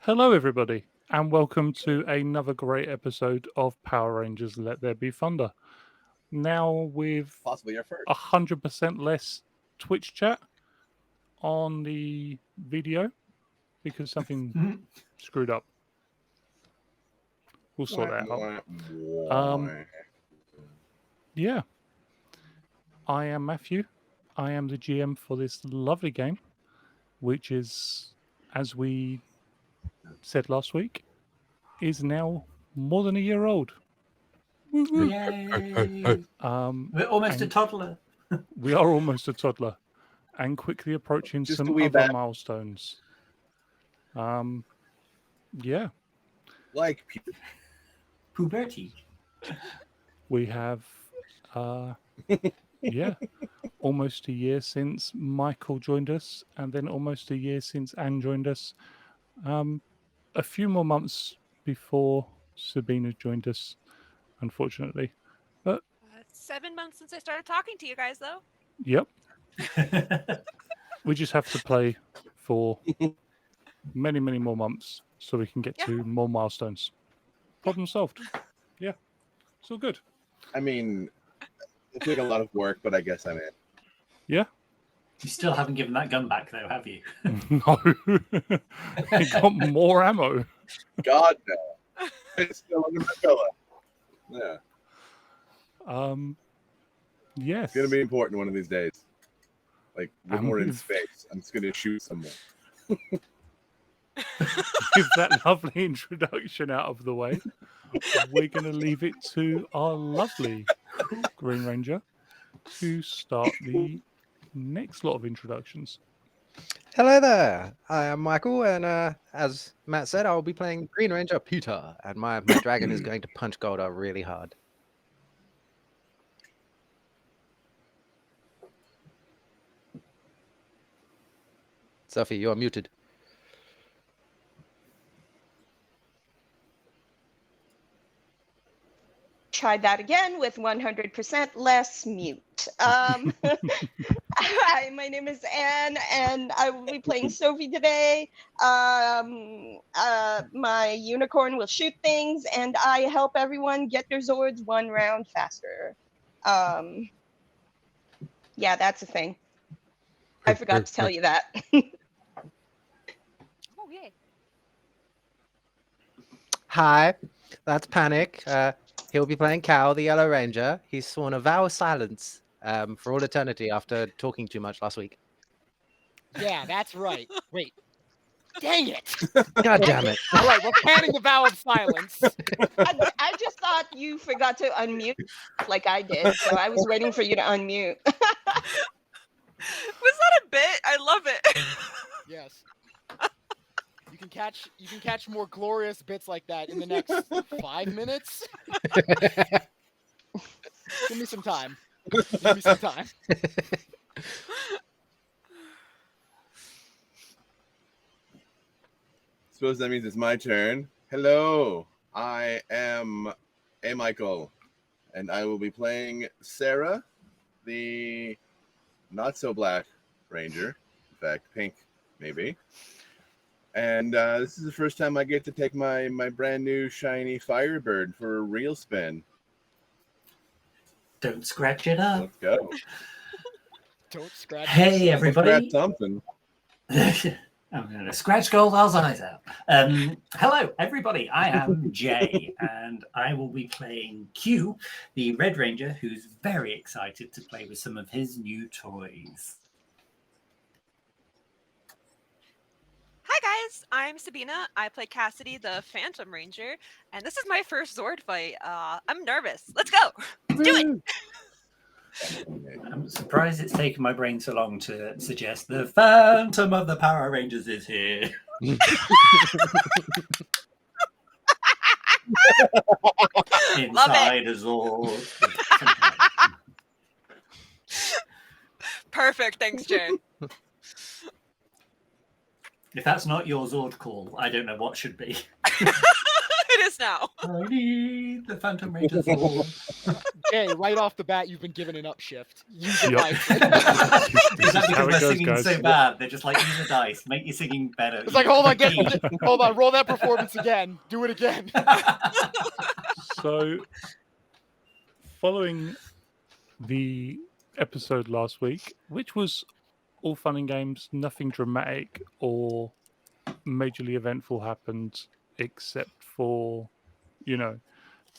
Hello, everybody, and welcome to another great episode of Power Rangers Let There Be Thunder. Now with Possibly your first. 100% less Twitch chat on the video because something screwed up. We'll sort that out. Yeah. I am Matthew. I am the GM for this lovely game, which is, as we said last week, is now more than a year old. Yay! We're almost a toddler. We are almost a toddler and quickly approaching Just some a wee other bit. milestones. Yeah. Like Puberty. We have, yeah, almost a year since Michael joined us, and then almost a year since Anne joined us. A few more months before Sabina joined us, unfortunately. But 7 months since I started talking to you guys, though. yep, we just have to play for many, many more months so we can get to more milestones. Problem solved. Yeah, it's all good. I mean, it took a lot of work, but I guess I'm in. Yeah. You still haven't given that gun back, though, have you? No. It got more ammo. God, no. It's still under my pillow. Yeah. Yes. It's going to be important one of these days. Like, when we're in with- space, I'm just going to shoot someone. With that lovely introduction out of the way, we're going to leave it to our lovely Green Ranger to start the next lot of introductions. Hello there, I am Michael, and as Matt said, I will be playing Green Ranger Peter, and my dragon is going to punch Goldar really hard. Sophie, you are muted. Try that again with 100% less mute. Hi, my name is Anne, and I will be playing Sophie today. My unicorn will shoot things, and I help everyone get their Zords one round faster. Yeah, that's a thing. I forgot to tell you that. Oh, yay. Hi, that's Panic. He'll be playing Cal, the Yellow Ranger. He's sworn a vow of silence for all eternity after talking too much last week. Yeah, that's right. Wait. Dang it. God damn it. All right, we're panning the vow of silence. I just thought you forgot to unmute like I did, so I was waiting for you to unmute. Was that a bit? I love it. Yes. You can catch more glorious bits like that in the next 5 minutes. Give me some time. Give me some time. Suppose that means it's my turn. Hello, I am A. Michael, and I will be playing Sarah, the not-so-black ranger. In fact, pink, maybe. And this is the first time I get to take my brand new shiny Firebird for a real spin. Don't scratch it up. Let's go. Don't scratch. Hey, Scratch everybody. something. I'm going to scratch Goldar's eyes out. Hello, everybody. I am Jay, and I will be playing Q, the Red Ranger, who's very excited to play with some of his new toys. Hi, guys. I'm Sabina. I play Cassidy, the Phantom Ranger, and this is my first Zord fight. I'm nervous. Let's go. Let's do it. I'm surprised it's taken my brain so long to suggest the Phantom of the Power Rangers is here. Inside us all. Perfect. Thanks, Jay. If that's not your Zord call, I don't know what should be. It is now. I need the Phantom Ranger sword. Jay, right off the bat, you've been given an upshift. Use it Yep. wisely. Is that how because it we're goes, singing guys. so bad? They're just like, use a dice, make your singing better. It's like, hold on, Key. hold on, roll that performance again. Do it again. So, following the episode last week, which was all fun and games, nothing dramatic or majorly eventful happened except for,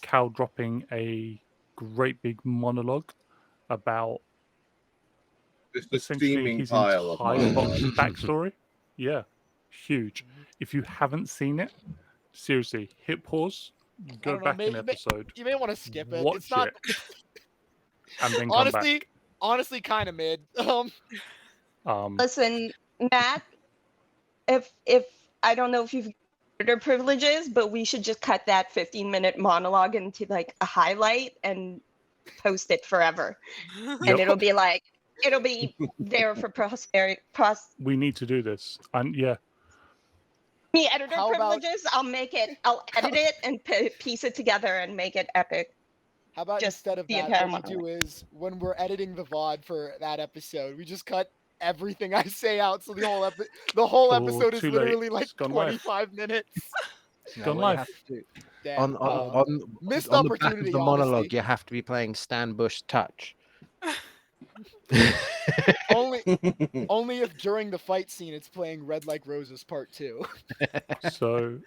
Cal dropping a great big monologue about Just a essentially steaming his pile of entire monologues. backstory. Yeah, huge. If you haven't seen it, seriously, hit pause, go don't know, back an episode, You may want to skip it. watch It's not it, and then come back. honestly, kind of mid. Listen, Matt, if I don't know if you've editor privileges, but we should just cut that 15-minute monologue into like a highlight and post it forever. Yep. And it'll be there for posterity. We need to do this, and yeah, Me editor How about- privileges, I'll edit it and piece it together and make it epic. How about Just instead of the that, entire what we do is when we're editing the VOD for that episode, we just cut everything I say out, so the whole Oh, episode is too late. literally like It's gone live. 25 minutes. It's gone live. Damn. On Missed the back of opportunity, the monologue, honestly. you have to be playing Stan Bush Touch. Only if during the fight scene it's playing Red Like Roses Part 2. So,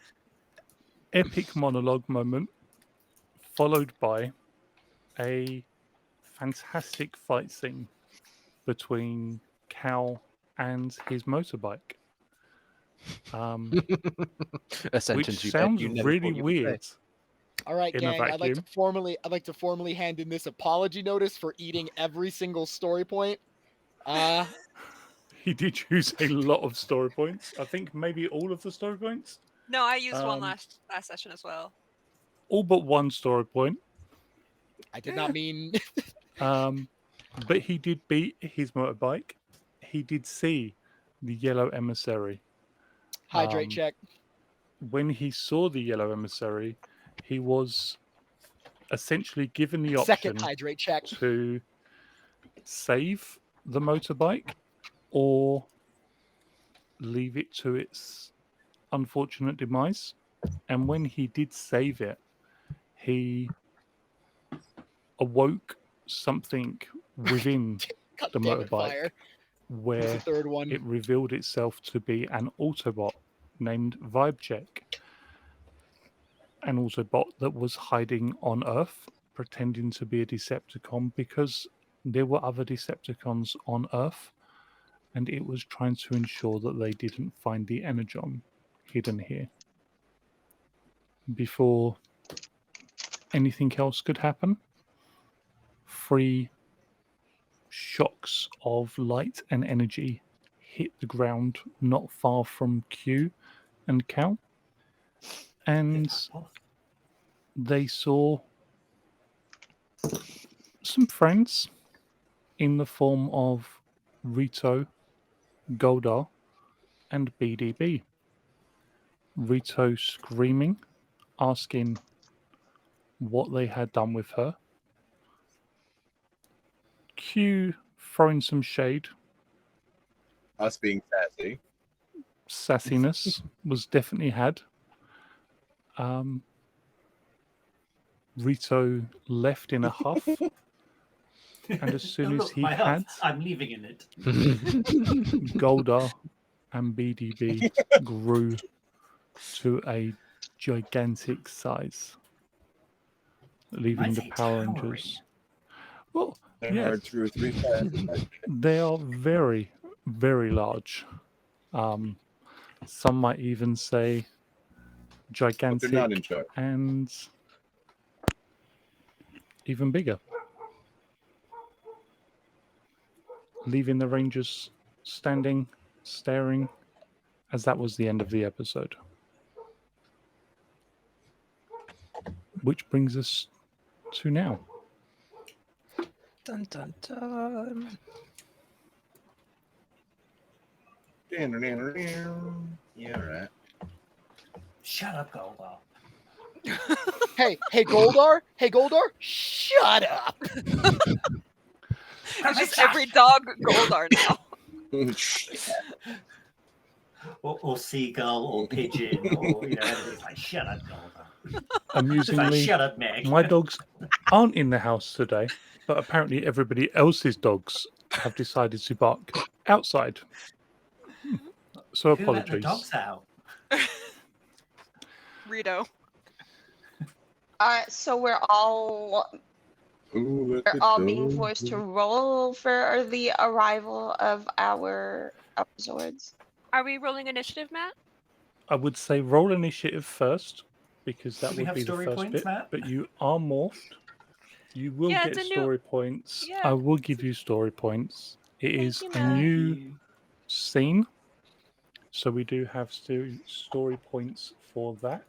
epic monologue moment, followed by a fantastic fight scene between Cal and his motorbike. A sentence Which you sounds never really thought you would say. weird. All right, In a gang. I'd like to vacuum. formally hand in this apology notice for eating every single story point. He did use a lot of story points. I think maybe all of the story points. No, I used one Um, last session as well. All but one story point. I did not mean. But he did beat his motorbike. He did see the yellow emissary. Hydrate check. When he saw the yellow emissary, he was essentially given the option Second hydrate check. to save the motorbike or leave it to its unfortunate demise. And when he did save it, he awoke something within God the damn it, motorbike fire. There's where a third one. it revealed itself to be an Autobot named Vibecheck. An Autobot that was hiding on Earth, pretending to be a Decepticon because there were other Decepticons on Earth, and it was trying to ensure that they didn't find the Energon hidden here. Before anything else could happen, 3 shocks of light and energy hit the ground not far from Q and Cal, and they saw some friends in the form of Rito, Goldar, and BDB. Rito screaming, asking what they had done with her. Q throwing some shade. Us being sassy. Sassiness was definitely had. Rito left in a huff, and as soon as he had, I'm leaving in it. Goldar and BDB grew to a gigantic size, leaving the Power Rangers. Well, There are 2 or 3 fast. they are very, very large. Some might even say gigantic not in charge. and even bigger. Leaving the Rangers standing, staring, as that was the end of the episode. Which brings us to now. Dun dun dun. Yeah, right. Shut up, Goldar. Hey, Goldar. Hey, Goldar. Shut up. It's just every dog Goldar now. or seagull, or pigeon, or everybody's like, shut up, Goldar. It's like, Amusingly, shut up, Meg. my dogs aren't in the house today, but apparently everybody else's dogs have decided to bark outside. So Who let the apologies. dogs out? Rito. So we're all being forced to roll for the arrival of our Zords. Are we rolling initiative, Matt? I would say roll initiative first, because that Do we would have be the story first points, bit. Matt? But you are morphed. You will Yeah, get it's a new- story points. Yeah. I will give you story points. It Thank is you, a Matt. new scene, so we do have story points for that.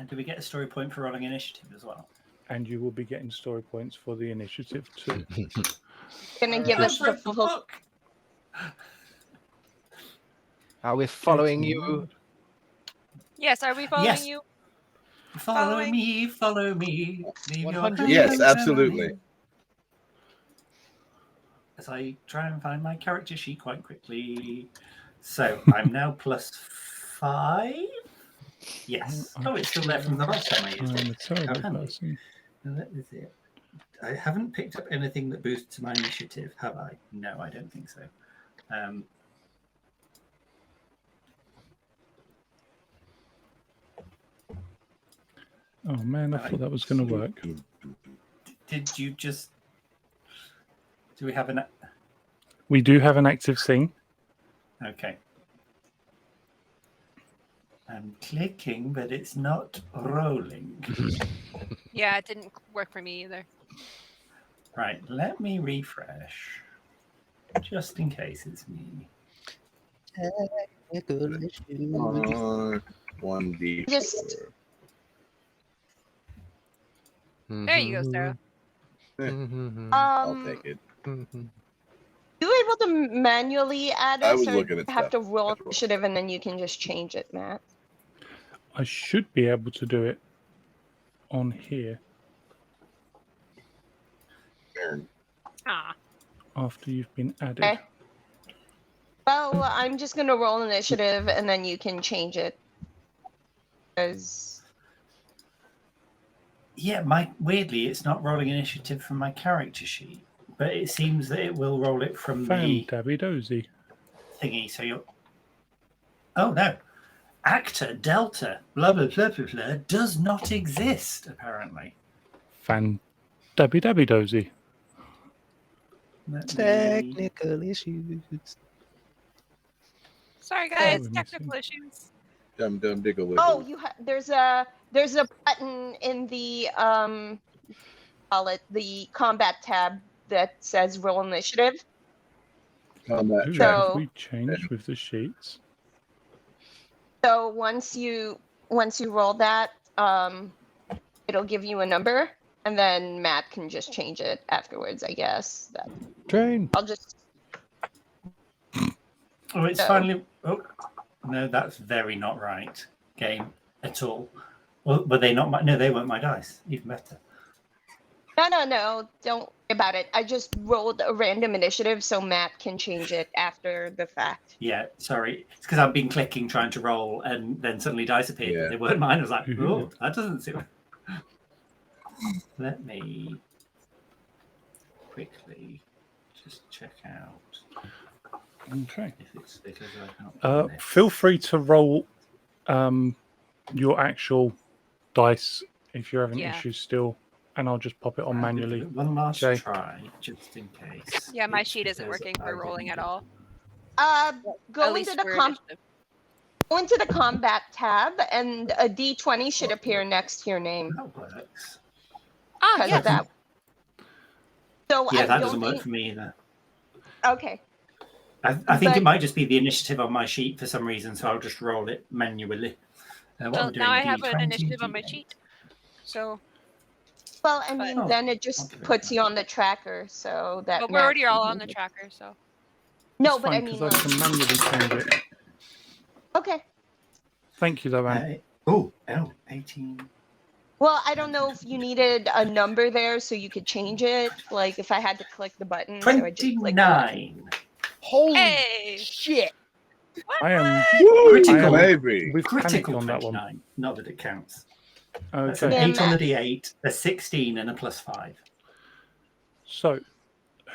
And do we get a story point for rolling initiative as well? And you will be getting story points for the initiative too. Gonna give us the full. book. Are we following you? Yes, are we following Yes. you? Follow Following. me, follow me. Leave your 100. Yes, hands absolutely. on me. As I try and find my character sheet quite quickly. So I'm now +5. Yes. Oh, it's still there from the last time I used I'm a it. terrible handy. person. Now, that is it. I haven't picked up anything that boosts my initiative, have I? No, I don't think so. Oh man, I thought that was going to work. Did you just... Do we have an... We do have an active scene. Okay. I'm clicking, but it's not rolling. Yeah, it didn't work for me either. Right, let me refresh. Just in case it's me. 1d4. Just- There you go, Sarah. I'll take it. You able to manually add I us, was or looking at have stuff. to roll initiative and then you can just change it, Matt? I should be able to do it on here Ah. after you've been added. Okay. Well, I'm just gonna roll initiative and then you can change it. Because Yeah, weirdly, it's not rolling initiative from my character sheet, but it seems that it will roll it from the Dabby dozy. thingy. So you're... Oh, no. Actor Delta, blah, blah, blah, blah, blah, does not exist, apparently. Dabby dozy. Let me- Technical issues. Sorry, guys. we're Technical issues. Dum dum diggle wiggle. oh, there's a button in the call it the combat tab that says roll initiative. Combat Ooh, check. have we changed with the sheets? So once you roll that, it'll give you a number, and then Matt can just change it afterwards, I guess. Train. I'll just Oh, it's So- finally... Oh, no, that's very not right. Game at all. Well, were they not my... No, they weren't my dice. Even better. no, don't worry about it. I just rolled a random initiative so Matt can change it after the fact. Yeah, sorry. It's because I've been clicking trying to roll, and then suddenly dice appeared. Yeah. But they weren't mine. I was like, Mhm. oh, that doesn't seem... Let me quickly just check out Okay. if it's because I've not done this. Feel free to roll your actual dice if you're having Yeah. issues still, and I'll just pop it on I'll give manually. it one last Okay. try, just in case. Yeah, my It's sheet isn't because working I for rolling didn't at do- all. Go At into least the for initiative. go into the combat tab, and a D20 should appear next to your name. That works. Ah, Because yeah. of that. So Yeah, I that don't doesn't work think. for me either. Okay. I think But- it might just be the initiative on my sheet for some reason, so I'll just roll it manually. What Well, am I doing? now I have an D20, initiative on my D8. sheet. So, Well, I mean, Oh, then it just okay. puts you on the tracker, so that. but we're Matt already can all on the change it. tracker, so. No, It's but I fine, mean, 'cause I can manually change it. okay. Thank you, though, Anne. 18. Well, I don't know if you needed a number there so you could change it. Like if I had to click the button, so I just clicked the button. 29. Holy Hey! shit! I am. Woo, Critical. baby. With panic Critical on that one. 29. Not that it counts. That's an Okay. Yeah, 8 on the math. D8, a 16, and a +5. So,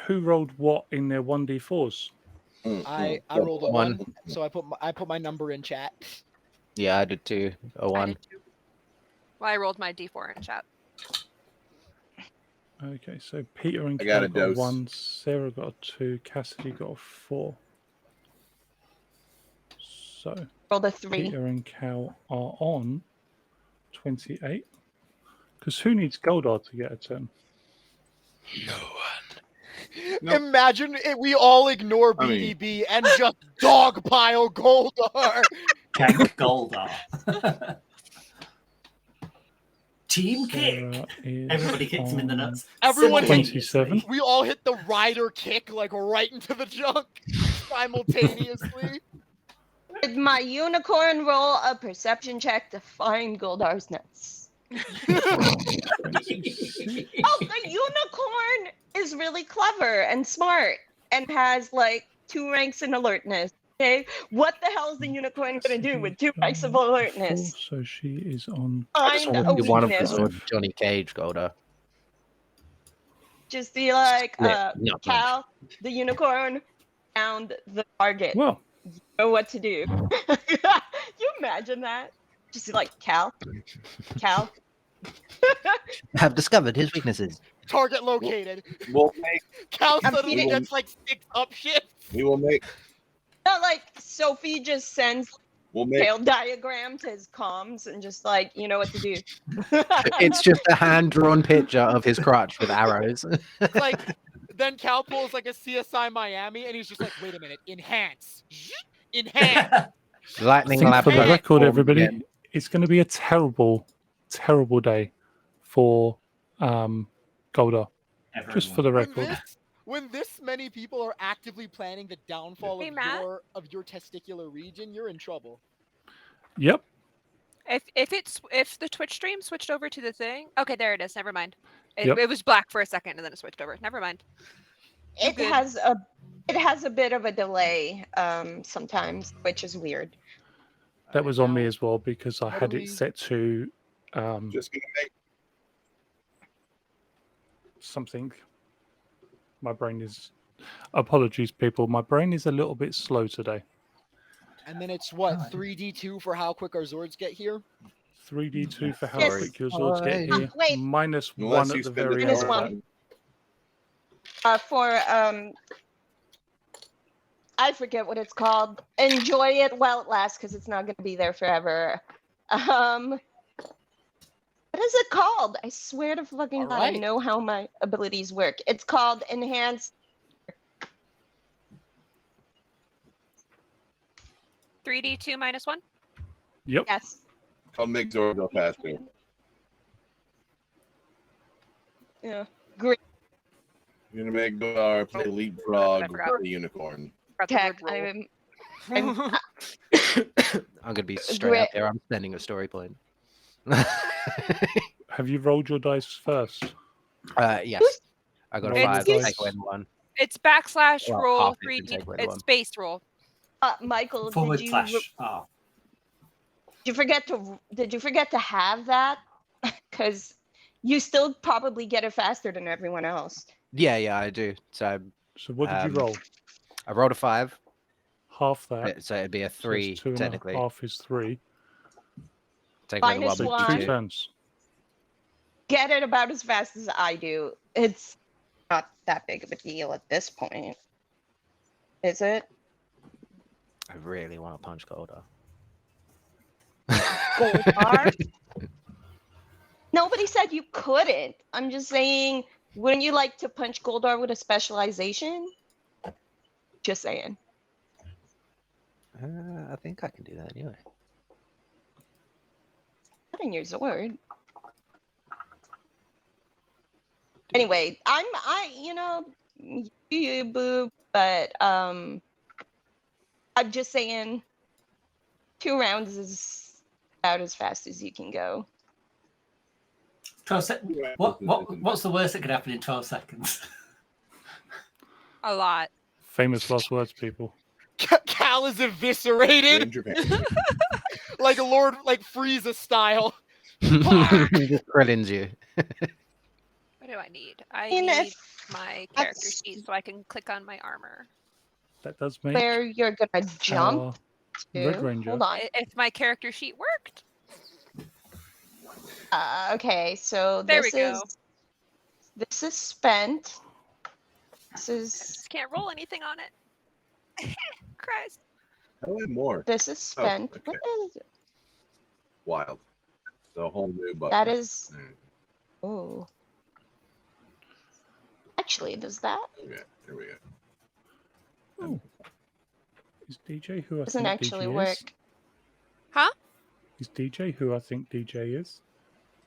who rolled what in their 1d4s? I rolled a One. 1, so I put my number in chat. Yeah, I did too. A I 1. did too. Well, I rolled my D4 in chat. Okay, so Peter and I got Cal a got a dose. 1, Sarah got a 2, Cassidy got a 4. So, Rolled a 3. Peter and Cal are on 28. Because who needs Goldar to get a turn? Nope. Imagine we all ignore I mean- BDB and just dogpile Goldar. Gank Goldar. Team kick. Sarah is Everybody kicks him in the on nuts. Everyone hit- simultaneously. 27. We all hit the rider kick like right into the junk simultaneously. Did my unicorn roll a perception check to find Goldar's nuts? 26. Oh, the unicorn is really clever and smart and has like 2 ranks in alertness. Okay, what the hell is the unicorn gonna do with 2 ranks of alertness? So she is on. Find a Only one of us weakness. or Johnny Cage, Golda. Just be like, Yeah, not much. Cal, the unicorn found the target. Well, Know what to do. You imagine that? Just be like, Cal, Have discovered his weaknesses. Target located. We'll make. Cal I'm suddenly feeding- gets like 6 up shit. We will make. Not like Sophie just sends We'll make. tail diagram to his comms and just like, you know what to do. It's just a hand-drawn picture of his crotch with arrows. Like then Cal pulls like a CSI Miami and he's just like, wait a minute, enhance. Enhance. I Lightning think lab for the Hey. record, form everybody, again. it's going to be a terrible, terrible day for Goldar. Just for the record. When this many people are actively planning the downfall Hey, Matt? of your testicular region, you're in trouble. Yep. If the Twitch stream switched over to the thing, okay, there it is. Never mind. It, Yep. it was black for a second and then it switched over. Never mind. It good. has a bit of a delay sometimes, which is weird. That was on me Now, as well because I how had do it we- set to Just gonna make. something. My brain is. Apologies, people. My brain is a little bit slow today. And then it's what, 3D2 for how quick our Zords get here? 3d2 for how Yes. quick your Zords get Oh, here. wait. Minus Unless 1 you at the spend very it end Minus of one. that. For I forget what it's called. Enjoy it while it lasts because it's not going to be there forever. What is it called? I swear to fucking God, I Alright. know how my abilities work. It's called Enhanced. 3D2 minus 1. Yep. Yes. I'll make Zora go faster. Yeah. Great You're gonna make Goldar play leapfrog I forgot. the unicorn. Forgot the tech. word roll. I'm I'm gonna be straight Great. up there. I'm spending a story point. Have you rolled your dice first? Yes. I got a It's 5. just- Take away the 1. It's backslash Well, roll half it 3D. can take away It's one. space roll. Michael, Forward did slash R. you forget to have that? Because you still probably get it faster than everyone else. Yeah, I do. So So what did you roll? I rolled a 5. Half that. So it'd be a So 3 it's 2.5 technically. is 3. Take away the Minus 1 So would be one. 2 2. turns. Get it about as fast as I do. It's not that big of a deal at this point. Is it? I really want to punch Goldar. Goldar? Nobody said you couldn't. I'm just saying, wouldn't you like to punch Goldar with a specialization? Just saying. I think I can do that anyway. Not in your Zord. Anyway, you boo, but I'm just saying 2 rounds is about as fast as you can go. 12 seconds. What's the worst that could happen in 12 seconds? A lot. Famous last words, people. Cal is eviscerated Ranger Pants. like Lord, like Frieza style. Just Krillins you. What do I need? I mean, need if my character that's- sheet so I can click on my armor. That does make where you're gonna jump our to. Red Ranger. Hold on. If my character sheet worked. Okay, so There this we go. this is spent. This is Just can't roll anything on it. Christ. How do I have more? this is spent. okay. What is it? Wild. The whole new button. That is. Mm, Oh. Actually, does that Okay, here we go. Oh. Is DJ who I doesn't think actually DJ work? is? Huh? Is DJ who I think DJ is?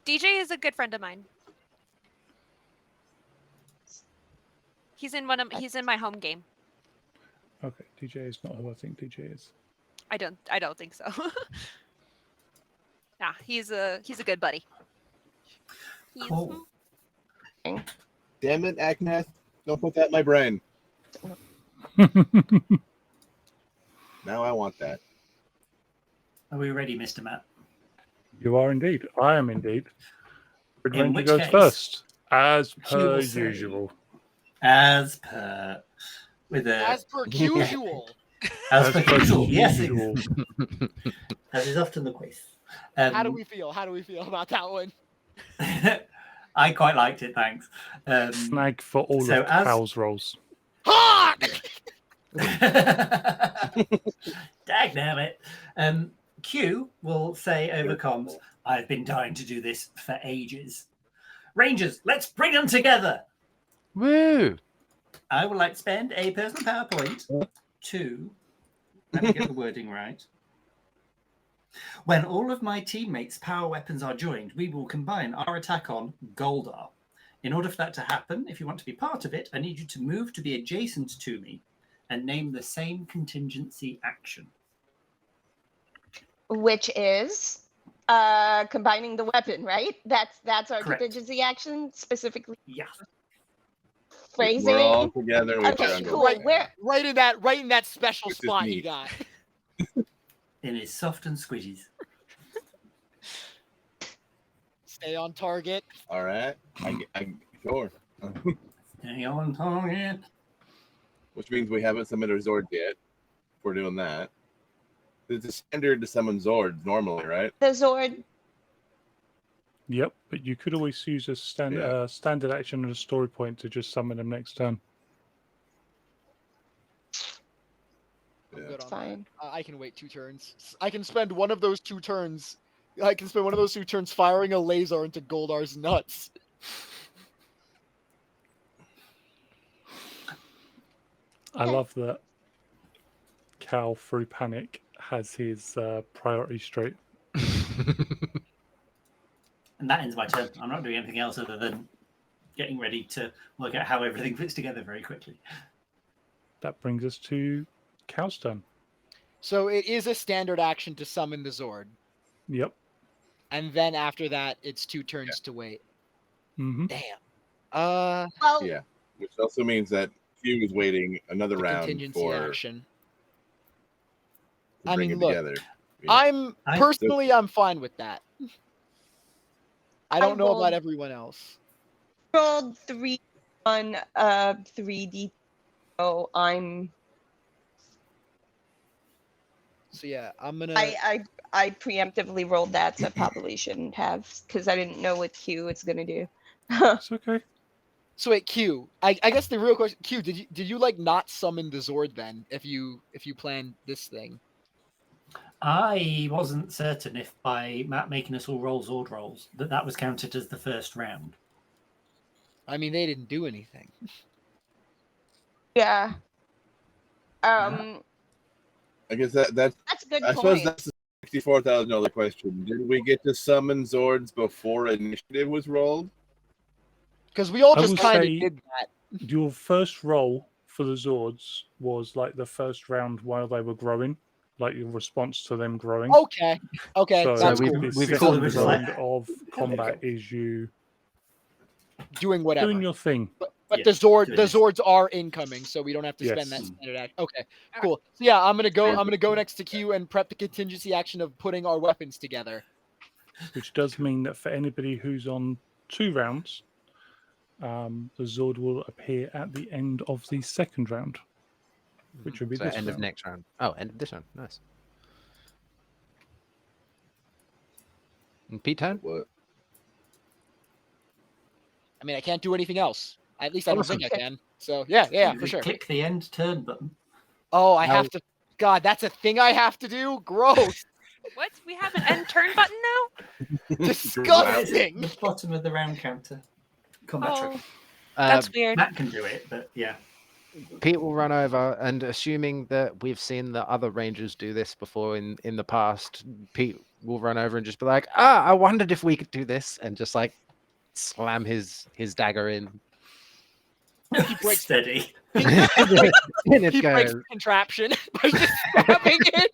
DJ is a good friend of mine. He's in my home game. Okay, DJ is not who I think DJ is. I don't think so. Nah, he's a good buddy. He's Cool. Damn it, Agnes. Don't put that in my brain. Now I want that. Are we ready, Mr. Matt? You are indeed. I am indeed. Red In Ranger which goes case, first, as you will per say- usual. As per. With a. As per usual. As per per usual. Yes, usual. as is often the case. How do we feel? How do we feel about that one? I quite liked it, thanks. Snag for all So of as- Cal's rolls. Ha! Dagnabbit. Q will say over comms, I've been dying to do this for ages. Rangers, let's bring them together. Woo! I would like to spend a personal power point to, let me get the wording right. When all of my teammates' power weapons are joined, we will combine our attack on Goldar. In order for that to happen, if you want to be part of it, I need you to move to be adjacent to me and name the same contingency action. which is combining the weapon, right? That's our Correct. contingency action, specifically Yeah. phrasing. We're all together. With Okay, Jungle. cool. Right. Where Right in that special Which is spot you neat. got. In his soft and squidgies. Stay on target. All right. I sure. Stay on target. Which means we haven't summoned a Zord yet. If we're doing that. It's a standard to summon Zords normally, right? the Zord. Yep, but you could always use a standard action and a story point to just summon them next turn. I'm Yeah. good on Fine. that. I can wait 2 turns. I can spend one of those 2 turns. I can spend one of those 2 turns firing a laser into Goldar's nuts. I Okay. love that Cal, through panic, has his priority straight. And that ends my turn. I'm not doing anything else other than getting ready to work out how everything fits together very quickly. That brings us to Cal's turn. So it is a standard action to summon the Zord. Yep. And then after that, it's 2 turns to wait. Mm-hmm. Damn. Well, Yeah. Which also means that Q is waiting another The round contingency for action. to I bring mean, it look, together. Yeah. I'm fine with that. I don't know about everyone else. rolled 3 on 3D. So I'm. So yeah, I'm gonna. I preemptively rolled that, so probably shouldn't have, because I didn't know what Q it's gonna do. It's okay. So wait, Q. I guess the real question, Q, did you like not summon the Zord then? If you planned this thing. I wasn't certain if by Matt making us all roll Zord rolls that was counted as the first round. I mean, they didn't do anything. Yeah. Um. I guess that's That's a good I suppose point. that's the $64,000 question. Did we get to summon Zords before initiative was rolled? Because we all I just will kind of say- did that. Your first roll for the Zords was like the first round while they were growing, like your response to them growing. Okay. Okay. So that's we've- cool. the we've second called it round like- of combat is you doing whatever. Doing your thing. But Yeah, the doing the this. Zords are incoming, so we don't have to spend that Yes. standard act. Okay, cool. So yeah, I'm gonna go next to Q and prep the contingency action of putting our weapons together. Which does mean that for anybody who's on 2 rounds, the Zord will appear at the end of the second round, which would be So this end of round. next round. Oh, end of this round. Nice. And Pete turn? What? I mean, I can't do anything else. At least I don't think I Awesome. can. So yeah, for sure. Click the end turn button. Oh, I Now- have to. God, that's a thing I have to do. Gross. What? We have an end turn button now? Disgusting. The bottom of the round counter. Combat Oh, trick. that's weird. Matt can do it, but yeah. Pete will run over, and assuming that we've seen the other Rangers do this before in the past, Pete will run over and just be like, I wondered if we could do this, and just like slam his dagger in. breaks- Steady. And it He breaks goes. the contraption by just stabbing it.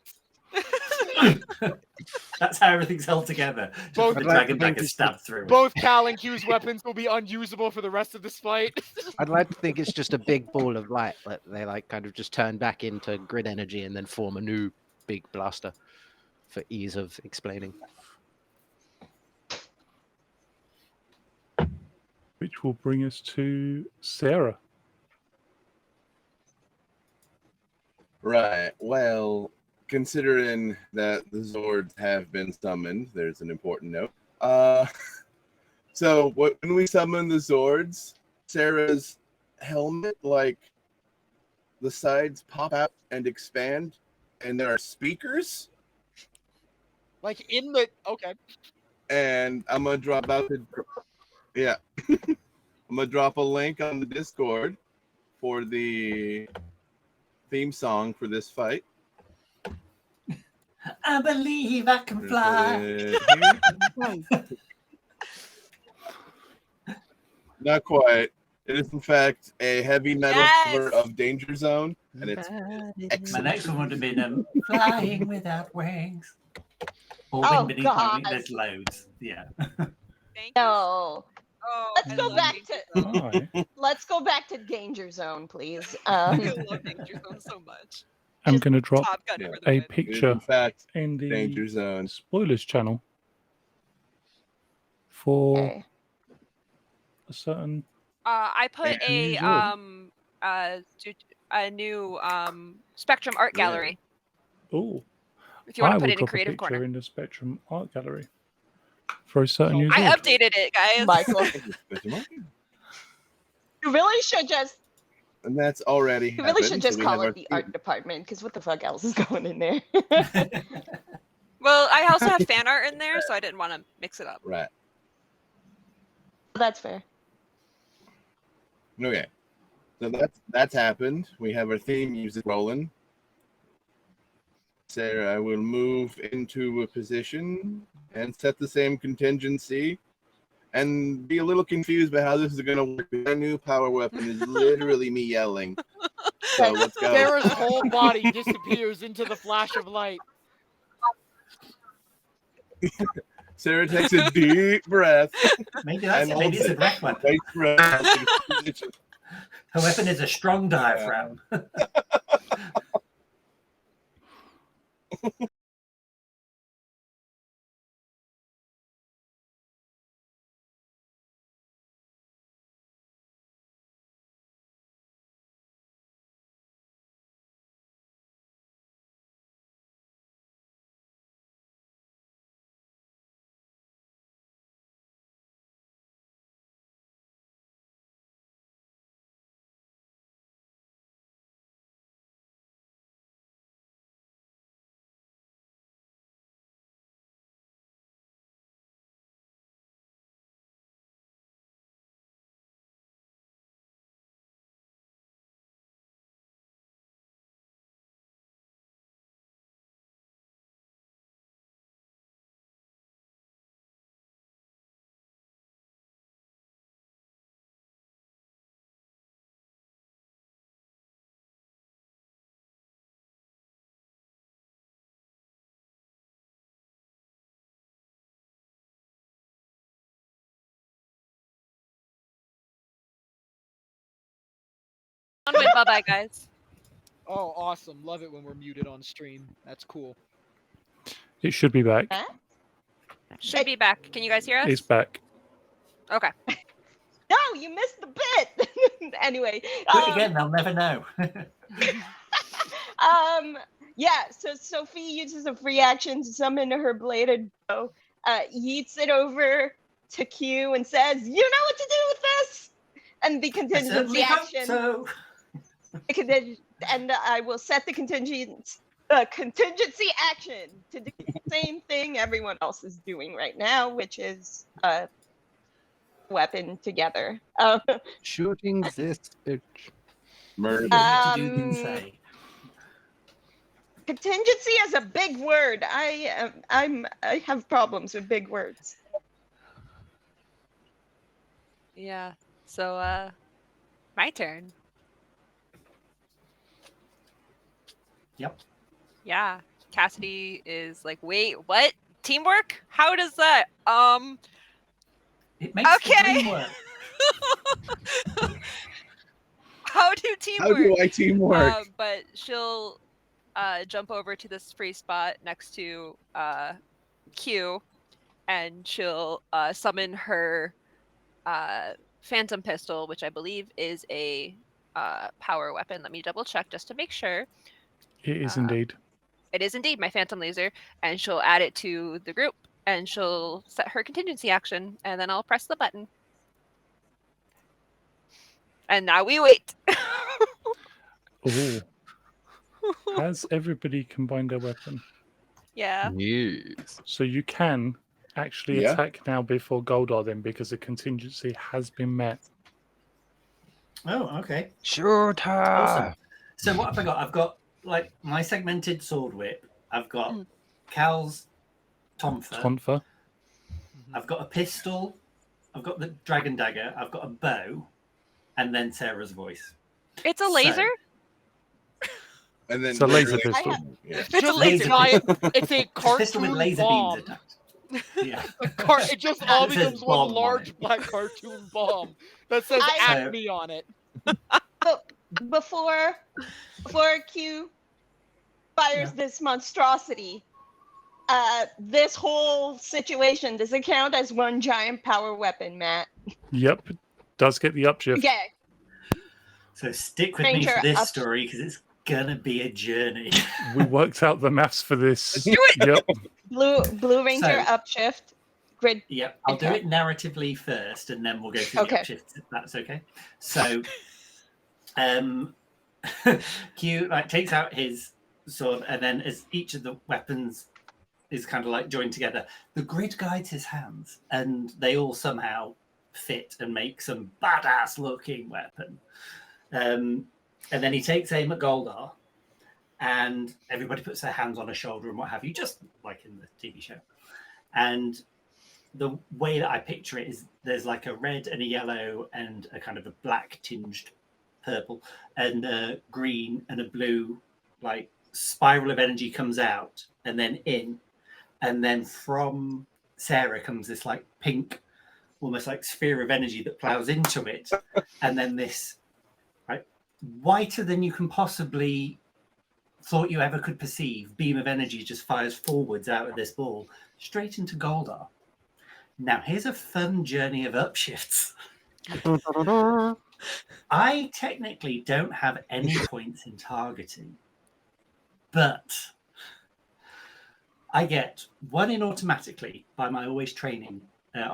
That's how everything's held together. Just Both- the I'd like dragon to think dagger it's stabbed through it. Both Cal and Q's weapons will be unusable for the rest of this fight. I'd like to think it's just a big ball of light, but they like kind of just turn back into grid energy and then form a new big blaster for ease of explaining. Which will bring us to Sarah. Right. Well, considering that the Zords have been summoned, there's an important note. So when we summon the Zords, Sarah's helmet, like the sides pop out and expand, and there are speakers. Like in the okay. And I'm gonna drop out the I'm gonna drop a link on the Discord for the theme song for this fight. I believe I can fly. Not quite. It is in fact a heavy metal Yes! cover of Danger Zone, and it's My excellent. next one would have been flying without wings. Or Oh, wind beneath my wing. God. There's loads. Yeah. Thank you. No. Oh, Let's I go love back Danger to- Zone. I Let's go back to Danger Zone, please. I love Danger Zone so much. am Just going to drop Top Gun Yeah. for the a win. It is picture in fact in the Danger Zone. spoilers channel for Okay. a certain. I put Danger a new Spectrum art Yeah. gallery. Oh, If you want I to put will it in drop a creative picture corner. in the Spectrum Art Gallery for a certain So new I Zord. updated it, guys. Michael, you really should just And that's already you really should happened, just so we call have our it the art department, because what the fuck else is going in there? Well, I also have fan art in there, so I didn't want to mix it up. Right. That's fair. Okay. So that's happened. We have our theme music rolling. Sarah will move into a position and set the same contingency and be a little confused about how this is going to work. My new power weapon is literally me yelling. So let's go. Sarah's whole body disappears into the flash of light. Sarah takes a deep breath. Maybe that's And it. Maybe it's a holds breath weapon. Takes breath. Her weapon is a strong diaphragm. Bye-bye, guys. Oh, awesome! Love it when we're muted on stream. That's cool. It should be back. Huh? Should be back. Can you guys hear us? It's back. Okay. No, you missed the bit. Anyway. Do it again, they'll never know. Yeah, so Sophie uses a free action to summon her bladed bow, yeets it over to Q and says, "You know what to do with this!" And the I contingency certainly hope action. so. And I will set the contingency action to do the same thing everyone else is doing right now, which is weapon together. Shooting this bitch. Murder. What you can say. Contingency is a big word. I have problems with big words. Yeah. So, my turn. Yep. Yeah. Cassidy is like, wait, what? Teamwork? How does that? It makes the Okay. dream work. How do How teamwork? do I teamwork? But she'll jump over to this free spot next to Q, and she'll summon her phantom pistol, which I believe is a power weapon. Let me double check just to make sure. It is indeed. It is indeed my phantom laser, and she'll add it to the group, and she'll set her contingency action, and then I'll press the button. And now we wait. Oh. Has everybody combined their weapon? Yeah. Yes. So you can actually Yeah. attack now before Goldar then, because the contingency has been met. Oh, okay. Shoot her. Awesome. So what have I got? I've got like my segmented sword whip. I've got Cal's Tonfa. Tonfa. I've got a pistol. I've got the dragon dagger. I've got a bow, and then Sarah's voice. It's a laser? And then It's a laser pistol. Yeah. It's a Just laser. giant. It's a Pistol with cartoon laser bomb. beams attached. Yeah. It just all It says becomes bomb one on large it. black cartoon bomb that says I- Acme on it. Before Q fires this monstrosity, this whole situation, does it count as one giant power weapon, Matt? Yep. Does get the upshift. Okay. So stick with me Ranger for this up- story because it's gonna be a journey. We worked out the maths for this. Do it! Yep. Blue Ranger So- upshift. Grid. Yep, I'll do Okay. it narratively first, and then we'll go through Okay. the upshifts. If that's okay. So, Q like takes out his sword, and then as each of the weapons is kind of like joined together, the grid guides his hands, and they all somehow fit and make some badass looking weapon. And then he takes aim at Goldar, and everybody puts their hands on a shoulder and what have you, just like in the TV show. And the way that I picture it is there's like a red and a yellow and a kind of a black tinged purple and a green and a blue, like spiral of energy comes out and then in. And then from Sarah comes this like pink, almost like sphere of energy that plows into it. And then this right, whiter than you can possibly thought you ever could perceive beam of energy just fires forwards out of this ball straight into Goldar. Now here's a fun journey of upshifts. I technically don't have any points in targeting, but I get 1 in automatically by my always training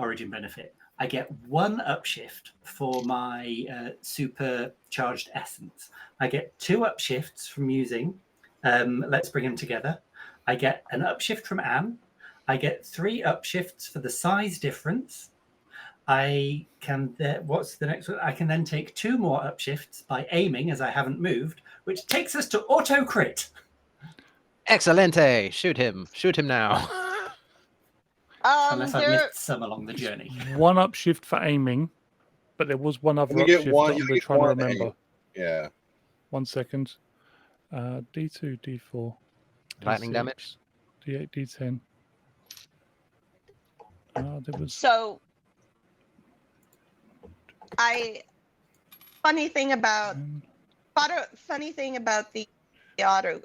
origin benefit. I get 1 upshift for my supercharged essence. I get 2 upshifts from using Let's Bring Them Together. I get an upshift from Anne. I get 3 upshifts for the size difference. I can, what's the next one? I can then take 2 more upshifts by aiming as I haven't moved, which takes us to auto crit. Excelente. Shoot him. Shoot him now. Unless I There, missed some along the journey. 1 upshift for aiming, but there was one other You get upshift one- that you I'm get trying to one remember. aim. Yeah. 1 second. D2, D4. Lightning D6, damage. D8, D10. There was so funny thing about funny thing about the auto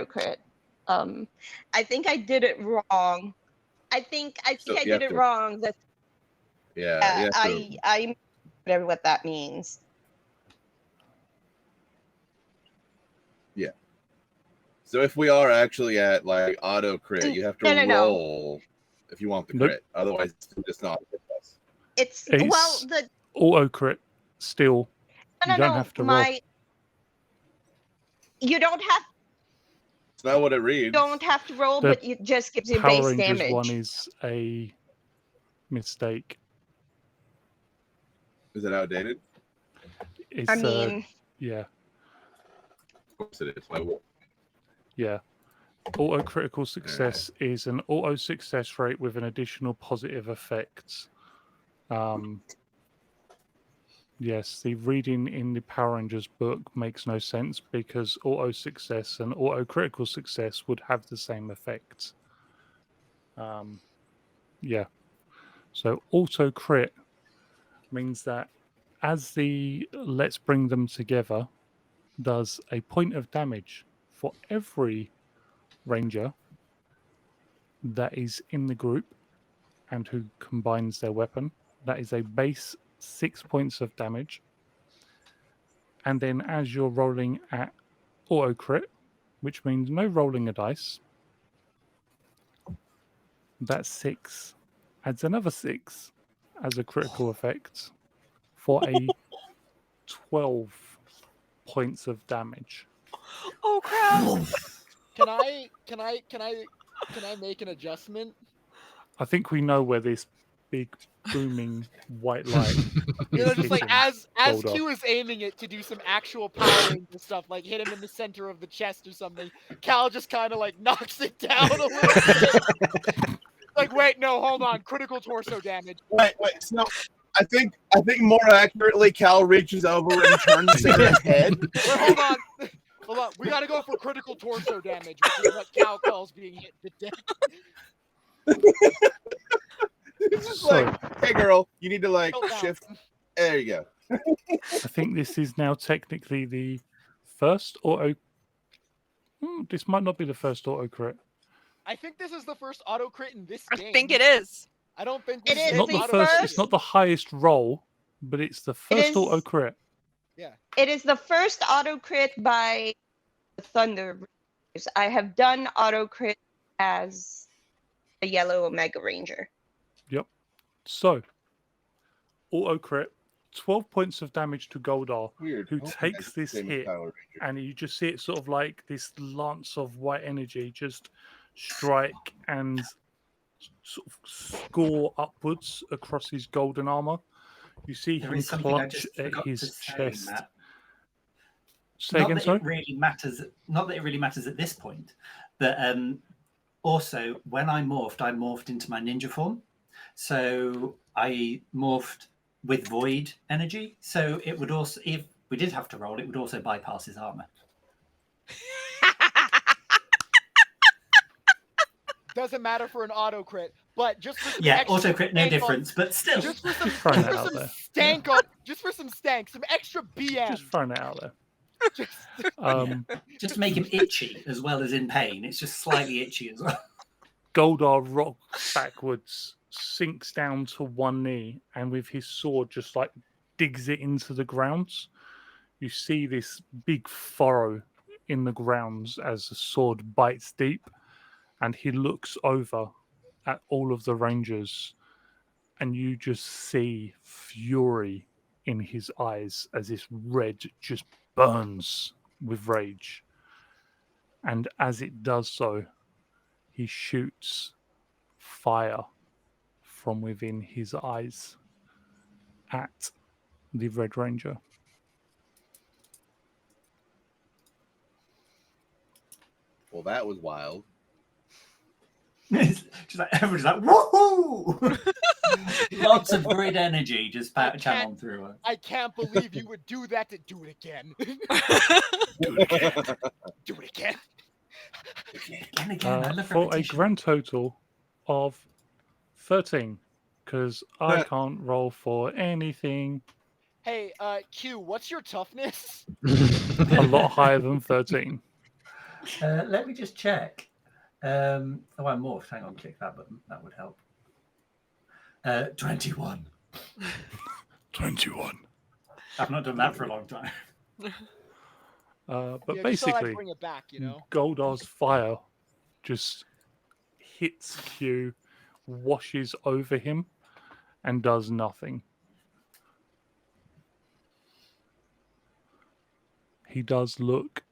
crit. I think I did it wrong. I think So I you did have it to- wrong. That's Yeah, you have to- I whatever what that means. So if we are actually at like auto crit, you have to No. roll if you want the Nope. crit. Otherwise, it's just not. It's It's well the auto crit still. no, You don't have to roll. You don't have It's not what it reads. to roll, The but it just gives you Power base Rangers damage. one is a mistake. Is it outdated? It's I mean, yeah. Of course it is. Why would- Yeah. Auto critical success is an auto success rate with an additional positive effect. Yes, the reading in the Power Rangers book makes no sense because auto success and auto critical success would have the same effect. Yeah. So auto crit means that as the Let's Bring Them Together does a point of damage for every ranger that is in the group and who combines their weapon. That is a base 6 points of damage. And then as you're rolling at auto crit, which means no rolling a dice, that 6 adds another 6 as a critical effect for a 12 points of damage. Oh crap! Can I make an adjustment? I think we know where this big booming white light You know, just like hitting as Goldar. Q is aiming it to do some actual Power Ranger stuff, like hit him in the center of the chest or something, Cal just kind of like knocks it down a little bit. Like, wait, no, hold on, critical torso damage. Wait. So I think more accurately, Cal reaches over and turns his head. Wait, hold on. Hold on, we gotta go for critical torso damage, which is what Cal calls being hit to death. It's just So- like, hey girl, you need to like Tilt down. shift. There you go. I think this is now technically the first auto. This might not be the first auto crit. I think this is the first auto crit in this I game. think it is. I don't think It we've is seen Not the the auto first. crit It's yet. not the highest roll, but it's the first is- auto crit. It is the first auto crit by Thunder Zords. I have done auto crit as the Yellow Omega Ranger. So, auto crit, 12 points of damage to Goldar, Weird. who I don't think takes that's the this same as hit, Power Ranger. and you just see it sort of like this lance of white energy just strike and sort of score upwards across his golden armor. You see There him is something I clutch just at forgot to his say, chest. Matt. Say Not again, that sorry? it really matters. Not that it really matters at this point, but also when I morphed into my ninja form. So I morphed with void energy. So it would also, if we did have to roll, it would also bypass his armor. Doesn't matter for an auto crit, but just for some Yeah, extra auto crit, no stank on- difference, but still. Just for some, Just throwing just it for out some there. stank on, just for some stank, some extra BM. Just throwing it out there. Just- Just to make him itchy as well as in pain. It's just slightly itchy as well. Goldar rocks backwards, sinks down to one knee, and with his sword just like digs it into the grounds. You see this big furrow in the grounds as the sword bites deep, and he looks over at all of the rangers, and you just see fury in his eyes as this red just burns with rage. And as it does so, he shoots fire from within his eyes at the Red Ranger. Well, that was wild. Just like everybody's like, woohoo! Lots of grid energy just channeled through her. I can't believe you would do that to do it again. Do it again. Do it again. And again, I love For a repetition. grand total of 13, because I can't roll for anything. Hey, Q, what's your toughness? A lot higher than 13. Let me just check. Oh, I'm morphed. Hang on, click that button. That would help. 21. 21. I've not done that for a long time. But Yeah, just thought I'd basically, bring it back, you know. Goldar's fire just hits Q, washes over him, and does nothing. He does look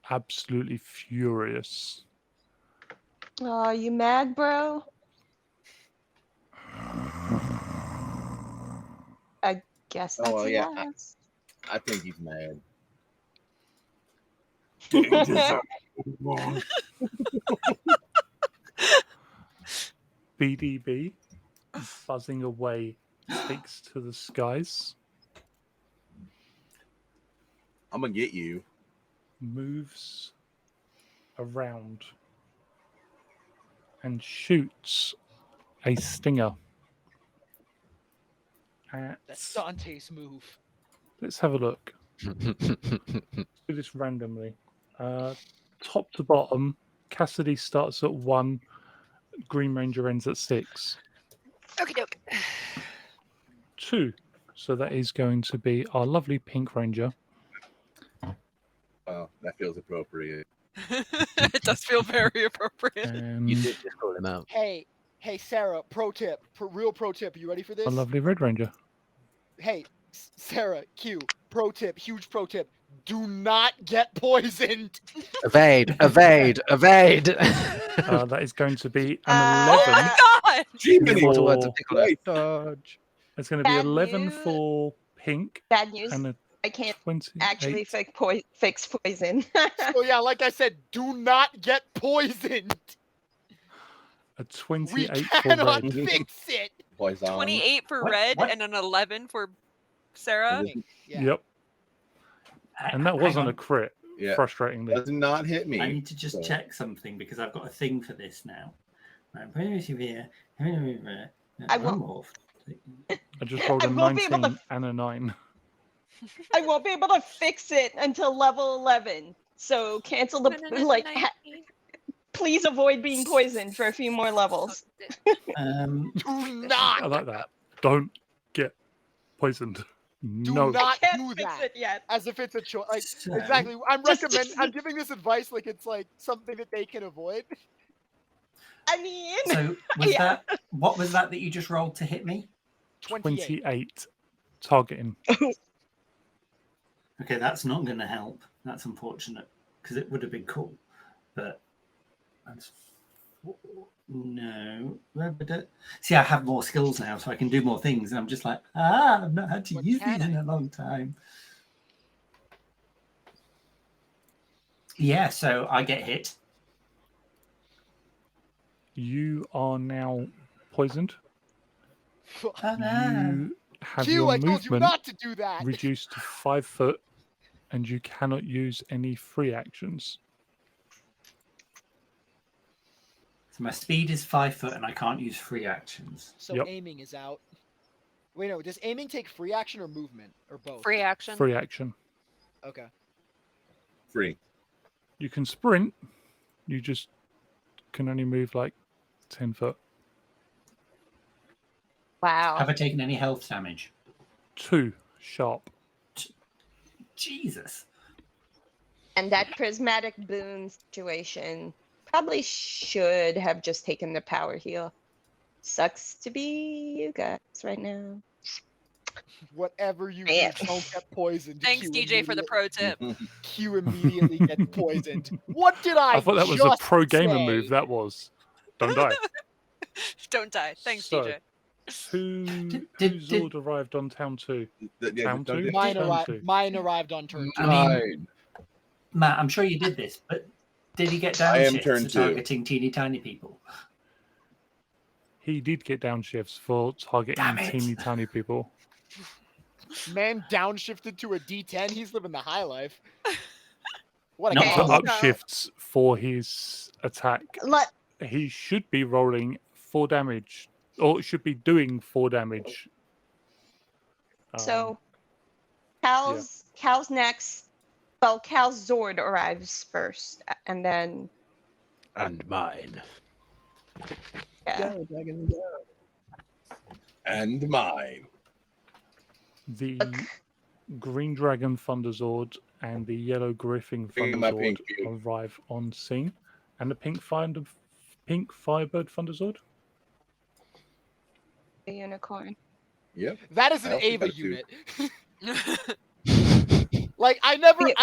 absolutely furious. Oh, you mad, bro? I guess that's well, a yeah, yes. I think he's mad. BDB, buzzing away, takes to the skies, I'm gonna get you. moves around, and shoots a stinger at... That's Dante's move. Let's have a look. Do this randomly. Top to bottom, Cassidy starts at 1, Green Ranger ends at 6. Okie doke. 2. So that is going to be our lovely Pink Ranger. Well, that feels appropriate. It does feel very appropriate. And You did just call him out. Hey, Sarah, pro tip, real pro tip. You ready for our this? lovely Red Ranger. Hey, Sarah, Q, pro tip, huge pro tip. Do not get poisoned. Evade, evade, evade. That is going to be an Uh, 11. Oh my god! The immortal words of for... Piccolo. Dodge. It's going to be Bad 11 news. for Pink Bad news. and a I can't 28. actually fix poison. So yeah, like I said, do not get poisoned. A We 28 for cannot Red. fix it. Poison. 28 for What- Red what? and an 11 for Sarah. Yeah. Yep. And that Hang wasn't a on. crit, Yeah. frustratingly. Does not hit me. I need to just so- check something because I've got a thing for this now. Right, where is he here? I I will- morphed. I just rolled I a won't be able 19 to- and a 9. I won't be able to fix it until level 11. So cancel the please avoid being poisoned for a few more levels. Do I not, like that. Don't get poisoned. do No. not Can't do fix that. it yet. As if it's a choice. Like So- exactly. I'm Just- I'm giving this advice like it's like something that they can avoid. I mean, So was Yeah. what was that you just rolled to hit me? 28. 28 targeting. Okay, that's not going to help. That's unfortunate because it would have been cool, but that's no. See, I have more skills now, so I can do more things, and I'm just like, I've not had to What use can these in I? a long time. Yeah, so I get hit. You are now poisoned. Oh, no. You have Q, your I told you movement not to do that. reduced to 5 foot, and you cannot use any free actions. So my speed is 5 foot, and I can't use free actions. So Yep. aiming is out. Wait, no. Does aiming take free action or movement or both? Free action. Free action. Okay. Free. You can sprint. You just can only move like 10 foot. wow. Have I taken any health damage? 2 sharp. Jesus. And that prismatic boon situation probably should have just taken the power heal. Sucks to be you guys right now. Whatever you Man. do, don't get poisoned. Thanks, Q DJ, for the pro tip. Q immediately gets poisoned. What did I? I thought that was a just pro gamer say? move. That was. Don't die. Don't die. Thanks, So, DJ. Who Did- who's all arrived on town 2? Yeah, Down don't to- do- Mine Turn arrived. two. Mine arrived on turn 2. I mean, Matt, I'm sure you did this, but did he get I am downshifts turn for two. targeting teeny tiny people? He did get downshifts for targeting Damn it. teeny tiny people. Man downshifted to a D10. He's living the high life. What a Not Okay. for coward. upshifts for his attack. Let He should be rolling 4 damage, or should be doing 4 damage. so Cal's next. Well, Cal's Zord arrives first, and then And mine. yeah. Go, dragon, go. And mine. The Look. green dragon Thunder Zord and the yellow griffin Bring Thunder my Zord pink cube. arrive on scene, and the pink Firebird Thunder Zord. The unicorn. Yep. That is I an also Ava got two. unit. Like I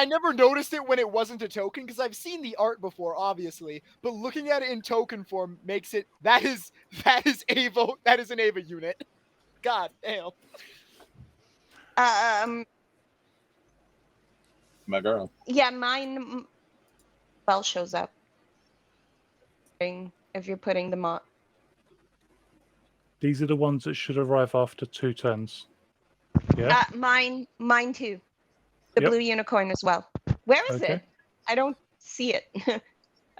never noticed it when it wasn't a token because I've seen the art before, obviously. But looking at it in token form makes it that is Ava. That is an Ava unit. God damn. My girl. Yeah, mine. Well, shows up. If you're putting them on. These are the ones that should arrive after 2 turns. Yeah. Mine too. The Yep. blue unicorn as well. Where is Okay. it? I don't see it.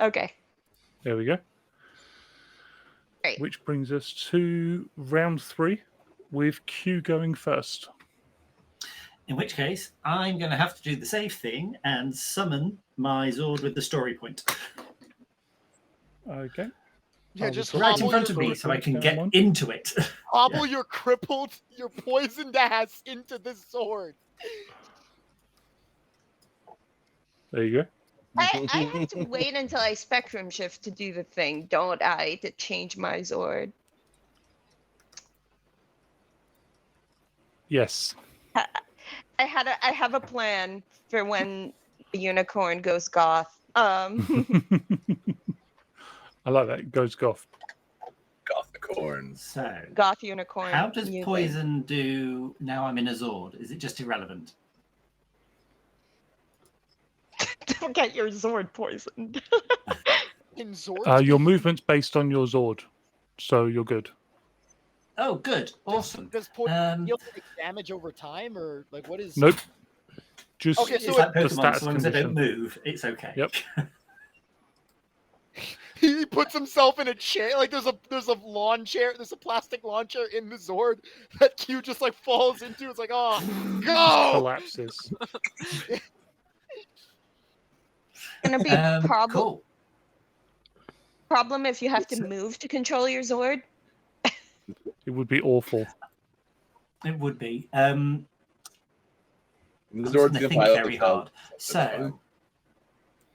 Okay. There we go. Great. Which brings us to round 3, with Q going first. In which case, I'm going to have to do the safe thing and summon my Zord with the story point. Okay. Yeah, just Right Right in hobble front your of me so I can down get one. into it. hobble your crippled, your poisoned ass into the sword. There you go. I have to wait until I spectrum shift to do the thing, don't I? To change my Zord. Yes. I have a plan for when the unicorn goes goth. I like that. It goes goth. Gothicorns. So, Goth unicorn. how does music. poison do now I'm in a Zord? Is it just irrelevant? Don't get your Zord poisoned. In Zords, Your movement's based on your Zord, so you're good. Oh, good. Awesome. does poison Um, deal like damage over time, or like what is? Nope. Just Okay, It's so like the Pokemon, stats as long as I don't condition. move, it's okay. Yep. He puts himself in a chair. Like there's a lawn chair. There's a plastic lawn chair in the Zord that Q just like falls into. It's like, oh, go! Collapses. Gonna be Cool. problem if you have to move to control your Zord. It would be awful. It would be. The I'm just Zord's gonna gonna think pile up very his health. hard. That's So,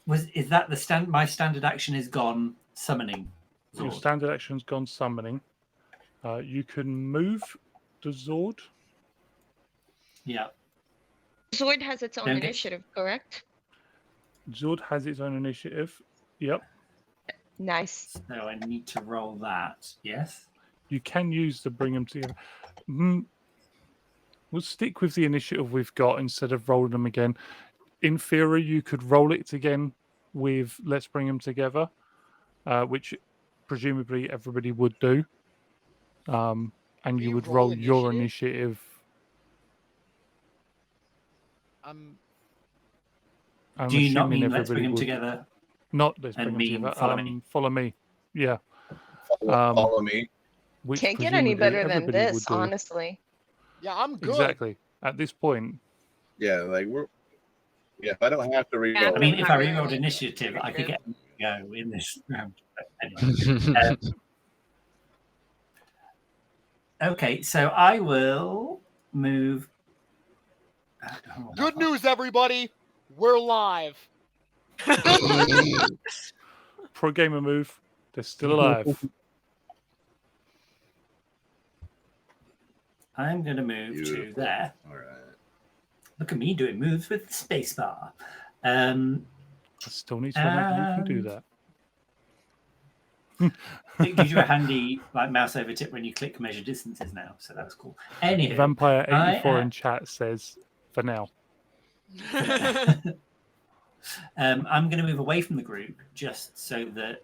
fine. is that the my standard action is gone summoning Your Zord? standard action's gone summoning. You can move the Zord. Yeah. Zord has its own Okay. initiative, correct? Zord has its own initiative. Yep. Nice. So I need to roll that. Yes. You can use the bring them together. We'll stick with the initiative we've got instead of rolling them again. In theory, you could roll it again with let's bring them together, which presumably everybody would do. And Do you you would roll roll your initiative. I'm I'm Do you not assuming mean let's bring everybody them would. together? Not let's and bring them mean together. follow me? Follow me. Yeah. Follow me. Which Can't get any presumably better than everybody this, would do. honestly. yeah, I'm good. Exactly. At this point, Yeah, like we're. Yeah, if I don't have to Yeah, I reroll. mean, if I Not really. rerolled initiative, I could Good. get go in this round. But anyway. Okay, so I will move. Good news, everybody. We're live. pro gamer move. They're still alive. I'm going to move to Beautiful. there. All right. Look at me doing moves with the spacebar. I still need to remember you can do that. It gives you a handy like mouse over tip when you click measure distances now, so that's cool. Anywho, Vampire 84 I, in chat says for now. I'm going to move away from the group just so that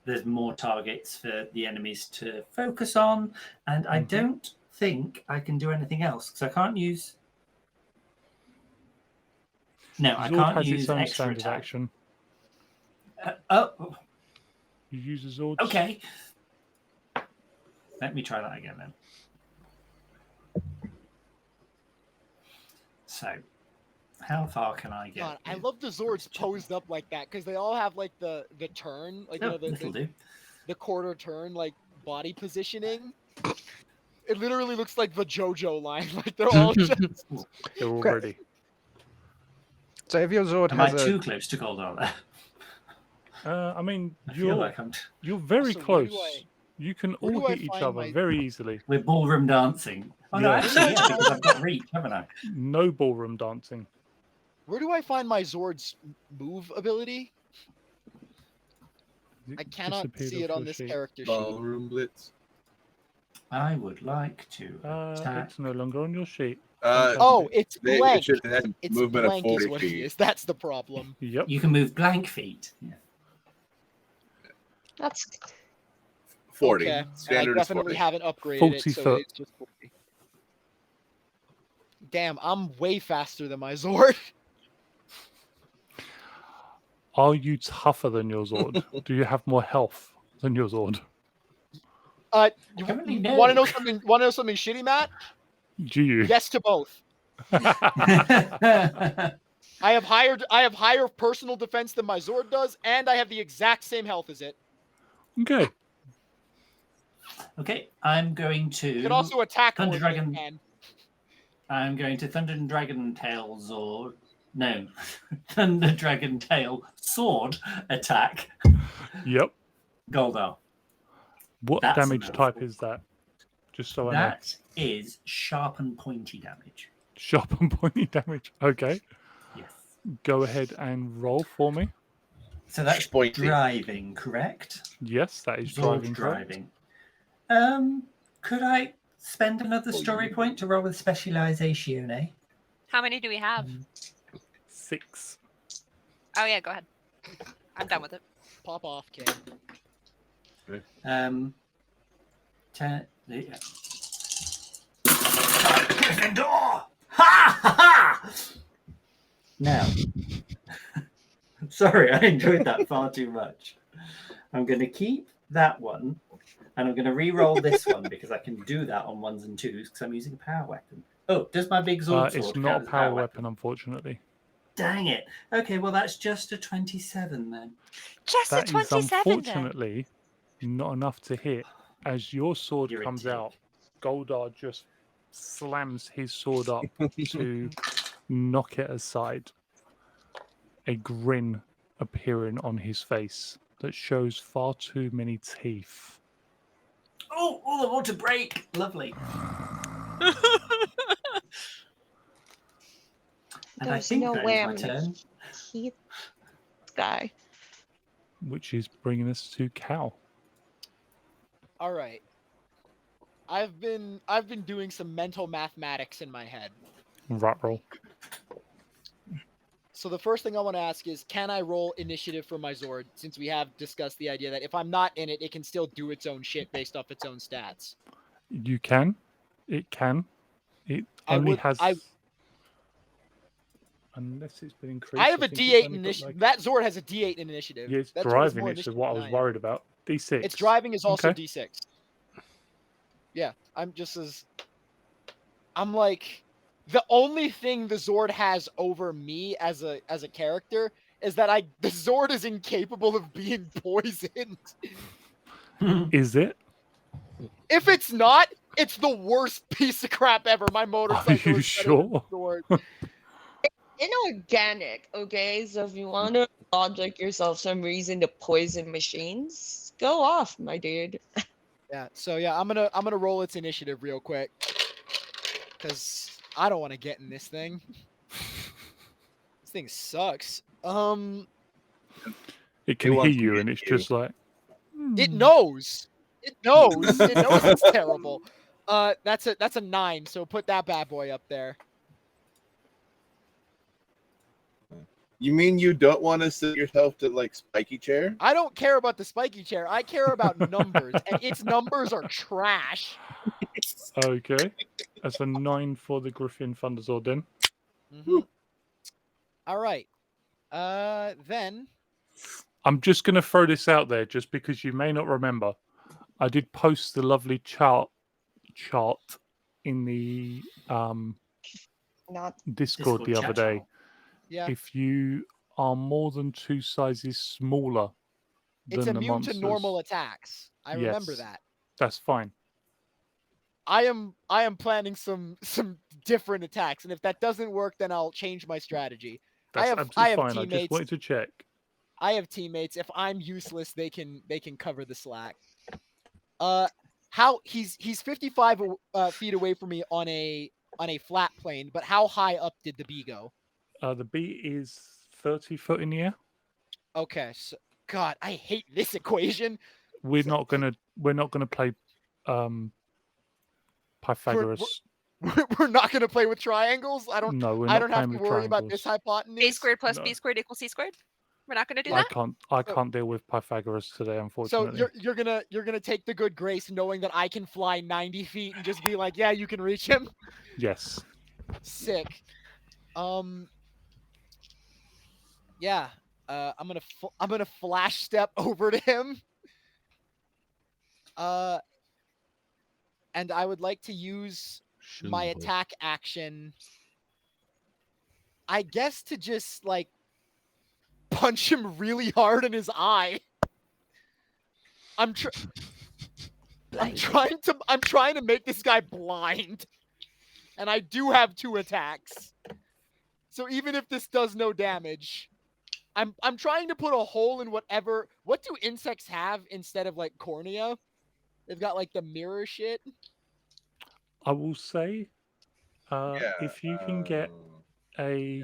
there's more targets for the enemies to focus on, and I don't think I can do anything else because I can't use. No, I Zord can't has use its own extra standard attack. action. Oh, You use a Zord. okay. Let me try that again then. So, how far can I get? God, I love the Zords posed up like that because they all have like the turn, like you know This'll do. the quarter turn, like body positioning. It literally looks like the JoJo line. Like they're all just. They're all Great. ready. So if your Zord Am I has a too close to Goldar there? I mean, I feel you're like I'm. you're very Also, where do close. You can where all do I hit each find other my- very easily. We're ballroom dancing. Oh no, Yeah. actually, yeah, because I've got reach, haven't I? No ballroom dancing. Where do I find my Zord's move ability? It I cannot disappeared see it off on your this sheet. character sheet. Ballroom Blitz. I would like to attack. It's no longer on your sheet. Oh, it's It blank. should have It's movement of blank is 40 what feet. it is. That's the problem. Yep. You can move blank feet. Yeah. That's 40. Okay. And I Standard is definitely 40. haven't upgraded 40 it, so foot. it's just 40. Damn, I'm way faster than my Zord. Are you tougher than your Zord? Do you have more health than your Zord? You Currently, no. want to know something? Want to know something shitty, Matt? Do you? Yes to both. I have higher personal defense than my Zord does, and I have the exact same health as it. Okay. Okay, I'm going to. You can also attack Thunder more than Dragon. it can. I'm going to Thunder and Dragon Tail Zord. No, Thunder Dragon Tail Sword attack. Yep. Goldar. What That's damage enough. type is that? Just so I know. That is sharp and pointy damage. Sharp and pointy damage. Okay. Yes. Go ahead and roll for me. So that's Pointy. driving, correct? Yes, that is Zord driving. correct. driving. Could I spend another story point to roll with specialization, eh? How many do we have? 6. Oh yeah, go ahead. I'm done with it. Pop off, kid. 10. Yeah. Gryffindor! Ha ha ha! Now, sorry, I enjoyed that far too much. I'm going to keep that one, and I'm going to re-roll this one because I can do that on 1s and 2s because I'm using a power weapon. Oh, does my big Zord sword It's count not as a power weapon, unfortunately. Dang it. Okay, well, that's just a 27 then. Just That a is 27 then. unfortunately not enough to hit. As your sword You're a comes dick. out, Goldar just slams his sword up to knock it aside. A grin appearing on his face that shows far too many teeth. Oh, all the water break. Lovely. And I there's think no that way is I'm my gonna turn. keep this guy. Which is bringing us to Cal. All right. I've been doing some mental mathematics in my head. Rat roll. So the first thing I want to ask is, can I roll initiative for my Zord? Since we have discussed the idea that if I'm not in it, it can still do its own shit based off its own stats. You can. It can. It only has. Unless it's been increased. I have a think it's D8 only got, initiative. That Zord has a D8 in initiative. Yeah, it's That Zord has driving, more which is initiative what I than was am. worried about. D6. Its driving is also Okay. D6. Yeah, I'm just as. I'm like, the only thing the Zord has over me as a character is that the Zord is incapable of being poisoned. Is it? If it's not, it's the worst piece of crap ever. My motorcycle you is better than the sure? Zord. Inorganic, okay? So if you want to logic yourself some reason to poison machines, go off, my dude. Yeah, so yeah, I'm gonna roll its initiative real quick. Cause I don't want to get in this thing. This thing sucks. It can hear wants to you, get and it's you? just like. It knows. It knows. It knows it's terrible. That's a 9, so put that bad boy up there. You mean you don't want to set yourself to like spiky chair? I don't care about the spiky chair. I care about numbers, and its numbers are trash. Okay. That's a 9 for the Griffin Thunder Zord then. Mm-hmm. All right. Then. I'm just going to throw this out there just because you may not remember. I did post the lovely chart in the Not Discord the chat other day. channel. Yeah. If you are more than 2 sizes smaller It's than the immune monsters, to normal attacks. I remember Yes. that. that's fine. I am planning some different attacks, and if that doesn't work, then I'll change my strategy. That's I absolutely have fine. I just teammates. wanted to check. I have teammates. If I'm useless, they can cover the slack. How he's 55 feet away from me on a flat plane, but how high up did the bee go? The bee is 30 foot in the air. Okay, so God, I hate this equation. We're not gonna play Pythagoras. We're not gonna play with triangles. I don't No, we're I not don't have playing to with worry about this triangles. hypotenuse. A squared plus No. B squared equals C squared. We're not going to do I that. can't deal with Pythagoras today, So unfortunately. you're gonna take the good grace knowing that I can fly 90 feet and just be like, yeah, you can reach him. Yes. Sick. Yeah. I'm gonna flash step over to him. And I would like to use my attack action, I guess, to just like punch him really hard in his eye. I'm trying to make this guy blind. And I do have 2 attacks. So even if this does no damage, I'm trying to put a hole in whatever. What do insects have instead of like cornea? They've got like the mirror shit. I will say, if you can get a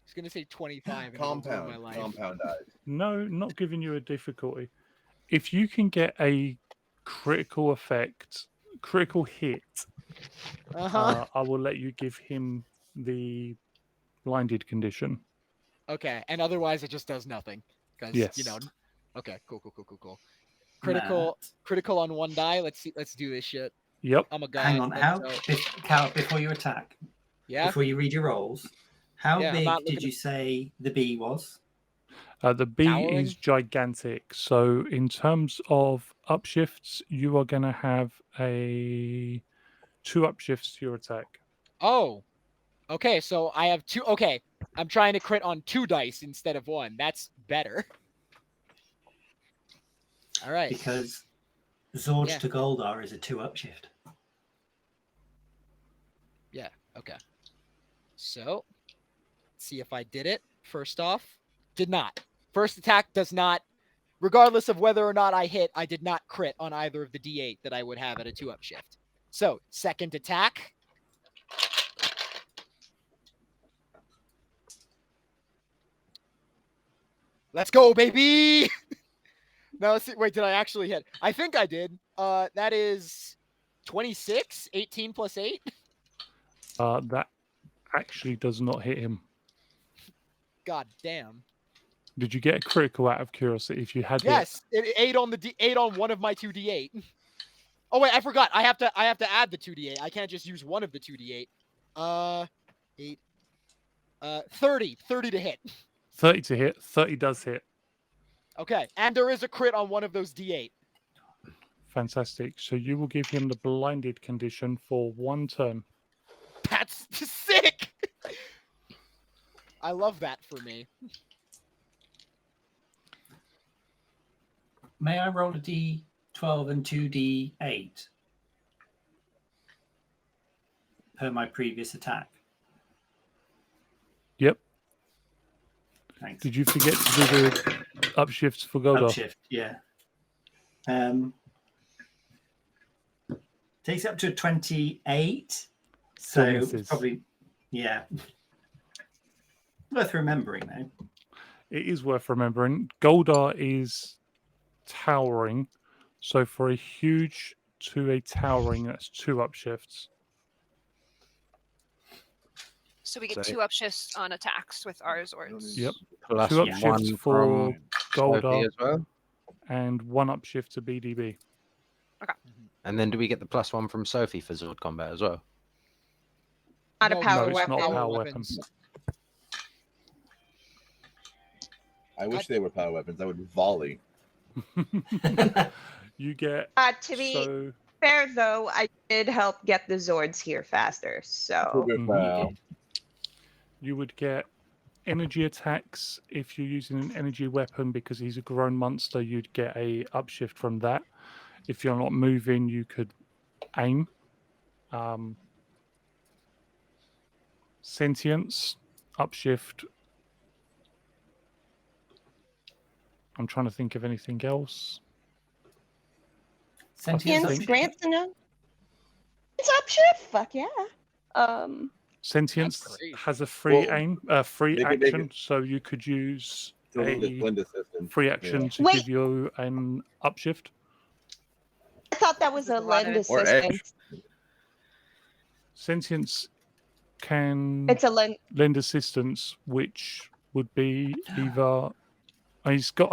I was gonna say 25 and it'll ruin my life. compound eyes. no, not giving you a difficulty. If you can get a critical effect, critical hit, I will let you give him the blinded condition. Okay, and otherwise it just does nothing. Because Yes. you know. Okay, cool. Critical on 1 die. Let's do this shit. Yep. I'm a guy. Hang on. How, so- Cal, before you attack, Yeah. before you read your rolls, how Yeah, I'm big not did looking you say the bee was? The bee Towering? is gigantic. So in terms of upshifts, you are going to have 2 upshifts to your attack. Oh. Okay, so I have 2. Okay, I'm trying to crit on 2 dice instead of 1. That's better. All right. Because Zords Yeah. to Goldar is a 2 upshift. Yeah, okay. So, let's see if I did it. First off, did not. First attack does not, regardless of whether or not I hit, I did not crit on either of the D8 that I would have at a 2 upshift. So, second attack. Let's go, baby! Now, let's see. Wait, did I actually hit? I think I did. That is 26, 18 plus 8. That actually does not hit him. God damn. Did you get a critical out of curiosity? If you had, Yes, it 8 on the D8 on one of my 2d8. Oh wait, I forgot. I have to add the 2d8. I can't just use one of the 2d8. 8. 30 to hit. 30 to hit. 30 does hit. Okay, and there is a crit on one of those d8. Fantastic. So you will give him the blinded condition for 1 turn. That's sick. I love that for me. May I roll a D12 and 2D8 per my previous attack? Yep. Thanks. Did you forget to do the upshifts for Goldar? Upshift, yeah. Takes up to 28. Still So misses. probably, yeah. Worth remembering, though. It is worth remembering. Goldar is towering. So for a huge to a towering, that's 2 upshifts. So we get So- 2 upshifts on attacks with our Zords. Yep. Plus 2 upshifts 1 for from Goldar Sophie as well. and 1 upshift to BDB. And then do we get the +1 from Sophie for Zord combat as well? Not a No, power it's weapon. not a power weapon. I wish they were power weapons. I would volley. You get To be so Fair though, I did help get the Zords here faster, so Sugar pal. You would get energy attacks if you're using an energy weapon because he's a grown monster. You'd get a upshift from that. If you're not moving, you could aim. Sentience, upshift. I'm trying to think of anything else. Sentience think- Sentience grants it's upshift. Fuck yeah. Sentience great. has a free Well, free they could- action, so you could use Totally a blend system. free action to Wait. give you an upshift. I thought that was a Just run lend it. Or assistance. Sentience can It's a lend. lend assistance, which would be either he's got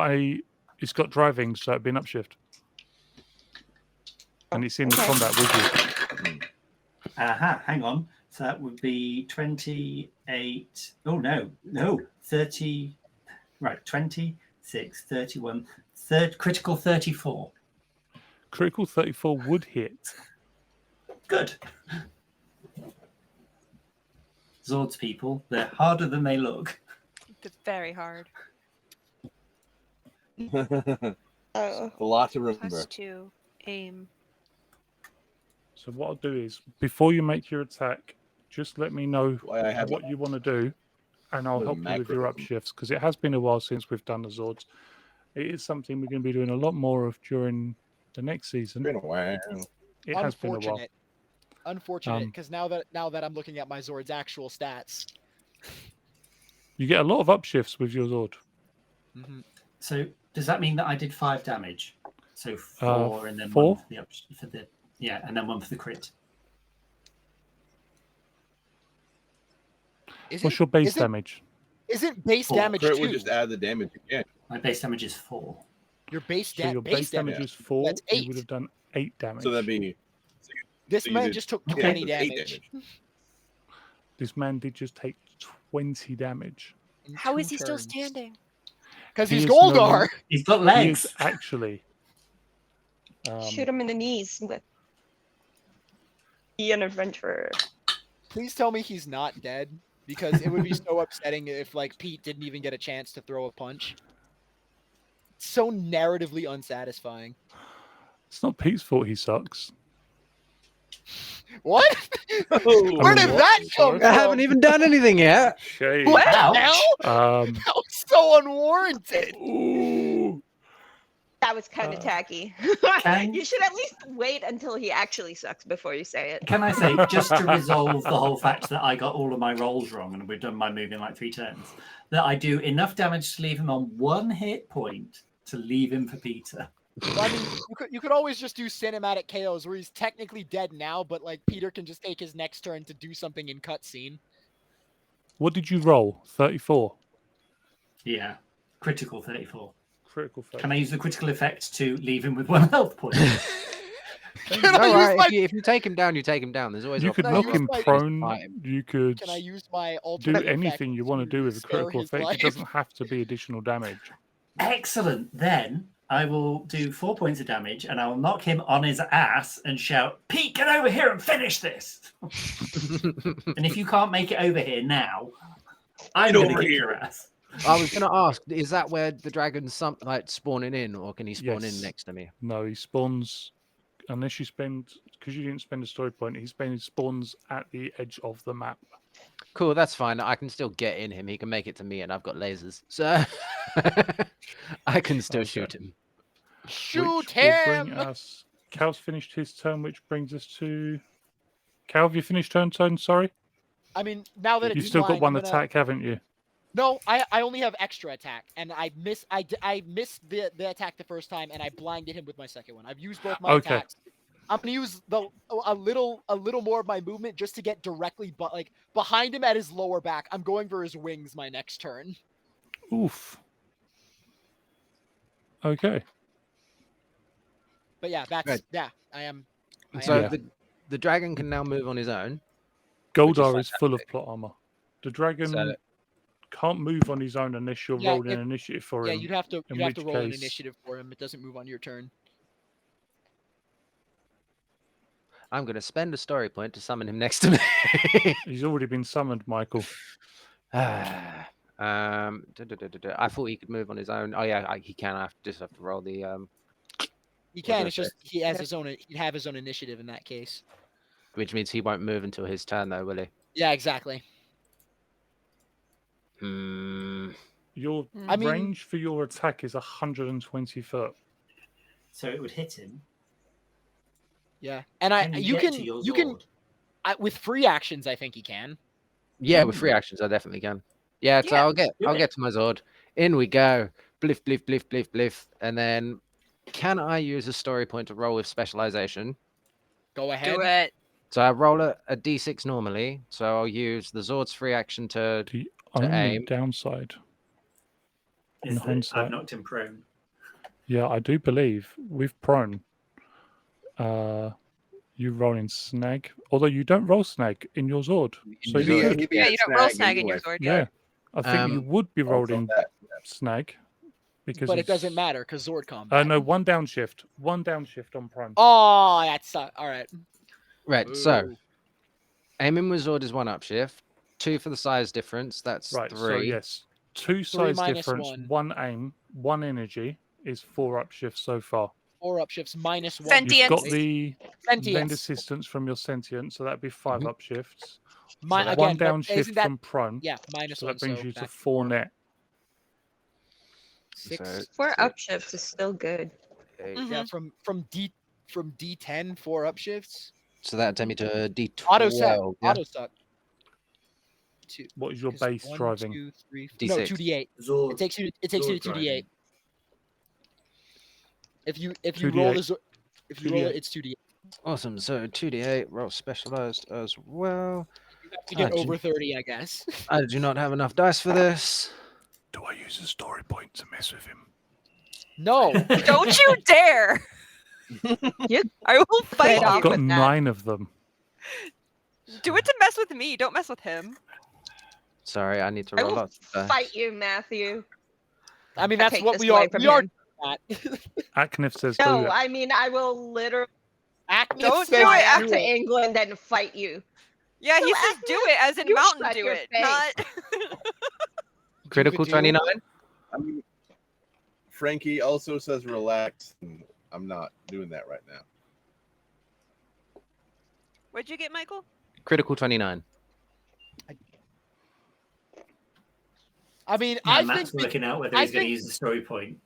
driving, so it'd be an upshift, and it's in Okay. combat with you. Aha, hang on. So that would be 28. Oh, no. 30. Right, 26, 31. Critical 34. Critical 34 would hit. Good. Zords people, they're harder than they look. It's very hard. A lot to remember. +2 aim. So what I'll do is, before you make your attack, just let me know Why I have what you want to do, and I'll Little help you with your macro. upshifts, because it has been a while since we've done the Zords. It is something we're going to be doing a lot more of during the next season. been a while. It has been a while. Unfortunate, because now that I'm looking at my Zord's actual stats. You get a lot of upshifts with your Zord. So does that mean that I did 5 damage? So 4 and then 4? 1 for the and then 1 for the crit. What's your base damage? Isn't base 4. damage Crit 2? would just add the damage again. My base damage is 4. Your base, So your base damage is 4. That's You 8. would have done 8 damage. So that'd be This so you man did- just took yeah, 20 it was 8 damage. This man did just take 20 damage. in How 2 is he still turns. standing? Because He he's is no Goldar. longer- He's got He legs. is actually. Shoot him in the knees with be an adventurer. Please tell me he's not dead, because it would be so upsetting if like Pete didn't even get a chance to throw a punch. It's so narratively unsatisfying. It's not Pete's fault he sucks. What? Oh, Where did what? that come Sorry? from? I haven't even done anything yet. Shade. What the Ouch. hell? Um, That was so unwarranted. ooh. That was kind of tacky. Can- You should at least wait until he actually sucks before you say it. Can I say, just to resolve the whole fact that I got all of my rolls wrong and we've done my move in like 3 turns, that I do enough damage to leave him on 1 hit point to leave him for Peter. Well, I mean, you could always just do cinematic KOs where he's technically dead now, but like Peter can just take his next turn to do something in cutscene. What did you roll? 34. Yeah, critical 34. Critical fail. Can I use the critical effect to leave him with 1 health point? Can I use Alright, my if you take him down, you take him down. There's always You could Can I knock use him my- prone. Fine. You could Can I use my do ultimate anything you want to do with a spare critical his effect. life? It doesn't have to be additional damage. Excellent. Then I will do 4 points of damage and I will knock him on his ass and shout, Pete, get over here and finish this. And if you can't make it over here now, I'm Get going to over kick here. your ass. I was going to ask, is that where the dragon's like spawning in, or can he spawn Yes. in next to me? No, he spawns unless you spend because you didn't spend a story point. He spawns at the edge of the map. Cool, that's fine. I can still get in him. He can make it to me, and I've got lasers, so I can still Okay. shoot him. Shoot which will bring him! us. Cal's finished his turn, which brings us to. Cal, have you finished turn? Sorry, I mean, now that you've it's still got blind, one I'm gonna- attack, haven't you? No, I only have extra attack, and I missed the attack the first time, and I blinded him with my second one. I've used both my Okay. attacks. I'm gonna use a little more of my movement just to get directly, but like behind him at his lower back. I'm going for his wings my next turn. Oof. Okay. But yeah, that's Right. yeah. I am. So Yeah. the dragon can now move on his own. Goldar is full of plot armor. The dragon So- can't move on his own unless you're Yeah, rolling if- initiative for Yeah, him. you'd have to in roll an which case- initiative for him. It doesn't move on your turn. I'm going to spend a story point to summon him next to me. He's already been summoned, Michael. I thought he could move on his own. Oh yeah, he can. I just have to roll the He can. did It's I just he has his own. He'd have his own initiative in that case. which means he won't move until his turn, though, will he? Yeah, exactly. Your I mean- range for your attack is 120 foot. So it would hit him. Yeah, and You get to your you can Zord. with free actions. I think he can. Yeah, with free actions, I definitely can. Yeah, so Yeah, I'll get do it. to my Zord. In we go. Bliff, bliff, bliff, bliff, bliff. And then can I use a story point to roll with specialization? Go ahead. Do it. So I roll a d6 normally. So I'll use the Zord's free action to The only aim. downside, in Is that hindsight. I've knocked him prone. Yeah, I do believe with prone, you roll in snag. Although you don't roll snag in your Zord, so your you Zord. could. he'd be Yeah, at you don't roll snag snag in your anyway. sword. Yeah, I think you would be Also rolling that, snag because But it it's- doesn't matter because Zord combat. No, one downshift on prone. Oh, that's all right. Right, so Boo. aiming with Zord is 1 upshift, 2 for the size difference. That's Right, 3. so yes, 2 size minus difference, 1. 1 aim, 1 energy is 4 upshifts so far. 4 upshifts minus 1. Sentient. You've got the lend Sentience. assistance from your sentient, so that'd be 5 upshifts. Mi- So again, one but downshift isn't that from prone, yeah minus so 1? that brings so you to back 4 net. 6. So- 4 upshifts is still good. Yeah, from D10 4 upshifts. So that'd take me to a d12. Auto suck. Yeah? Auto suck. 2. What is your 'cause base 1, driving? 2, 3, D6. no 2d8. Zord. It takes you to 2d8. If you roll 2d8. this, if you roll 2d8. it, it's 2d8. Awesome. So 2d8, roll specialized as well. You have to get Ah, do- over 30, I guess. I do not have enough dice for this. Do I use a story point to mess with him? No. Don't you dare! You I will fight Trade I've off you. got with that. 9 of them. Do it to mess with me. Don't mess with him. Sorry, I need to I roll will lots of dice. fight you, Matthew. I mean, I that's take what this we are. away from We are him. at. Aknif says do No, it. I mean I will literally Don't says do fly it out do to it. England and fight you. Yeah, he No, says do it as in you mountain shut do your it, face. not. Critical do. 29. I mean, Frankie also says relax, and I'm not doing that right now. What'd you get, Michael? Critical 29. I mean, Now I Matt's think working out whether I he's going to think- use the story point.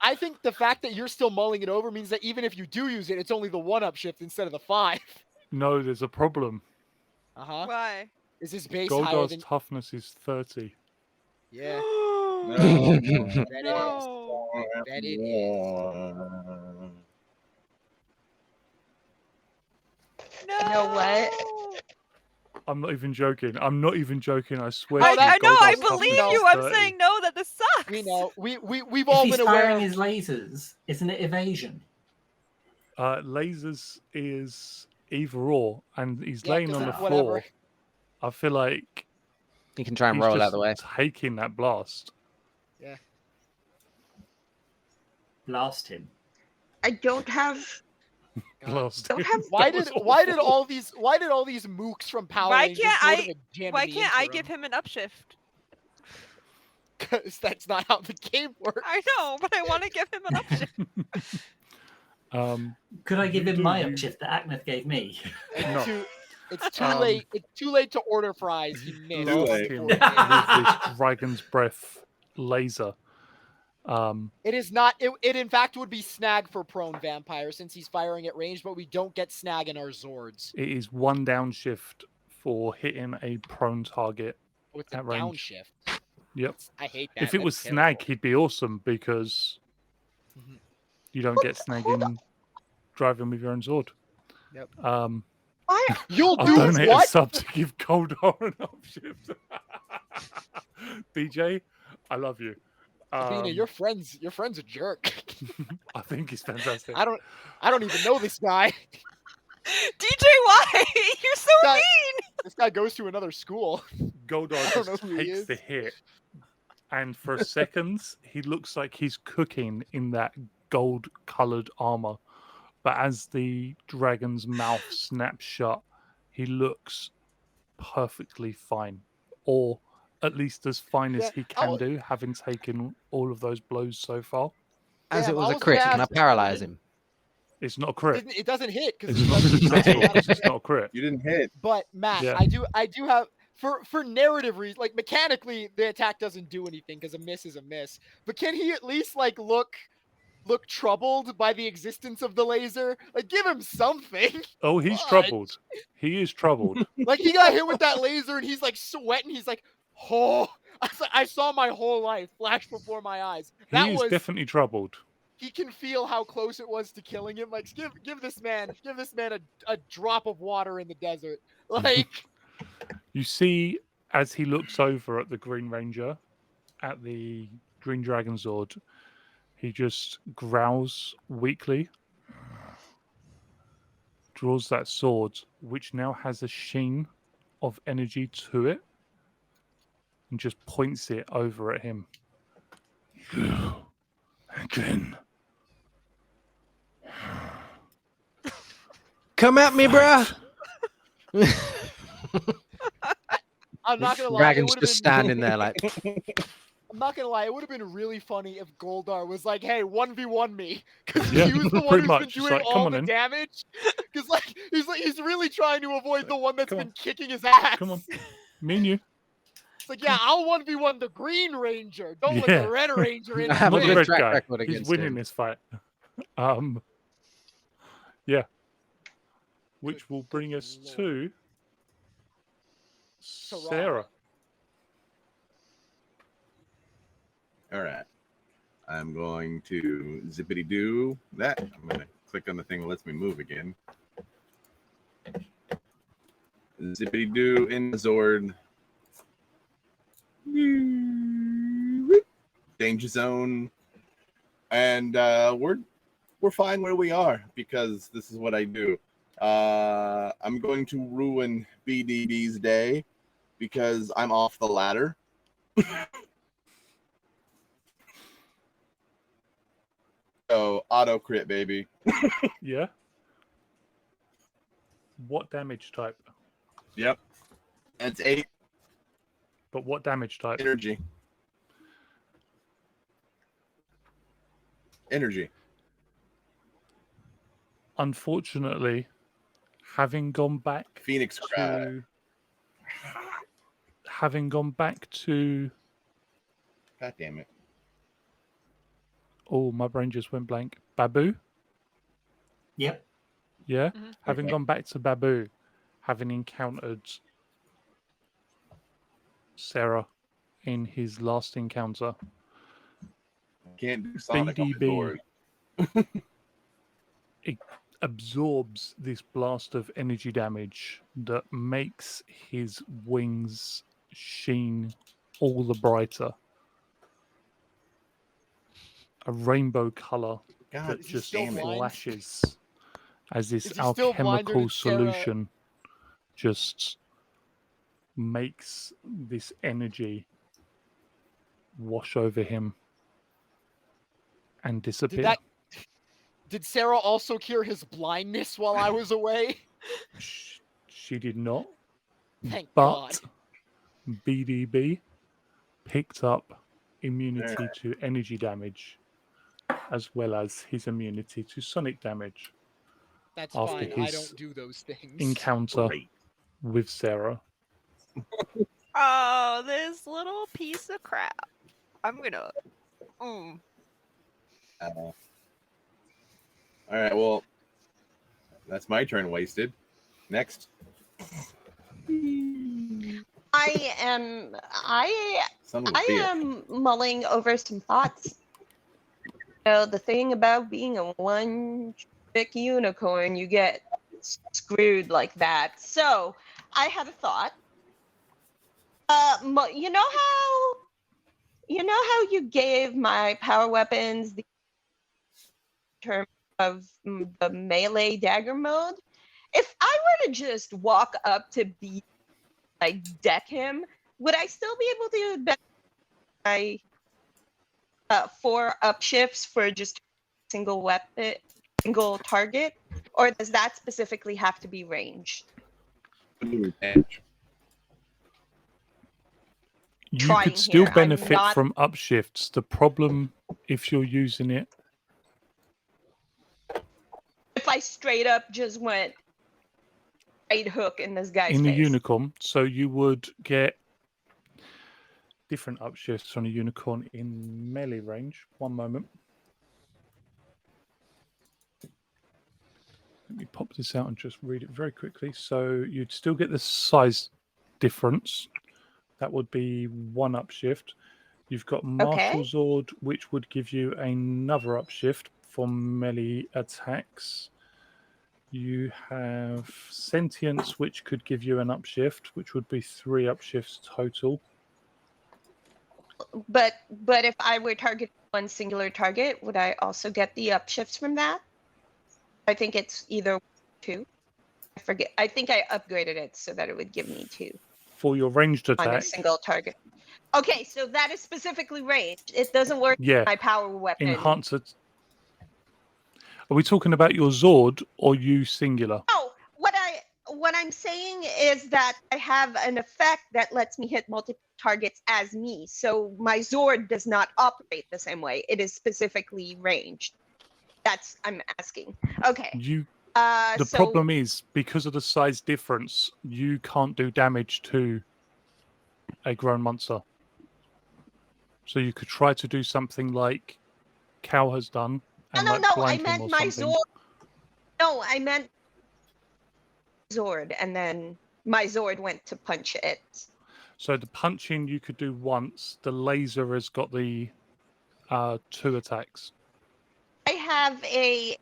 I think the fact that you're still mulling it over means that even if you do use it, it's only the 1 upshift instead of the 5. No, there's a problem. Why? Is his base higher Goldar's than? toughness is 30. Yeah. No. Bet it is. No. Bet it is. No. You know what? I'm not even joking. I swear. No, to that- you, I know. I Goldar's toughness believe is you. I'm 30. saying no. That this sucks. We know. We've If all he's been aware. firing his lasers, isn't it evasion? Lasers is either or, and he's Yeah, laying on the whatever. floor. I feel like You can try and he's roll out just the way. taking that blast. Blast him. I don't have Blast. don't have Why That did was why did awful. all these mooks from Power Why Rangers can't go I- to the gym Why in the can't I interim? give him an upshift? Because that's not how the game works. I know, but I want to give him an upshift. Could I give You him do, my you- upshift that Aknef gave me? No. It's too Um, late. It's too late to order fries. He missed. Too Blast late. him with this dragon's breath laser. It is not. It in fact would be snag for prone vampire since he's firing at range, but we don't get snag in our Zords. It is 1 downshift for hitting a prone target. Oh, it's a At range. downshift. Yep. I hate that. If it That's was terrible. snag, he'd be awesome because Mhm. you don't get snag in driving with your own Zord. Yep. why You'll I'll do donate a what? sub to give Goldar an upshift. DJ, I love you. Sabina, your friend's a jerk. I think he's fantastic. I don't even know this guy. DJ, why? You're so Guy- mean. This guy goes to another school. Goldar I don't just know who he takes is. the hit, and for a second, he looks like he's cooking in that gold-colored armor. but as the dragon's mouth snaps shut, he looks perfectly fine, or at least as fine as Yeah, he I can wa- do, having taken all of those blows so far. As Damn, it was I a was crit, gonna can I ask- paralyze him? It's not a crit. It doesn't hit because It's not successful because it's not a crit. You didn't hit. But Matt, Yeah. I do have for narrative reasons, like mechanically, the attack doesn't do anything because a miss is a miss. But can he at least like look troubled by the existence of the laser? Like, give him something. Oh, he's Fudge. troubled. He is troubled. Like he got hit with that laser and he's like sweating. He's like, oh, I saw my whole life flash before my eyes. He That is was. definitely troubled. He can feel how close it was to killing him. Like, give this man a drop of water in the desert. Like, You see, as he looks over at the Green Ranger, at the Green Dragon Zord, he just growls weakly, draws that sword, which now has a sheen of energy to it, and just points it over at him. You again. Come at me, bruh! I'm not gonna lie. Dragon's just standing there like, I'm not gonna lie. It would have been really funny if Goldar was like, "Hey, 1v1 me," because Yeah, he was the one pretty who's much. been Just doing like, come all on the in. damage. Because he's really trying to avoid the one that's Come been on. kicking his ass. Come on. Me and you. It's like, yeah, I'll 1v1 the Green Ranger. Don't let Yeah. the Red Ranger in. I have and a Not the win. good red track guy. record He's against winning him. this fight. Yeah. Which will bring us to Sarah. All right. I'm going to zippity do that. I'm going to click on the thing that lets me move again. Zippity do in the Zord. Danger zone. And we're fine where we are because this is what I do. I'm going to ruin BDB's day because I'm off the ladder. So auto crit, baby. Yeah. What damage type? Yep. That's 8 But what damage type? energy. Energy. Unfortunately, having gone back Phoenix cry. to God damn it. oh, my brain just went blank. Babu? Yep. Yeah. Mhm. Having Okay. gone back to Babu, having encountered Sarah in his last encounter, Can't do Sonic on his BDB board. absorbs this blast of energy damage that makes his wings sheen all the brighter. A rainbow color God, that is he just still blind? flashes as this Is he still blind, or alchemical did Sarah- solution just makes this energy wash over him and disappear. Did Sarah also cure his blindness while I was away? She did not, Thank but God. BDB picked up immunity Alright. to energy damage as well as his immunity to sonic damage That's after fine. I his don't do those things. encounter Great. with Sarah. Oh, this little piece of crap. I'm gonna. All right, well, that's my turn wasted. Next. Son of a I bitch. am mulling over some thoughts. You know, the thing about being a one-trick unicorn, you get screwed like that. So I had a thought. You know how you gave my power weapons the term of the melee dagger mode? If I were to just walk up to be like deck him, would I still be able to bet my 4 upshifts for just a single weapon single target, or does that specifically have to be ranged? You Trying could still here. I'm benefit not- from upshifts. The problem, if you're using it, If I straight up just went right hook in this guy's in a face. unicorn, so you would get different upshifts on a unicorn in melee range. One moment. Let me pop this out and just read it very quickly. So you'd still get the size difference. That would be one upshift. You've got Martial Zord, which would give you another upshift for melee attacks. You have Sentience, which could give you an upshift, which would be 3 upshifts total. But if I were targeting one singular target, would I also get the upshifts from that? I think it's either 2. I forget. I think I upgraded it so that it would give me 2 For your ranged on a attack, single target. Okay, so that is specifically ranged. It doesn't work yeah, with my power weapon. enhance it. Are we talking about your Zord or you singular? No, what I'm saying is that I have an effect that lets me hit multiple targets as me. So my Zord does not operate the same way. It is specifically ranged. That's I'm asking. Okay. The So problem is, because of the size difference, you can't do damage to a grown monster. So you could try to do something like Cal has done and no, I blind him meant or my something. Zord. No, I meant Zord, and then my Zord went to punch it. So the punching you could do once. The laser has got the 2 attacks. I have the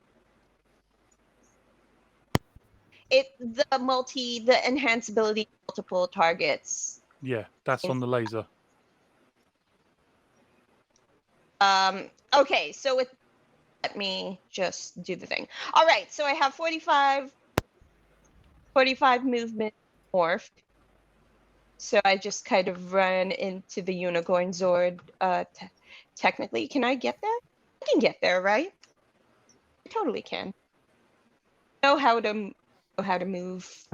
enhanceability multiple targets. Yeah, that's on the laser. Okay, so let me just do the thing. All right, so I have 45 movement morph. So I just kind of run into the unicorn Zord. Technically, can I get there? I can get there, right? I totally can. Know how to move.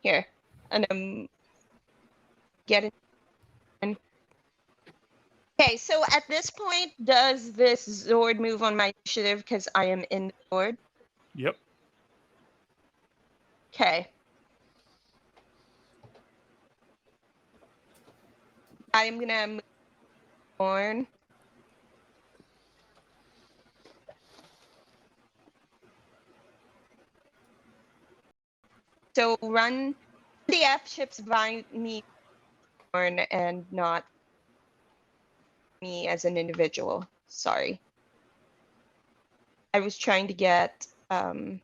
Here, and get it. Okay, so at this point, does this Zord move on my initiative because I am in the Zord? Yep. Okay. I'm gonna move on. So run the F ships by me and not me as an individual. Sorry. I was trying to get damn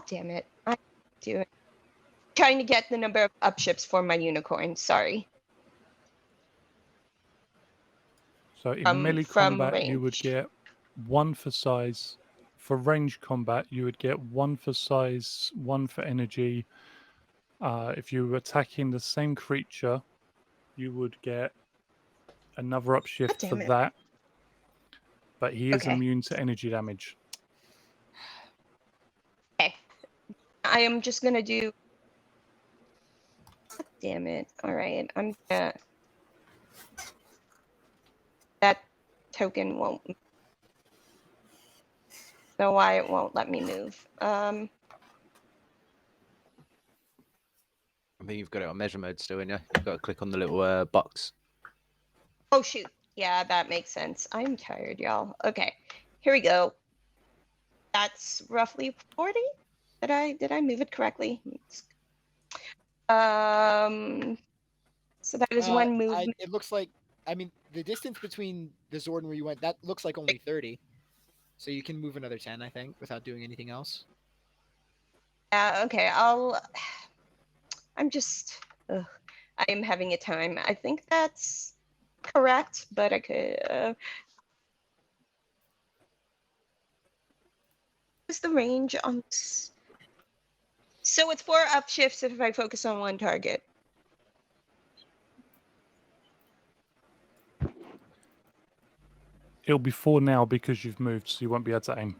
it. I do it. Trying to get the number of upships for my unicorn. Sorry. So in melee from combat, you would range. get 1 for size. For range combat, you would get 1 for size, 1 for energy. If you were attacking the same creature, you would get another upshift for that. But he is immune to energy damage. Okay. I am just gonna do. God damn it! All right, I'm gonna. That token won't. Know why it won't let me move. I think you've got it on measure mode still, in you. You've got to click on the little box. Oh shoot! Yeah, that makes sense. I'm tired, y'all. Okay, here we go. That's roughly 40. Did I move it correctly? So that is one movement. It looks like, I mean, the distance between the Zord and where you went, that looks like only 30. So you can move another 10, I think, without doing anything else. Okay, I'm just. I am having a time. I think that's correct, but I could. What's the range on this? So it's 4 upshifts if I focus on one target. It'll be 4 now because you've moved, so you won't be able to aim.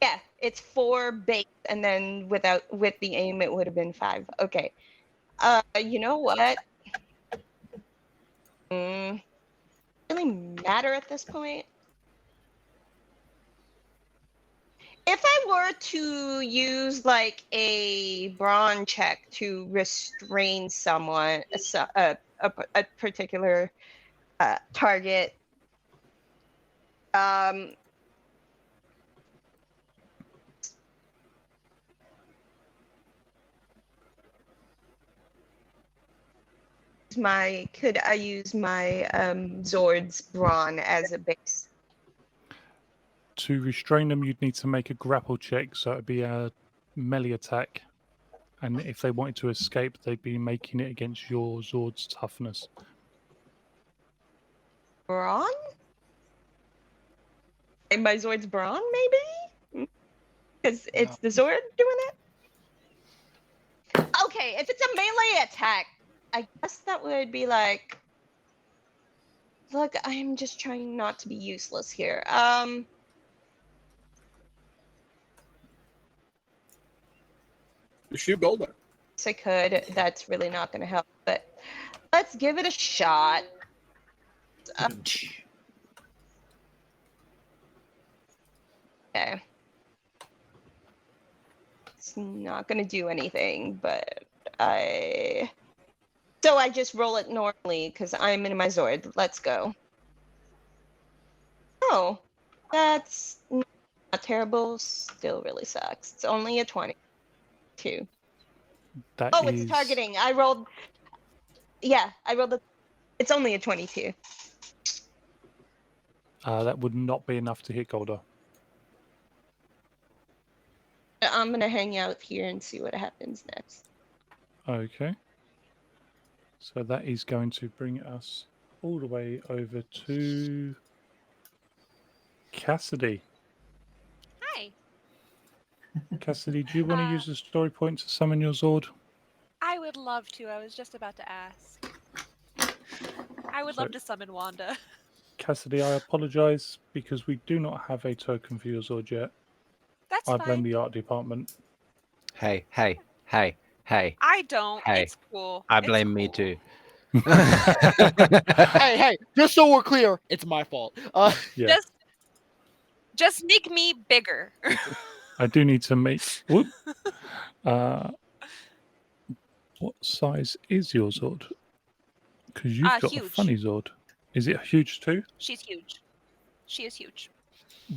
Yeah, it's 4 base, and then with the aim, it would have been 5. Okay. You know what? Really matter at this point? If I were to use like a brawn check to restrain someone, a particular target, could I use my Zords brawn as a base? To restrain them, you'd need to make a grapple check, so it'd be a melee attack. And if they wanted to escape, they'd be making it against your Zord's toughness. Brawn? My Zord's brawn, maybe? Because it's the Zord doing it? Okay, if it's a melee attack, I guess that would be like... Look, I'm just trying not to be useless here. You shoot Goldar. Yes, I could. That's really not going to help, but let's give it a shot. Okay. It's not going to do anything, but So I just roll it normally because I'm in my Zord. Let's go. Oh, that's not terrible. Still really sucks. It's only a 22. It's targeting. I rolled. Yeah, I rolled. It's only a 22. That would not be enough to hit Goldar. I'm gonna hang out here and see what happens next. Okay. So that is going to bring us all the way over to Cassidy. Hi. Cassidy, do you want to use a story point to summon your Zord? I would love to. I was just about to ask. I would love to summon Wanda. Cassidy, I apologise because we do not have a token for your Zord yet. That's I fine. blame the art department. Hey. I don't. Hey. It's cool. I blame me too. Hey, just so we're clear, it's my fault. Yeah. Just make me bigger. I do need to make... Whoop. What size is your Zord? Because you've got huge. a funny Zord. Is it huge too? She's huge. She is huge.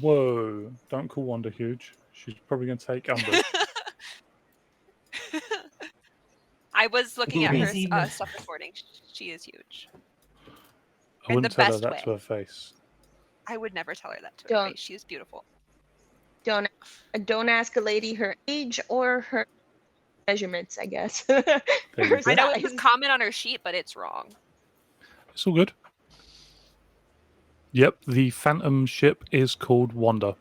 Whoa. Don't call Wanda huge. She's probably going to take umbrage. I was looking at her Crazy. stuff this morning. She is huge. I wouldn't the tell her best that way. to her face. I would never tell her that to her Don't. face. She is beautiful. Don't ask a lady her age or her measurements, I guess. Her go. I know it was size. comment on her sheet, but it's wrong. It's all good. Yep, the Phantom ship is called Wanda.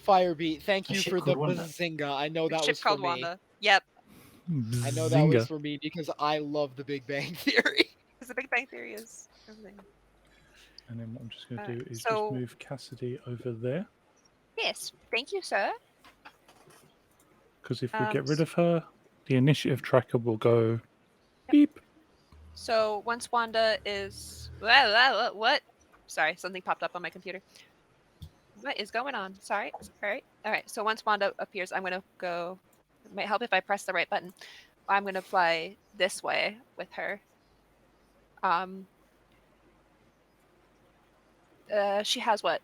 Firebeat, thank A you ship for the called Wanda. bazinga. I know that Ship was for called me. Wanda. Yep. I know that was Zinga. for me because I love the Big Bang Theory. Because the Big Bang Theory is everything. And then what I'm just going to do is so- just move Cassidy over there. Yes. Thank you, sir. Because if we get rid of her, the initiative tracker will go beep. So once Wanda is... What? Sorry, something popped up on my computer. What is going on? Sorry. All right. So once Wanda appears, I'm going to go... It might help if I press the right button. I'm going to fly this way with her. She has what?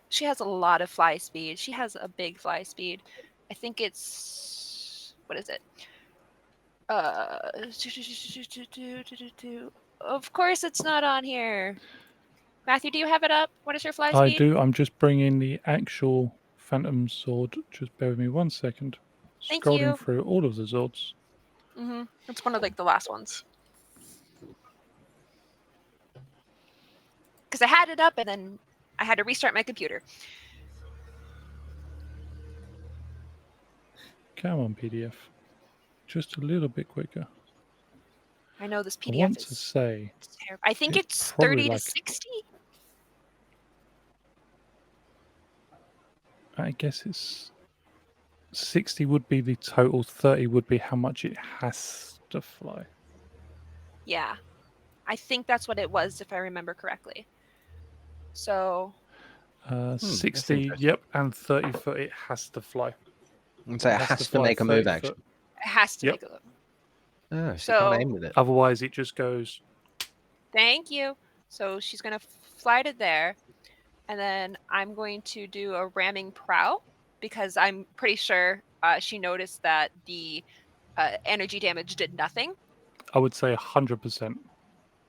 She has a lot of fly speed. She has a big fly speed. I think it's... What is it? Of course it's not on here. Matthew, do you have it up? What is your fly speed? I do. I'm just bringing the actual Phantom Sword. Just bear with me 1 second. Thank Scrolling you. through all of the Zords. It's one of like the last ones. Because I had it up and then I had to restart my computer. Come on, PDF. Just a little bit quicker. I know this I PDF want to is say terrible. I think it's probably 30 like- to 60. I guess it's 60 would be the total, 30 would be how much it has to fly. Yeah. I think that's what it was, if I remember correctly. So 60, interesting. yep, and 30 foot it has to fly. And so it has to fly make a move 30 action. foot. it has to Yep. make a look. Oh, she So- can't aim with it. Otherwise, it just goes. Thank you. So she's going to fly to there. And then I'm going to do a ramming prow because I'm pretty sure she noticed that the energy damage did nothing. I would say 100%.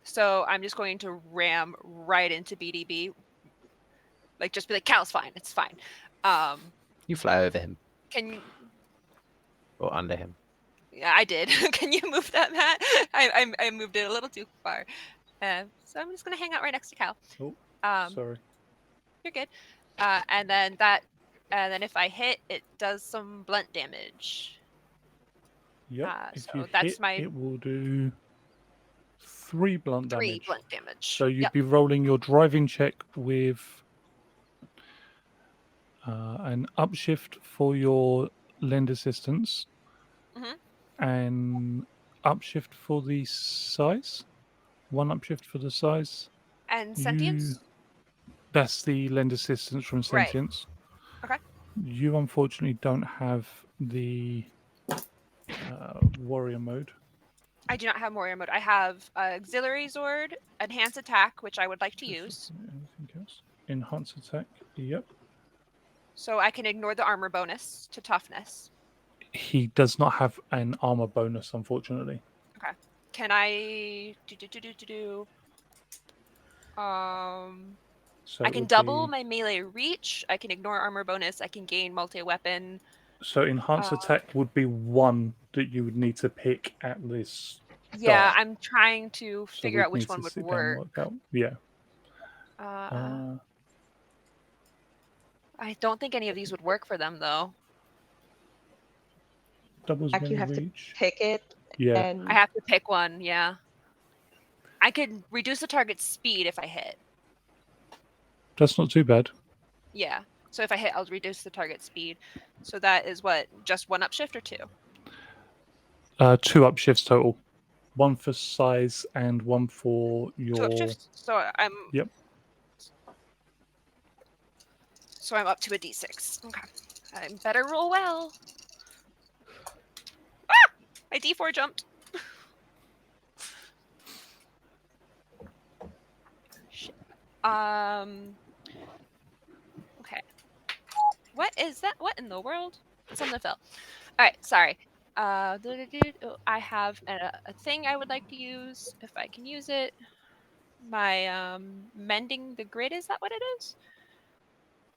So I'm just going to ram right into BDB. Like, just be like, Cal's fine. It's fine. You fly over him Can you... or under him. Yeah, I did. Can you move that, Matt? I moved it a little too far. So I'm just going to hang out right next to Cal. Oh, Um, sorry. You're good. And then if I hit, it does some blunt damage. Yep. If so you that's hit, my it will do 3 blunt 3 damage. blunt damage. So you'd Yep. be rolling your driving check with an upshift for your lend assistance Mhm. and upshift for the size. 1 upshift for the size. And sentience. That's the lend assistance from Right. sentience. Okay. You unfortunately don't have the warrior mode. I do not have warrior mode. I have auxiliary Zord, enhance attack, which I would like to use, Anything else? Enhance attack. Yep. so I can ignore the armor bonus to toughness. He does not have an armor bonus, unfortunately. Can I So I it can would double be- my melee reach. I can ignore armor bonus. I can gain multi-weapon. So enhance attack would be 1 that you would need to pick at this. Yeah, Start. I'm trying to So figure we'd out which need one to would sit down and work. work out. Yeah. I don't think any of these would work for them, though. Doubles Like, you melee have to reach. pick it Yeah. and I have to pick one, yeah. I could reduce the target's speed if I hit. That's not too bad. Yeah. So if I hit, I'll reduce the target speed. So that is what? Just 1 upshift or 2? 2 upshifts total. 1 for size and 1 for 2 your. upshifts? So I'm. Yep. So I'm up to a d6. Okay. I better roll well. Ah! My d4 jumped. Shit. Okay. What is that? What in the world? Something fell. All right. Sorry. I have a thing I would like to use if I can use it. My mending the grid, is that what it is?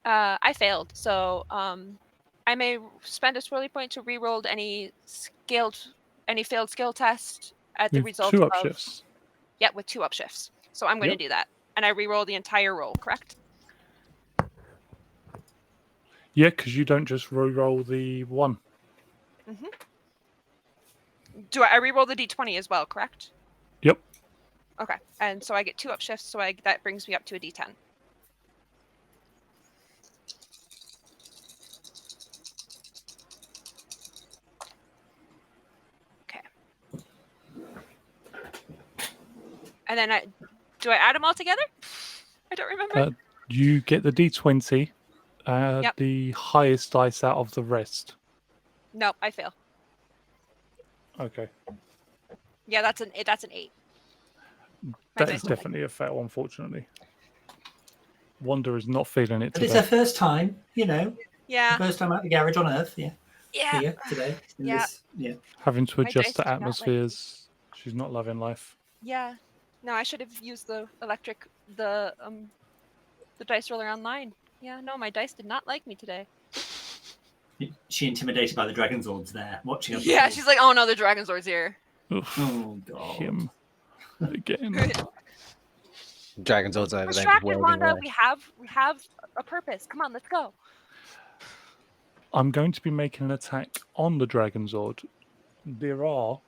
I failed, so I may spend a swirly point to reroll any failed skill test at the With result 2 of upshifts. with 2 upshifts. So I'm going to Yep. do that, and I reroll the entire roll. Correct? Yeah, because you don't just re-roll the 1. Do I reroll the d20 as well? Correct? Yep. Okay, and so I get 2 upshifts, so that brings me up to a d10. Okay. And then do I add them all together? I don't remember. You get the d20, Yep. the highest dice out of the rest. No, I fail. Okay. Yeah, that's an 8. My That dice is don't like definitely a fail, unfortunately. Wanda is not feeling it But it's her today. first time, Yeah. First time at the garage on Earth, Yeah. here today. In Yeah. This, Having to My adjust dice to do not like atmospheres. She's not loving life. Yeah. No, I should have used the dice roller online. Yeah, no, my dice did not like me today. She intimidated by the Dragon Zords there, watching us. Yeah, she's like, oh no, the Dragon Zords here. Oof, Oh god. him again. Dragon Zords over there. Distracted, Wanda. We have a purpose. Come on, let's go. I'm going to be making an attack on the Dragon Zord. There are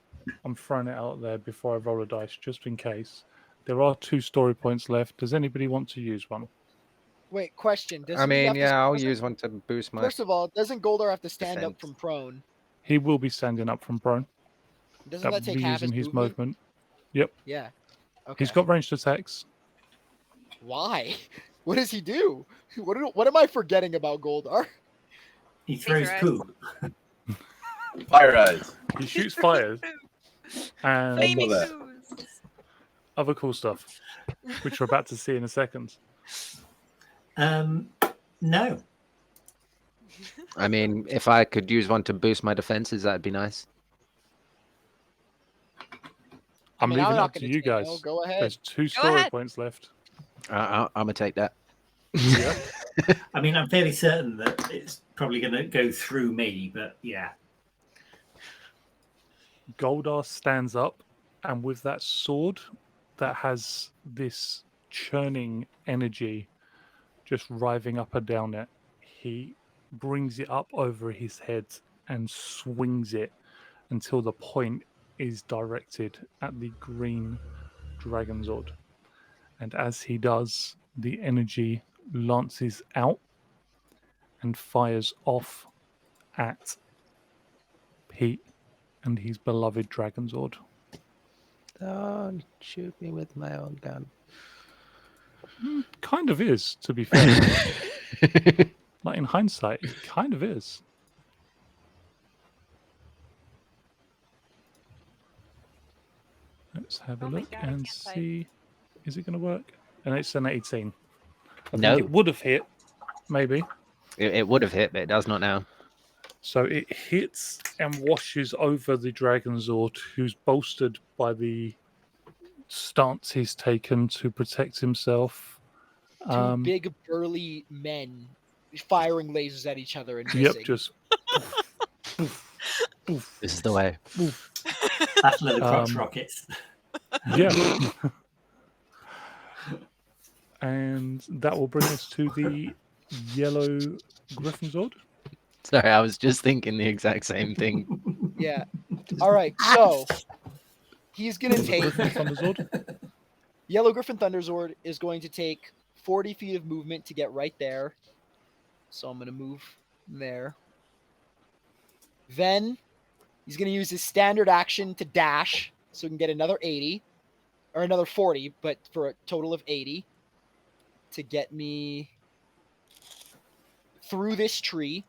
I'm throwing it out there before I roll a dice, just in case. There are 2 story points left. Does anybody want to use one? Wait, question. Does I he mean, have to- yeah, I'll doesn't- use one to boost my. First of all, doesn't Goldar have to stand up defense. from prone? He will be standing up from prone. Doesn't that That will take be half using his his movement? movement. Yep. Yeah. Okay. He's got ranged attacks. Why? What does he do? What am I forgetting about Goldar? He throws Laser eyes. poo. Fire eyes. He shoots fires and Flaming that. ooze. other cool stuff, which we're about to see in a second. No. I mean, if I could use one to boost my defenses, that'd be nice. I'm mean, leaving it not up to gonna you take it. guys. Go ahead. There's 2 story ahead. points left. I'm gonna take that. Yeah. I mean, I'm fairly certain that it's probably going to go through me, but yeah. Goldar stands up, and with that sword that has this churning energy just writhing up and down it, he brings it up over his head and swings it until the point is directed at the green Dragon Zord. And as he does, the energy lances out and fires off at Pete and his beloved Dragon Zord. Don't shoot me with my own gun. Kind of is, to be fair. Like in hindsight, it kind of is. Let's have a Oh my look God, I and can't type. see. Is it going to work? And it's an 18. I No. think it would have hit, maybe. It would have hit, but it does not now. So it hits and washes over the Dragon Zord, who's bolstered by the stance he's taken to protect himself. Two big burly men firing lasers at each other and missing. Yep, just. Poof, poof, This is the way. poof. Battle of the crotch rockets. Yeah. And that will bring us to the yellow Griffin Zord. Sorry, I was just thinking the exact same thing. Yeah. All right. So he's gonna take Griffin Thunder Zord. Yellow Griffin Thunder Zord is going to take 40 feet of movement to get right there. So I'm gonna move there. Then he's gonna use his standard action to dash, so he can get another 80 or another 40, but for a total of 80 to get me through this tree.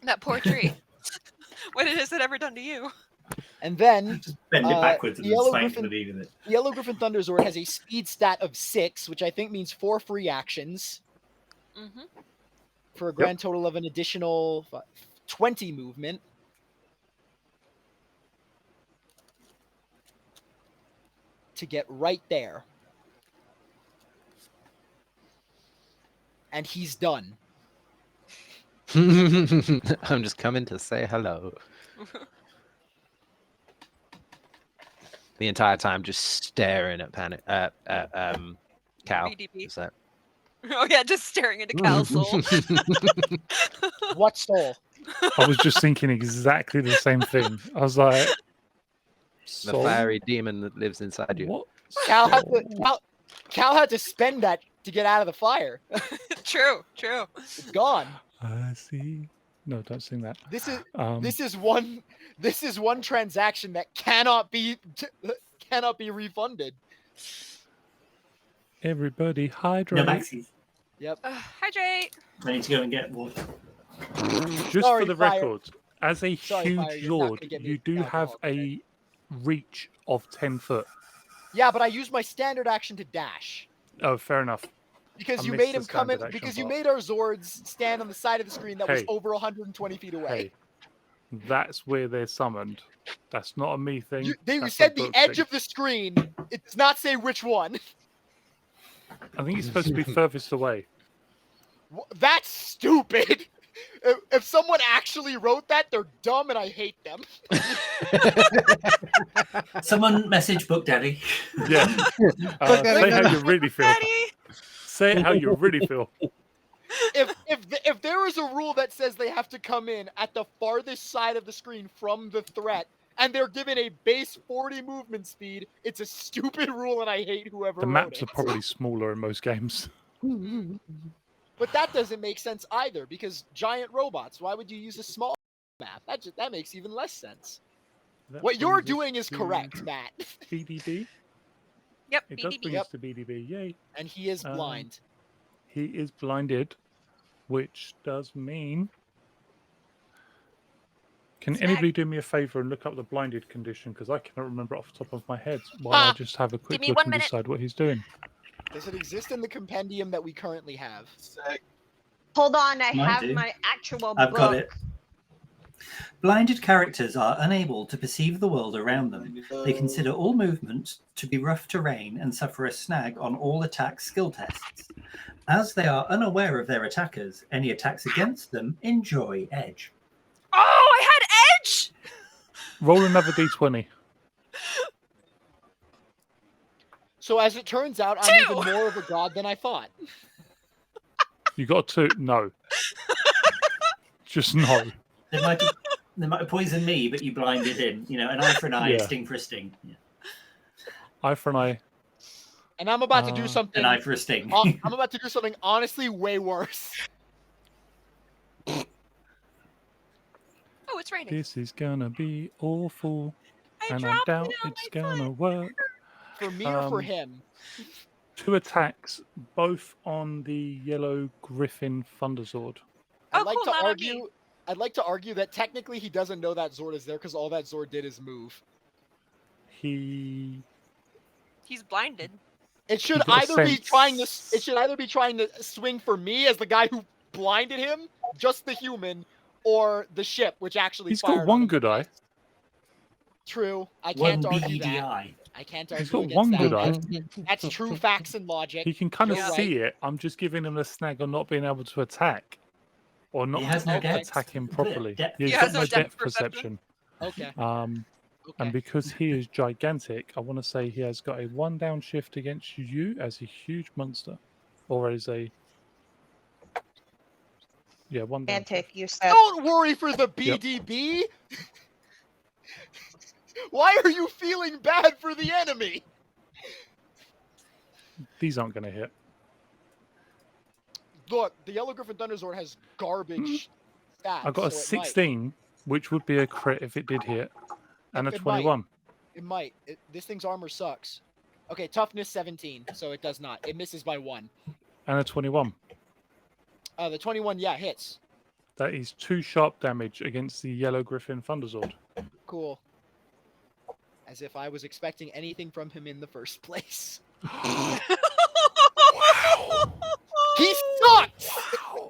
That poor tree. What has it ever done to you? And then Just bend it backwards and then Yellow spank Griffin- the knee with it. Yellow Griffin Thunder Zord has a speed stat of 6, which I think means 4 free actions Mm-hmm. for a grand total of an additional 20 movement. To get right there. And he's done. I'm just coming to say hello. The entire time, just staring at Cal. BDB. Is that? Oh yeah, just staring into Cal's soul. What soul? I was just thinking exactly the same thing. I was like, The soul? fiery demon that lives inside you. What? Cal had, soul? to, Cal had to spend that to get out of the fire. True. It's gone. I see. No, don't sing that. This is Um, this is one transaction that cannot be refunded. Everybody No hydrate. maxis. Yep. Hydrate. I need to go and get water. Just Sorry, for the Fire. record, as a Sorry, huge Fire, you're not lord, gonna get me you do have alcohol a reach of 10 foot. Yeah, but I used my standard action to dash Oh, fair enough. because I you missed made the him come in standard action because you part. made our Zords stand on the side of the screen that was Hey. over 120 feet away. Hey, that's where they're summoned. That's not a me thing. You that's a said the book edge thing. of the screen. It does not say which one. I think it's supposed to be furthest away. That's stupid. If someone actually wrote that, they're dumb and I hate them. Someone message Book Daddy. Yeah. Look at Say it. how you really feel. Daddy. Say it how you really feel. if there is a rule that says they have to come in at the farthest side of the screen from the threat, and they're given a base 40 movement speed, it's a stupid rule, and I hate whoever The wrote maps it. are probably smaller in most games. But that doesn't make sense either, because giant robots. Why would you use a small map? That makes even less sense. That What you're brings us doing is to correct, Matt. BDB. Yep, It does BDB. bring us to BDB. Yay. And he is blind. He is blinded, which does mean. Can Snag. anybody do me a favor and look up the blinded condition? Because I cannot remember off the top of my head while I just have a quick me look 1 and minute. decide what he's doing. Does it exist in the compendium that we currently have? Hold on, I Mine have do. my actual I've book. got it. Blinded characters are unable to perceive the world around them. They consider all movement to be rough terrain and suffer a snag on all attack skill tests. As they are unaware of their attackers, any attacks against them enjoy edge. Oh, I had edge. Roll another d20. So as it turns out, I'm Two. even more of a god than I thought. You got a 2? No. Just no. They might have poisoned me, but you blinded him. You know, an eye for an eye, Yeah. a sting for a sting. Yeah. Eye for an eye. And I'm about to do something. An eye for a sting. I'm about to do something honestly way worse. Oh, it's raining. This is gonna be awful, and I dropped doubt it on it's my gonna foot. work. For me or for Um, him? 2 attacks, both on the yellow Griffin Thunder Zord. I'd Oh, like cool, to not on argue. me. I'd like to argue that technically he doesn't know that Zord is there because all that Zord did is move. He He's blinded. It should got a either be sense. trying to. It should either be trying to swing for me as the guy who blinded him, just the human, or the ship, which actually. He's fired got on one him. good eye. True, I One can't argue beady that. eye. I can't He's argue got against one that. good eye. That's true facts and logic. He can kind of You're see right. it. I'm just giving him the snag on not being able to attack, or not He has no Okay. depth. attack him properly. Depth. He's He got has no no depth depth perception. perception. Okay. Okay. And because he is gigantic, I want to say he has got a 1 down shift against you as a huge monster, or as a 1 down. Gigantic, Shift. you said. Don't worry for the BDB. Why are you feeling bad for the enemy? These aren't going to hit. Look, the Yellow Griffin Thunder Zord has garbage stats. I got a so it might. 16, which would be a crit if it did hit, and a It might. 21. It might. This thing's armor sucks. Okay, toughness 17, so it does not. It misses by 1. And a 21. The 21, yeah, hits. That is 2 sharp damage against the Yellow Griffin Thunder Zord. Cool. As if I was expecting anything from him in the first place. He sucks! Wow,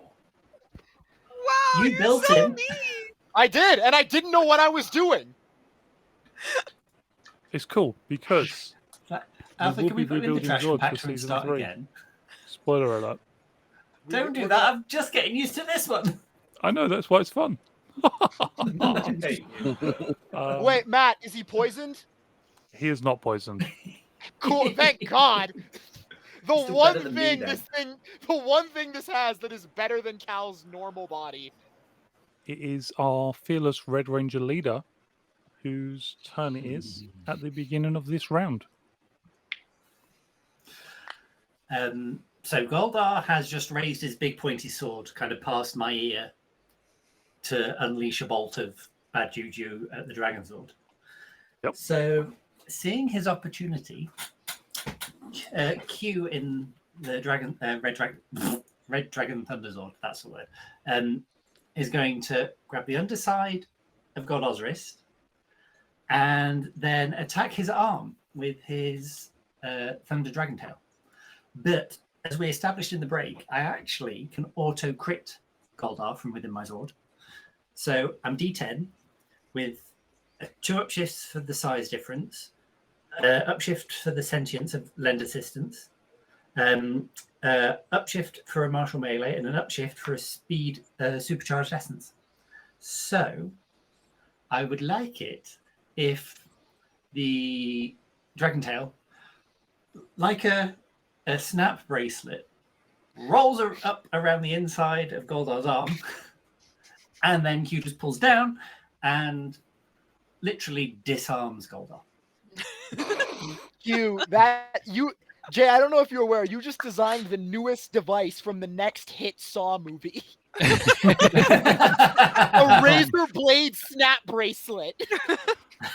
You you're built so him. mean. I did, and I didn't know what I was doing. It's cool because Alpha, will can we be put him in the rebuilding trash Zords for compactor and season start 3. again? Spoiler alert. Don't do We're that. I'm just getting used to this one. I know, that's why it's fun. Okay. Wait, Matt, is he poisoned? He is not poisoned. Cool, thank God. The Still one better than me, thing then. the one thing this has that is better than Cal's normal body. It is our fearless Red Ranger leader whose turn it is at the beginning of this round. So Goldar has just raised his big pointy sword kind of past my ear to unleash a bolt of bad juju at the Dragon Zord. Yep. So seeing his opportunity, Q in the Red Dragon Thunder Zord, that's the word, is going to grab the underside of Goldar's wrist and then attack his arm with his Thunder Dragon Tail. But as we established in the break, I actually can auto crit Goldar from within my Zord. So I'm D10 with 2 upshifts for the size difference, upshift for the sentience of lend assistance, upshift for a martial melee, and an upshift for a speed supercharged essence. So I would like it if the Dragon Tail, like a snap bracelet, rolls her up around the inside of Goldar's arm, and then Q just pulls down and literally disarms Goldar. Jay, I don't know if you're aware, you just designed the newest device from the next hit Saw movie. A razor blade snap bracelet.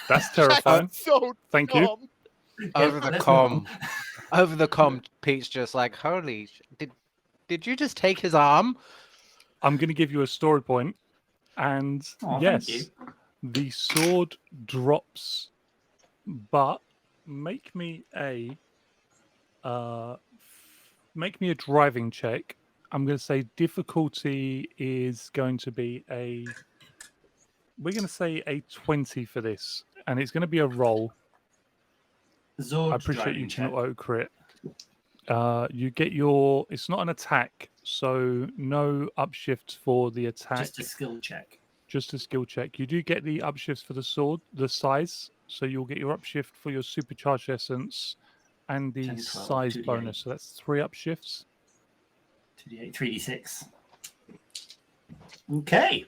That's terrifying. That's so Thank you. dumb. Over the comm. Over the comm, Pete's just like, holy, did you just take his arm? I'm going to give you a story point, and Thank you. yes, the sword drops, but make me a driving check. I'm going to say difficulty is going to be we're going to say a 20 for this, and it's going to be a roll. Zord I appreciate driving you check. cannot auto crit. You get it's not an attack, so no upshifts for the attack. Just a skill check. Just a skill check. You do get the upshifts for the sword, the size, so you'll get your upshift for your supercharged essence and the 10, 12, size 2d8. bonus. So that's 3 upshifts. 2d8, 3d6. Okay.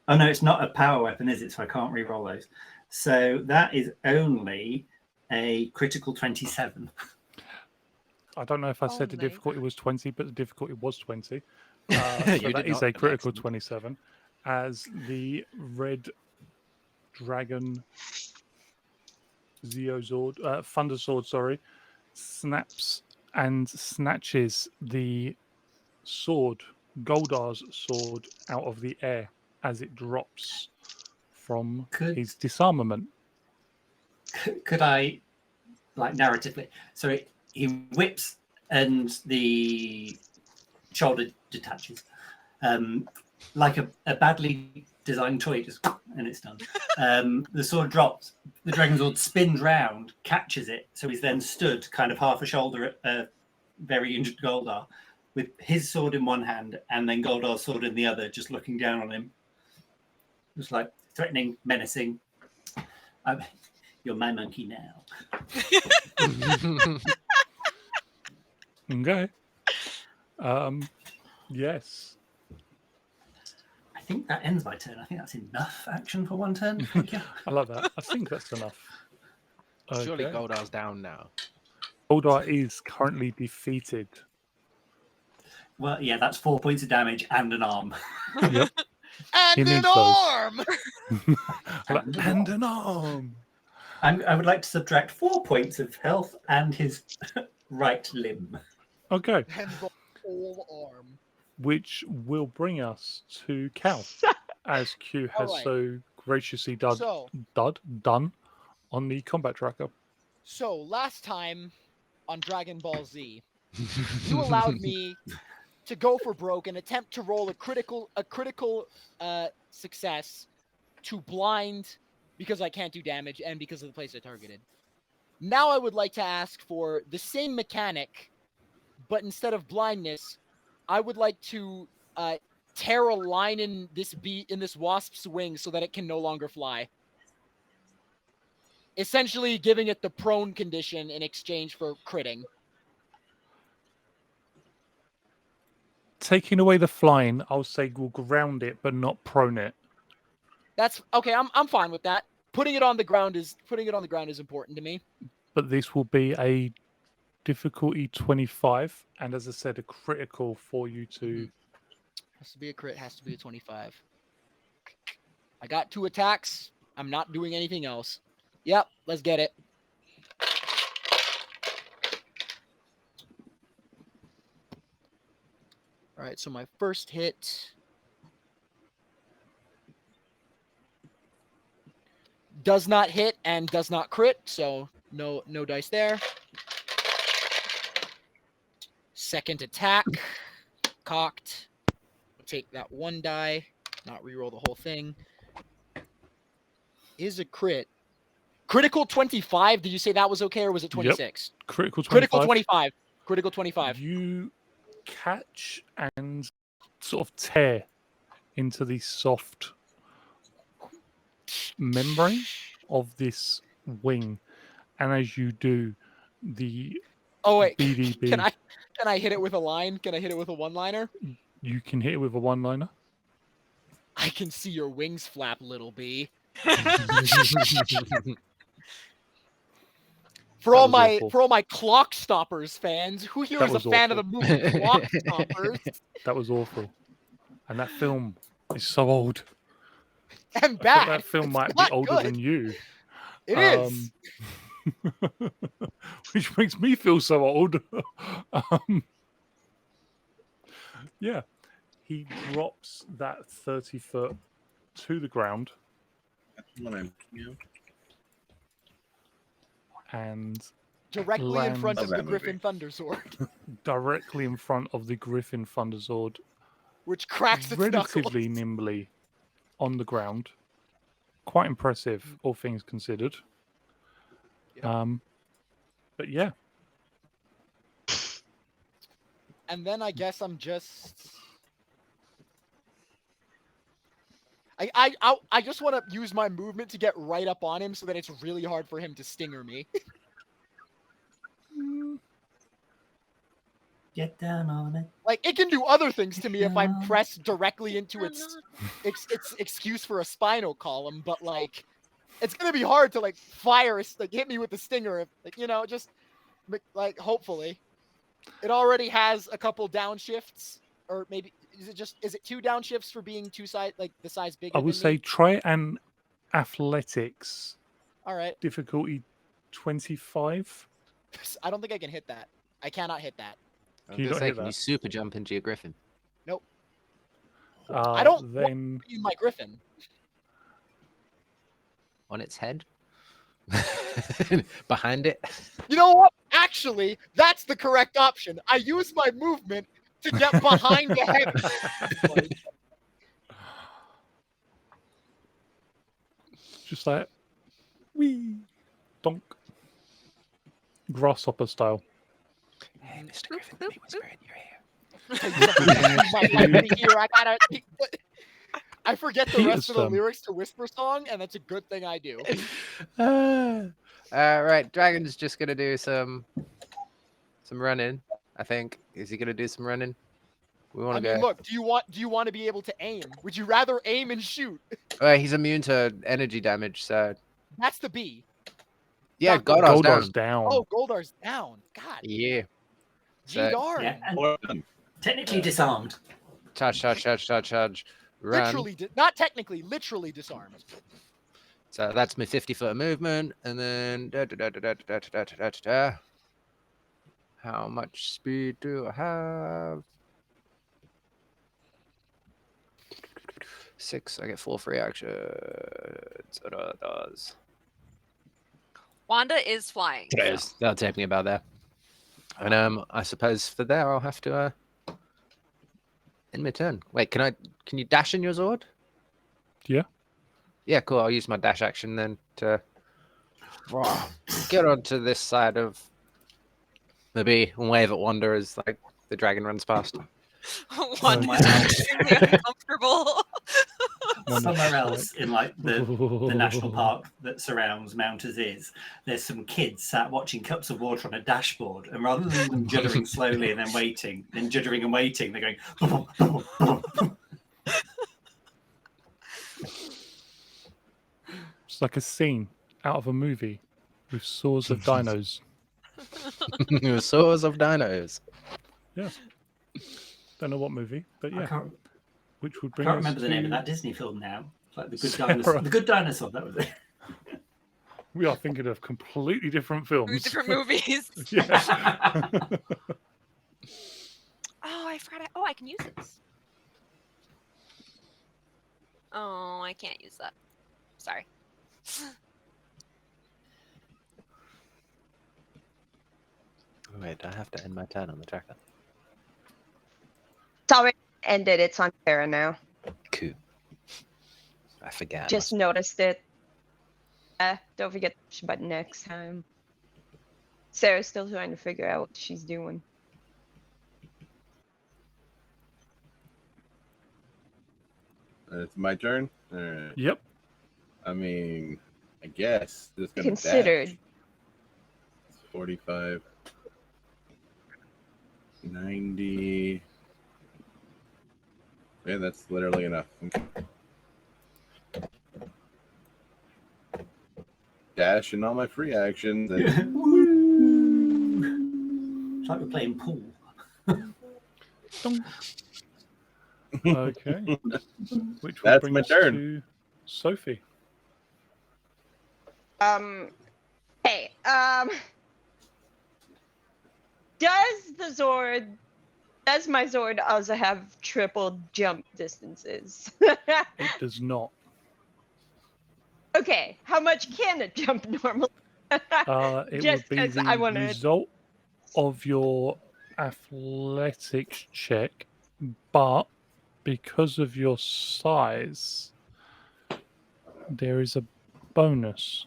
Oh no, it's not a power weapon, is it? So I can't re-roll those. So that is only a critical 27. I don't know if I said the Only. difficulty was 20, but the difficulty was 20. You So did that is not, a an critical accident. 27. As the red dragon Thunder Sword, snaps and snatches the sword, Goldar's sword, out of the air as it drops from his disarmament. Could I, like, narratively? So he whips and the shoulder detaches. Like a badly designed toy, just and it's done. The sword drops. The dragon sword spins round, catches it. So he's then stood kind of half a shoulder at a very injured Goldar with his sword in one hand and then Goldar's sword in the other, just looking down on him. Just like threatening, menacing. You're my monkey now. Okay. Yes. I think that ends my turn. I think that's enough action for one turn. Thank you. I like that. I think that's enough. Surely Okay. Goldar's down now. Goldar is currently defeated. Well, yeah, that's 4 points of damage and an arm. Yep. And He an needs those. arm! And an arm. I would like to subtract 4 points of health and his right limb. Okay. And the whole arm. Which will bring us to Cal, as Q has Alright. so graciously done on the combat tracker. So last time on Dragon Ball Z, you allowed me to go for broke and attempt to roll a critical success to blind because I can't do damage and because of the place I targeted. Now I would like to ask for the same mechanic, but instead of blindness, I would like to tear a line in this wasp's wing so that it can no longer fly. Essentially giving it the prone condition in exchange for critting. Taking away the flying, I'll say we'll ground it, but not prone it. That's okay. I'm fine with that. Putting it on the ground is important to me. But this will be a difficulty 25, and as I said, a critical for you to. Has to be a crit. Has to be a 25. I got 2 attacks. I'm not doing anything else. Yep, let's get it. All right, so my first hit does not hit and does not crit, so no dice there. Second attack, cocked. Take that 1 die, not reroll the whole thing. Is a crit. Critical 25. Did you say that was okay, or was it 26? Yep. Critical 25. Critical 25. Critical 25. You catch and sort of tear into the soft membrane of this wing, and as you do, the Oh wait, BDB. can I hit it with a line? Can I hit it with a one-liner? You can hit it with a one-liner. I can see your wings flap, little bee. For That all was awful. my Clock Stoppers fans, who here That is a was fan of the awful. movie Clock Stoppers? That was awful. And that film is so old. And I think bad. that film It's might be not older good. than you. It is. Which makes me feel so old. Yeah. He drops that 30 foot to the ground and Directly in front lands of the that Griffin movie. Thunder Sword, directly in front of the Griffin Thunder Zord, which cracks its relatively knuckles. nimbly on the ground. Quite impressive, all things considered. Yep. But yeah, And then I guess I'm just. I just want to use my movement to get right up on him so that it's really hard for him to stinger me. Get down on it. Like, it can do other things to me if I'm pressed directly into its excuse for a spinal column, but like, it's gonna be hard to like fire, like hit me with the stinger. If, like, you know, just like hopefully, it already has a couple downshifts, or maybe is it 2 downshifts for being the size bigger? I would than say me? try an athletics All right, difficulty 25. I don't think I can hit that. I cannot hit that. I Can you was not gonna say, hit can you that? super jump into your Griffin? I don't want Then to be my Griffin. On its head? Behind it? You know what? Actually, that's the correct option. I use my movement to get behind the head. just like wee donk. Grasshopper style. Hey, Mr. Griffin, let me whisper in your ear. I forget the rest of the lyrics to Whisper Song, and that's a good thing I do. Right, Dragon's just gonna do some running. I think. Is he gonna do some running? We want I to mean, go. look, do you want to be able to aim? Would you rather aim and shoot? He's immune to energy damage, so That's the B. yeah, Not Goldar's Goldar's Goldar's down. down. Oh, Goldar's down. God, Yeah. gee So- darn. Yeah, and Well done. technically disarmed. Charge. Run. Literally, not technically, literally disarmed. So that's my 50-foot movement, and then how much speed do I have? 6. I get 4 free actions. So that does. Wanda is flying. so- That'll take me about there. And I suppose for there I'll have to in my turn. Wait, can you dash in your Zord? Yeah. Yeah, cool. I'll use my dash action then to get onto this side of the bee and wave at Wanda as like the dragon runs past. One my is God. extremely uncomfortable. Somewhere else in like the national park that surrounds Mount Aziz, there's some kids sat watching cups of water on a dashboard, and rather than them juddering slowly and then waiting, then juddering and waiting, they're going. It's like a scene out of a movie with swords of dinos. Swords of dinos. Don't know what movie, but I yeah, can't, which would I bring can't us remember the name to- of that Disney film now. It's like the Good Sarah. Dinosaur. The Good Dinosaur. That was it. We are thinking of completely different films. Different movies. Yeah. Oh, I forgot. I can use this. Oh, I can't use that. Sorry. Wait, I have to end my turn on the tracker. It's already ended. It's on Sarah now. Cool. I forgot. Just noticed it. Don't forget the push button next time. Sarah's still trying to figure out what she's doing. It's my turn. All right. Yep. I mean, I guess just gonna Considered. dash 45, 90. Yeah, that's literally enough. Dash and all my free actions. And Woo! It's like we're playing pool. Dong. Okay. Which will That's bring my us turn. to Sophie. Hey, does my Zord also have triple jump distances? It does not. Okay, how much can it jump normally? It Just would be 'cause the I wanna- result of your athletics check, but because of your size, there is a bonus,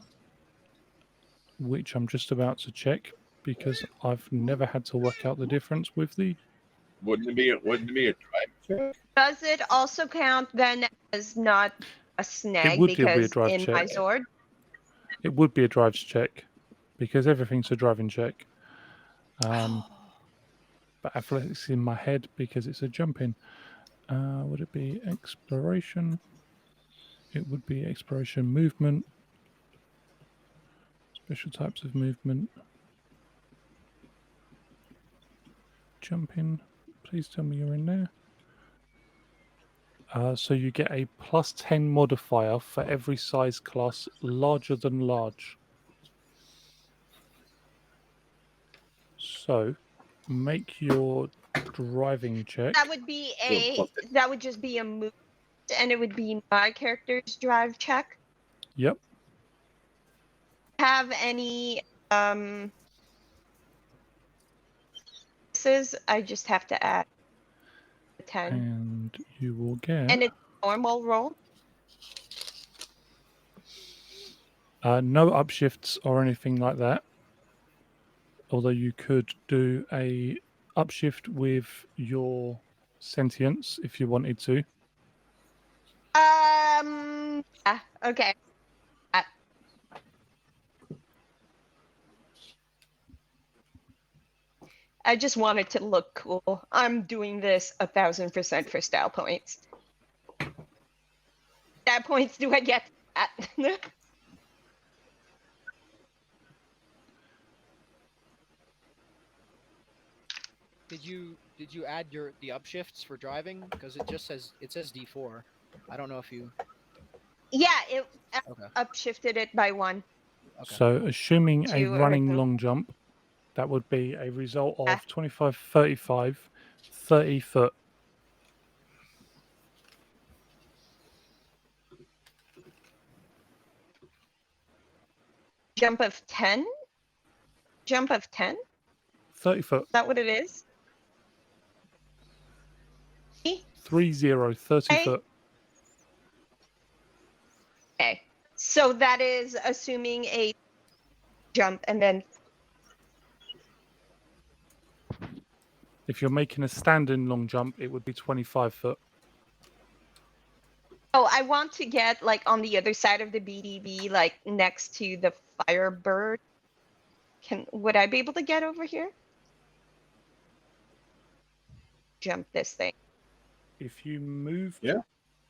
which I'm just about to check because I've never had to work out the difference with the. wouldn't it be a drive check? Does it also count then as not a snag would be a because drive in my check. Zord? It would be a drives check because everything's a driving check. But athletics in my head because it's a jumping. Would it be exploration? It would be exploration movement. Special types of movement. Jumping. Please tell me you're in there. So you get a +10 modifier for every size class larger than large. So make your driving check. That would just be a move, and it would be my character's drive check. Yep. Have any I just have to add 10. And you will get. And it's normal roll. No upshifts or anything like that. Although you could do a upshift with your sentience if you wanted to. Yeah, okay. I just want it to look cool. I'm doing this 1,000% for style points. Style points, do I get that? Did you add the upshifts for driving? Because it says D4. I don't know if you. Yeah, it Okay. upshifted it by 1. Okay. So assuming a To running original. long jump, that would be a result of Yeah. 25, 35, 30 foot. Jump of 10? Jump of 10? 30 foot. Is that what it is? 30, 30 Okay. foot. Okay. So that is assuming a jump and then If you're making a standing long jump, it would be 25 foot. oh, I want to get like on the other side of the BDB, like next to the Firebird. Would I be able to get over here? Jump this thing. If you moved, Yeah.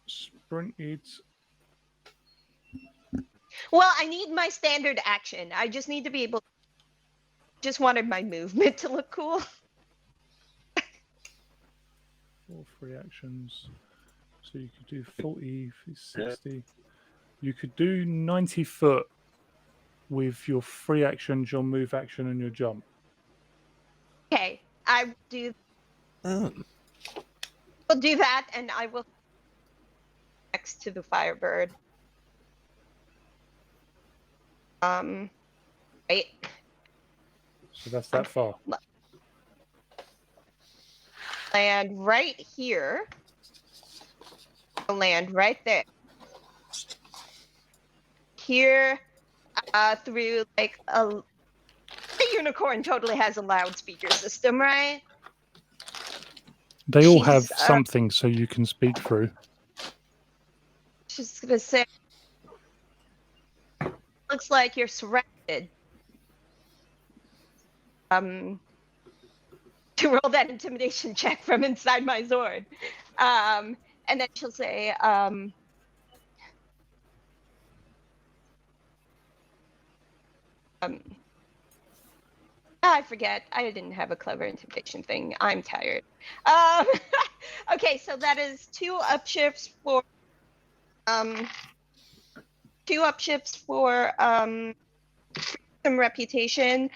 sprinted. Well, I need my standard action. I just need to be able. Just wanted my movement to look cool. 4 free actions. So you could do 40, 60. You could do 90 foot with your free actions, your move action, and your jump. Okay, I will do. We'll do that, and I will next to the Firebird. Right. So that's that far. Land right here. I'll land right there. Here, through like a unicorn totally has a loudspeaker system, right? They all have She's, something so you can speak through. She's gonna say, looks like you're surrounded. to roll that intimidation check from inside my Zord. And then she'll say, I forget. I didn't have a clever intimidation thing. I'm tired. Okay, so that is 2 upshifts for some reputation.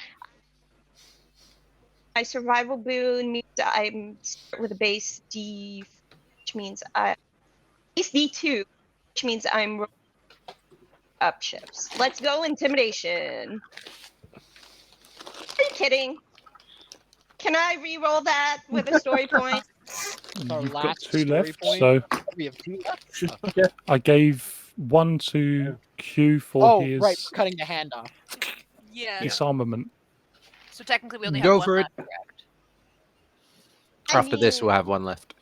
My survival boon means I'm start with a base D, which means base D2, which means I'm rolling upshifts. Let's go intimidation. Are you kidding? Can I re-roll that with a story point? Our You've got last 2 story left, point. so We have 2 left. Yeah. I gave 1 to Q for Oh, his right, for cutting the hand off. Yeah. disarmament. So technically, we only Go have 1 for it. left, correct? After this, we'll mean- have 1 left.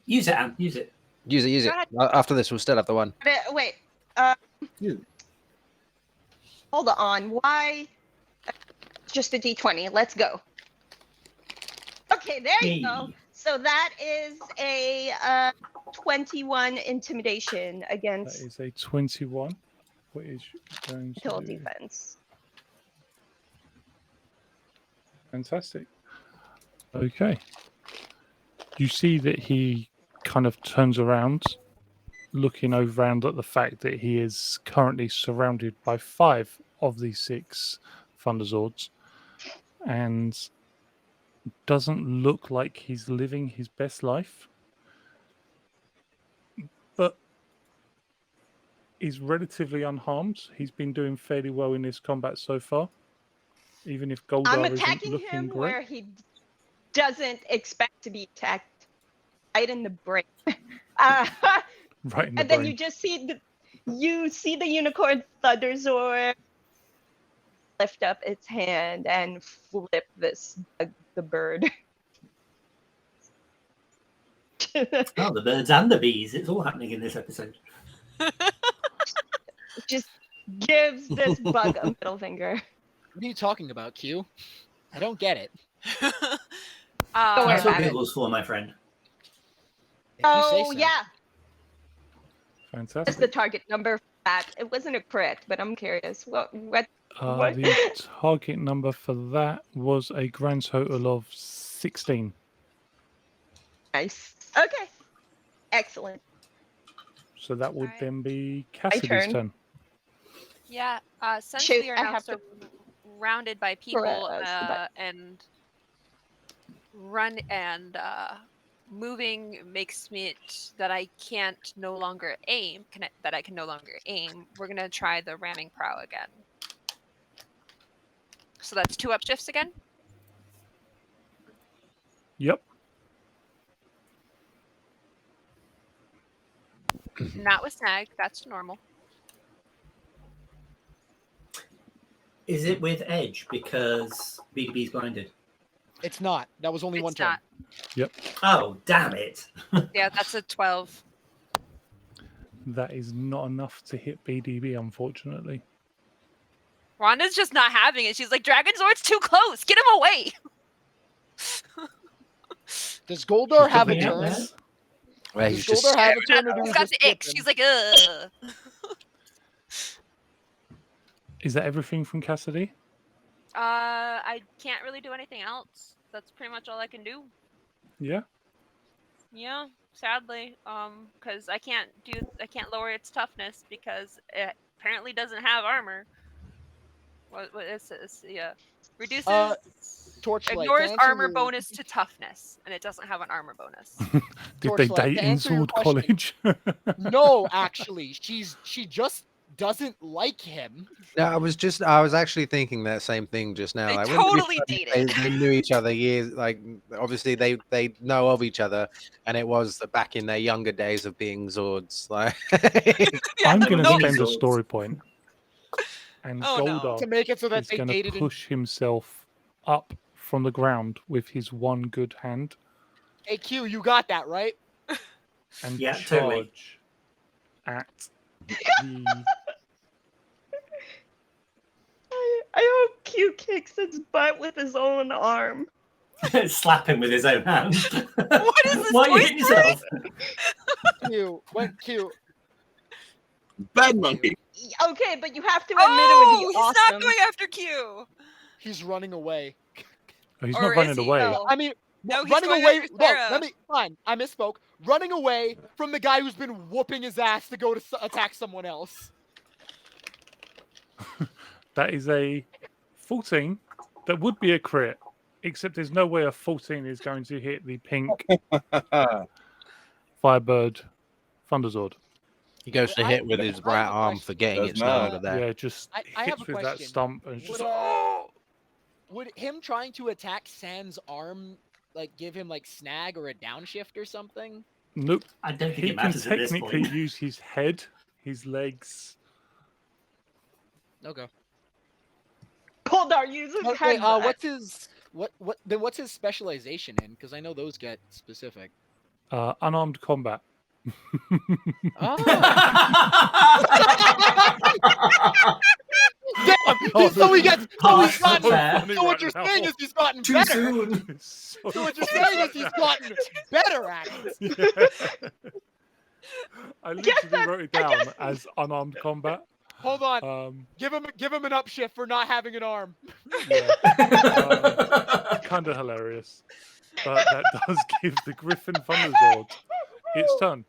Use it, Anne. Use it. Use it, use it. Go After this, we'll still have the 1. Wait. Yeah. Hold on. Why? Just a D20. Let's go. Okay, there you go. Hey. So that is a 21 intimidation That against is a 21. What is going to total do? defense. Fantastic. Okay. You see that he kind of turns around, looking around at the fact that he is currently surrounded by 5 of these 6 Thunder Zords, and doesn't look like he's living his best life, but is relatively unharmed. He's been doing fairly well in this combat so far, even if Goldar I'm isn't attacking looking him great. where he doesn't expect to be attacked, right in the brain. Right in the And then brain. you just see the unicorn Thunder Zord lift up its hand and flip the bird. Oh, the birds and the bees. It's all happening in this episode. Just gives this bug a middle finger. What are you talking about, Q? I don't get it. Don't worry That's what about it. Google's for, my friend. If you say Oh so. yeah, what's the Fantastic. target number for that? It wasn't a crit, but I'm curious. What? what? The target number for that was a grand total of 16. Nice. Okay. Excellent. So that would Alright. then be Cassidy's turn. turn. Yeah. Since Shoot, we are I now have so surrounded by people but- and run and moving makes me that I can't no longer aim. That I can no longer aim. We're gonna try the ramming prow again. So that's 2 upshifts again. Yep. Not with snag. That's normal. Is it with edge because BDB's blinded? It's not. That was only one It's turn. not. Oh, damn it. Yeah, that's a 12. That is not enough to hit BDB, unfortunately. Rhonda's just not having it. She's like, Dragon Zord's too close. Get him away. Does Goldar She's have a jumping out turn? there. Where Does he's just Goldar have a turn, or do we She's got just the skip ick. him? She's like, ugh. Is that everything from Cassidy? I can't really do anything else. That's pretty much all I can do. Yeah. Yeah, sadly, because I can't lower its toughness because it apparently doesn't have armor. What is this? Yeah, reduces Torchlight, ignores to answer armor your- bonus to toughness, and it doesn't have an armor bonus. Did they Torchlight, date to in answer your Sword question- College? No, actually, she just doesn't like him. No, I was actually thinking that same thing just now. They Like, when did we totally study- dated. They knew each other years. Like, obviously, they know of each other, and it was back in their younger days of being Zords. Like, I'm going to no- spend a Zords. story point, and Oh, no. Goldar To make it so that is they going to dated in push himself up from the ground with his one good hand Hey Q, you got that right? and Yeah, charge totally. at the. I hope Q Q kicks its butt with his own arm. Slap him with his own hand. What is this, Why are you Toy hitting yourself? Q, what Q? Bad monkey. Okay, but you have to admit Oh, it would he's be awesome. not going after Q. He's running away. Oh, he's Or not is running he? away. No. I mean, No, he's running going away. after No, Sarah. fine. I misspoke. Running away from the guy who's been whooping his ass to go to attack someone else. That is a 14. That would be a crit, except there's no way a 14 is going to hit the pink Firebird Thunder Zord. He goes to hit with his I have right a arm, question. forgetting Does it's no not. longer there. Yeah, just I have hits a with that question. stump and it's Would, just oh! Would him trying to attack Sans arm like give him like snag or a downshift or something? Nope. I don't think He it can matters at this technically point. use his head, his legs. Okay. Goldar uses Okay. headbutt. What's his specialization in? Because I know those get specific. Unarmed combat. Oh. Oh, so he gets. So he's That's gotten. fair. funny So what right you're now. saying is he's gotten Too better. soon. So So what you're saying is he's gotten better at it. Yeah. I Yes, literally wrote it down as unarmed combat. Hold on. Give him an upshift for not having an arm. Kind of hilarious. But that does give the Griffin Thunder Zord its turn.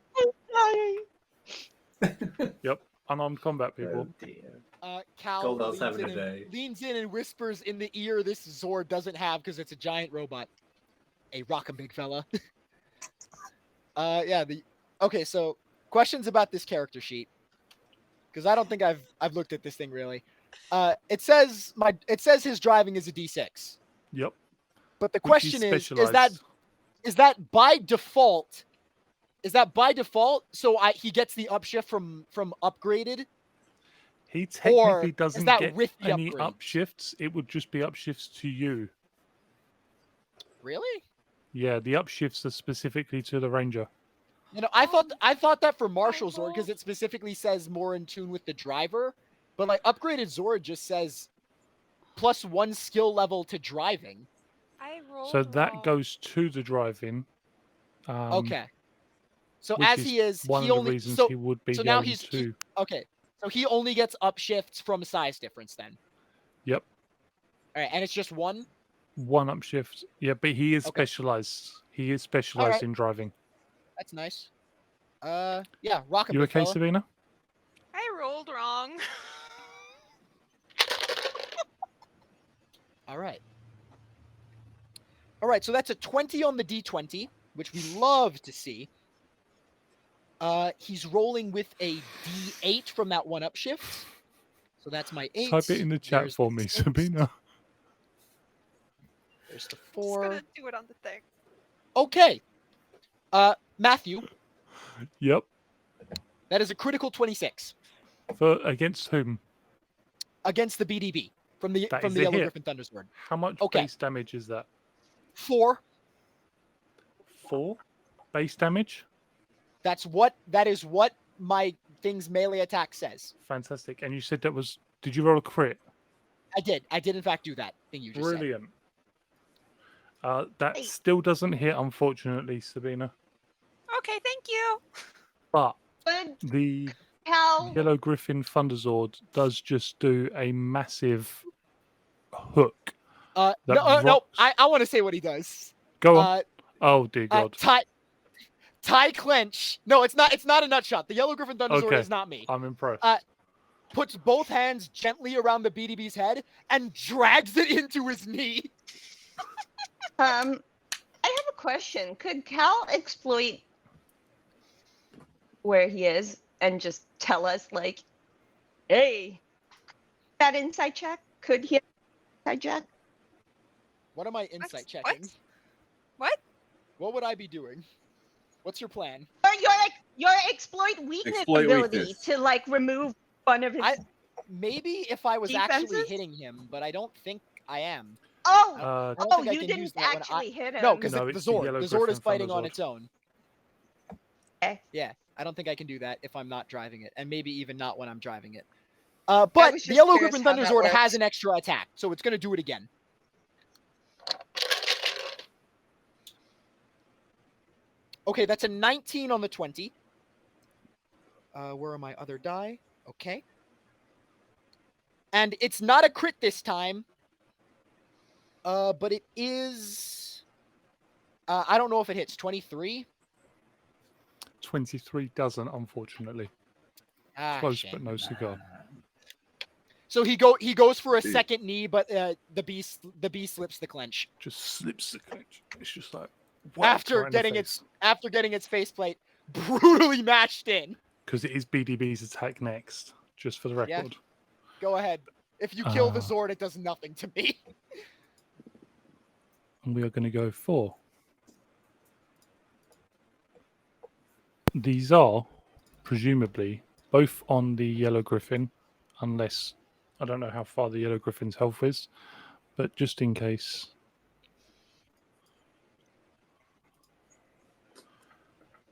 Yep, unarmed combat, people. Oh, dear. Cal Goldar's having a day. leans in and whispers in the ear this Zord doesn't have because it's a giant robot. Hey, rockin' big fella. Okay, so questions about this character sheet. Because I don't think I've looked at this thing really. It says his driving is a D6. Yep. But the Which question is specialized. that by default? Is that by default? So he gets the upshift from upgraded? He technically is doesn't that get with the any upgrades? upshifts. It would just be upshifts to you. Really? Yeah, the upshifts are specifically to the ranger. You know, I thought that for Marshall Zord because it specifically says more in tune with the driver, but like upgraded Zord just says +1 skill level to driving. I rolled So that wrong. goes to the driving. Okay. So which as is he is, one he of the only reasons so he would be so now going he's to. okay. So he only gets upshifts from size difference then. Yep, All right, and it's just one. one upshift. Yeah, but he is Okay. specialized. He is specialized Alright. in driving. That's nice. Yeah, rockin' You big okay, fella. Sabina? I rolled wrong. All right. All right, so that's a 20 on the D20, which we love to see. He's rolling with a D8 from that one upshift. So that's my 8. Type it in the chat There's for the me, 6. Sabina. There's the Just 4. gonna do it on the thing. Okay. Matthew, Yep. that is a critical 26 For against whom? against the BDB from the That is a Yellow hit. Griffin Thunder Zord. How much Okay. base damage is that? 4. 4 base damage. That is what my thing's melee attack says. Fantastic. And you said that was. Did you roll a crit? I did in fact do that thing you just said. Brilliant. That still doesn't hit, unfortunately, Sabina. Okay, thank you. But But the Cal, Yellow Griffin Thunder Zord does just do a massive hook. No, That no, rocks. I want to say what he does. Go on. Oh dear God. Tie clench. No, it's not a nut shot. The Yellow Griffin Thunder Zord Okay. is not me. I'm impressed. Puts both hands gently around the BDB's head and drags it into his knee. I have a question. Could Cal exploit where he is and just tell us, like, hey, that insight check? Could he insight check? What am I insight checking? What? What would I be doing? What's your plan? Or your exploit weakness Exploit ability weakness. to like remove one of his. Maybe if I was actually Defenses? hitting him, but I don't think I am. Oh, Uh, I don't oh, think I you can didn't use that when actually hit him. No, because No, the it's the Zord. Yellow The Zord Griffin is fighting Thunder on Zord. its own. Okay. Yeah, I don't think I can do that if I'm not driving it, and maybe even not when I'm driving it. But was the just Yellow curious Griffin how Thunder that Zord has works. an extra attack, so it's going to do it again. Okay, that's a 19 on the 20. Where are my other die? Okay. And it's not a crit this time. But it is... I don't know if it hits. 23? 23 doesn't, unfortunately. Close, Shit. but no cigar. So he goes for a second knee, but the bee slips the clench. Just slips the clinch. It's just like After getting its faceplate brutally mashed in. because it is BDB's attack next, just for the Yeah. record. Go ahead. If you kill the Zord, it does nothing to me. And we are going to go for. These are presumably both on the Yellow Griffin, unless I don't know how far the Yellow Griffin's health is, but just in case.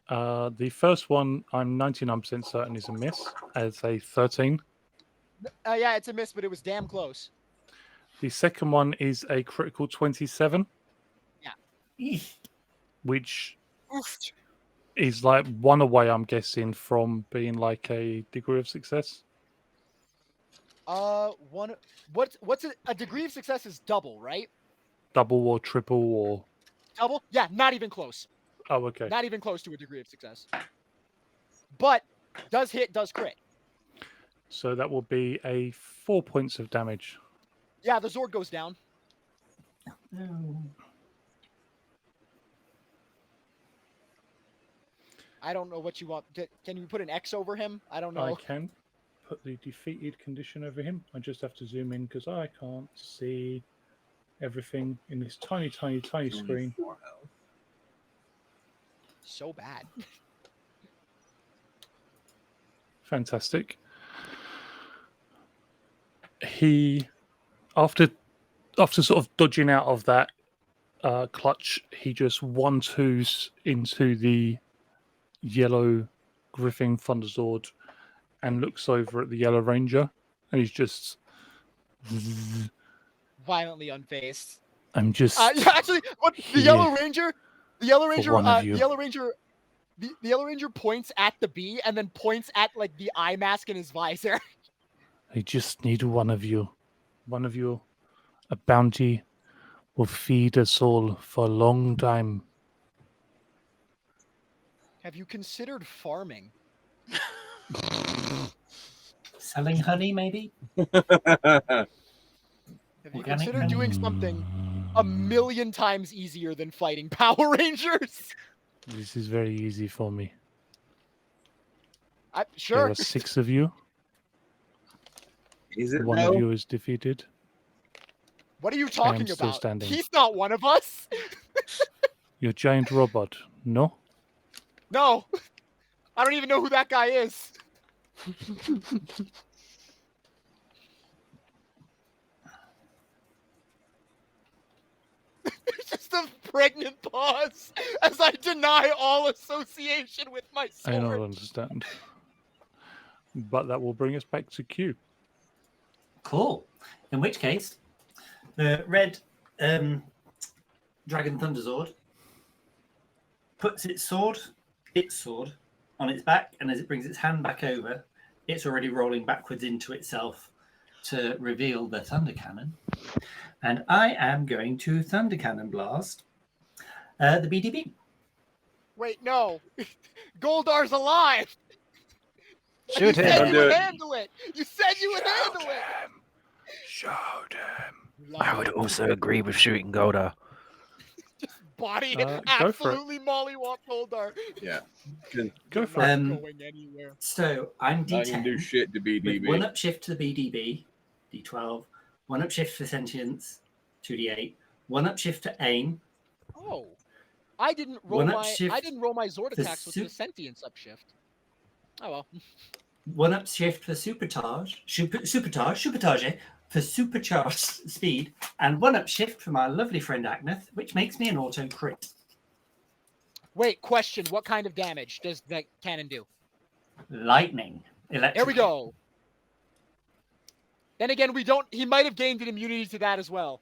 The first one, I'm 99% certain is a miss, as a 13. Yeah, it's a miss, but it was damn close. The second one is a critical 27. Yeah. Which Oof. is like one away, I'm guessing, from being like a degree of success. What's a degree of success is double, right? Double or triple or Double? Yeah, not even close. oh, okay. Not even close to a degree of success. But does hit, does crit. So that will be a 4 points of damage. Yeah, the Zord goes down. No. I don't know what you want. Can you put an X over him? I don't know. I can put the defeated condition over him. I just have to zoom in because I can't see everything in this tiny screen. So bad. Fantastic. He, after sort of dodging out of that clutch, he just 1-2s into the Yellow Griffin Thunder Zord and looks over at the Yellow Ranger, and he's just Violently unfazed. I'm just actually, what the Yellow Ranger, the Yellow Ranger points at the bee and then points at like the eye mask in his visor. I just need one of you. One of you. A bounty will feed us all for a long time. Have you considered farming? Selling honey, maybe? Have you Organic considered honey? doing something a million times easier than fighting Power Rangers? This is very easy for me. Sure. There are 6 of you. Is it One now? of you is defeated. What are you I am talking still about? standing. He's not one of us. Your giant robot. No? No. I don't even know who that guy is. Just a pregnant pause as I deny all association with my sword. I don't understand. But that will bring us back to Q. Cool. In which case, the red Dragon Thunder Zord puts its sword on its back, and as it brings its hand back over, it's already rolling backwards into itself to reveal the Thunder Cannon. And I am going to Thunder Cannon Blast the BDB. Wait, no. Goldar's alive. Shoot You him. said Don't you do would it. handle it. You said you would handle it. Shoot him. I would also agree with shooting Goldar. Just body Go for it. absolutely mollywop Goldar. Yeah. Can, Go for Not it. going anywhere. So I'm not gonna do D10 shit to with BDB. 1 upshift to the BDB, D12, 1 upshift for sentience, 2d8, 1 upshift to aim, Oh. I didn't roll One my upshift Zord for attacks with the sentience upshift. Oh well. 1 upshift for supercharge for supercharged speed, and 1 upshift for my lovely friend Agnes, which makes me an auto crit. Wait, question. What kind of damage does that cannon do? Lightning. Electric. There we go. Then again, we don't. He might have gained an immunity to that as well.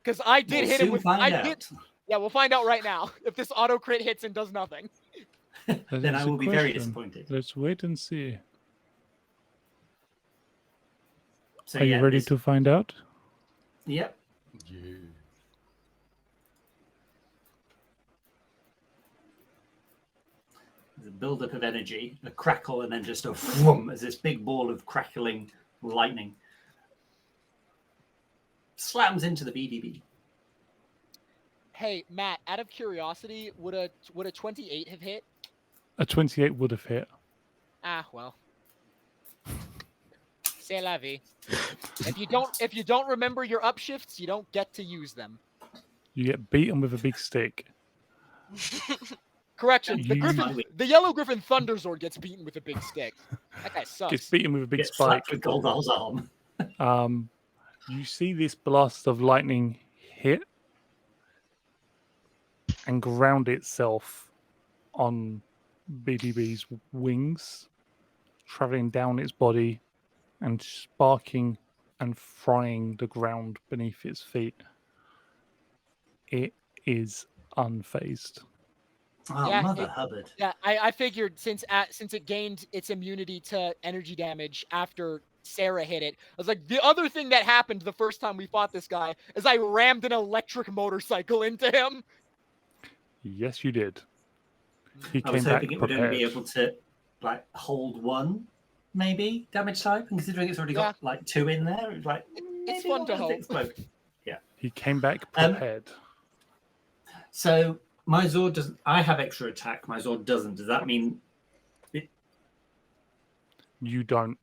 Because I did hit him soon with. find I out. did. Yeah, we'll find out right now if this auto crit hits and does nothing. That Then is I the will be very question. disappointed. Let's wait and see. So Are you yeah, ready this- to find out? Yep. There's a buildup of energy, a crackle, and then just a vroom as this big ball of crackling lightning slams into the BDB. Hey, Matt. Out of curiosity, would a 28 have hit? A 28 would have hit. Ah, well. C'est la vie. If you don't remember your upshifts, you don't get to use them. You get beaten with a big stick. Correction. You- The yellow griffin Thunder Zord gets beaten with a big stick. That guy sucks. Gets beaten with a big Gets spike. slapped with Goldar's arm. You see this blast of lightning hit and ground itself on BDB's wings, traveling down its body and sparking and frying the ground beneath its feet. It is unfazed. Oh, Yeah, Mother Hubbard. Yeah, I figured since it gained its immunity to energy damage after Sarah hit it, I was like, the other thing that happened the first time we fought this guy is I rammed an electric motorcycle into him. Yes, you did. He I was came back hoping it would only be prepared. able to like hold one, maybe damage type, and considering it's already got like 2 in there, it's like It's maybe fun one to doesn't hope. explode. He came back prepared. So my Zord doesn't. I have extra attack. My Zord doesn't. Does that mean? You don't.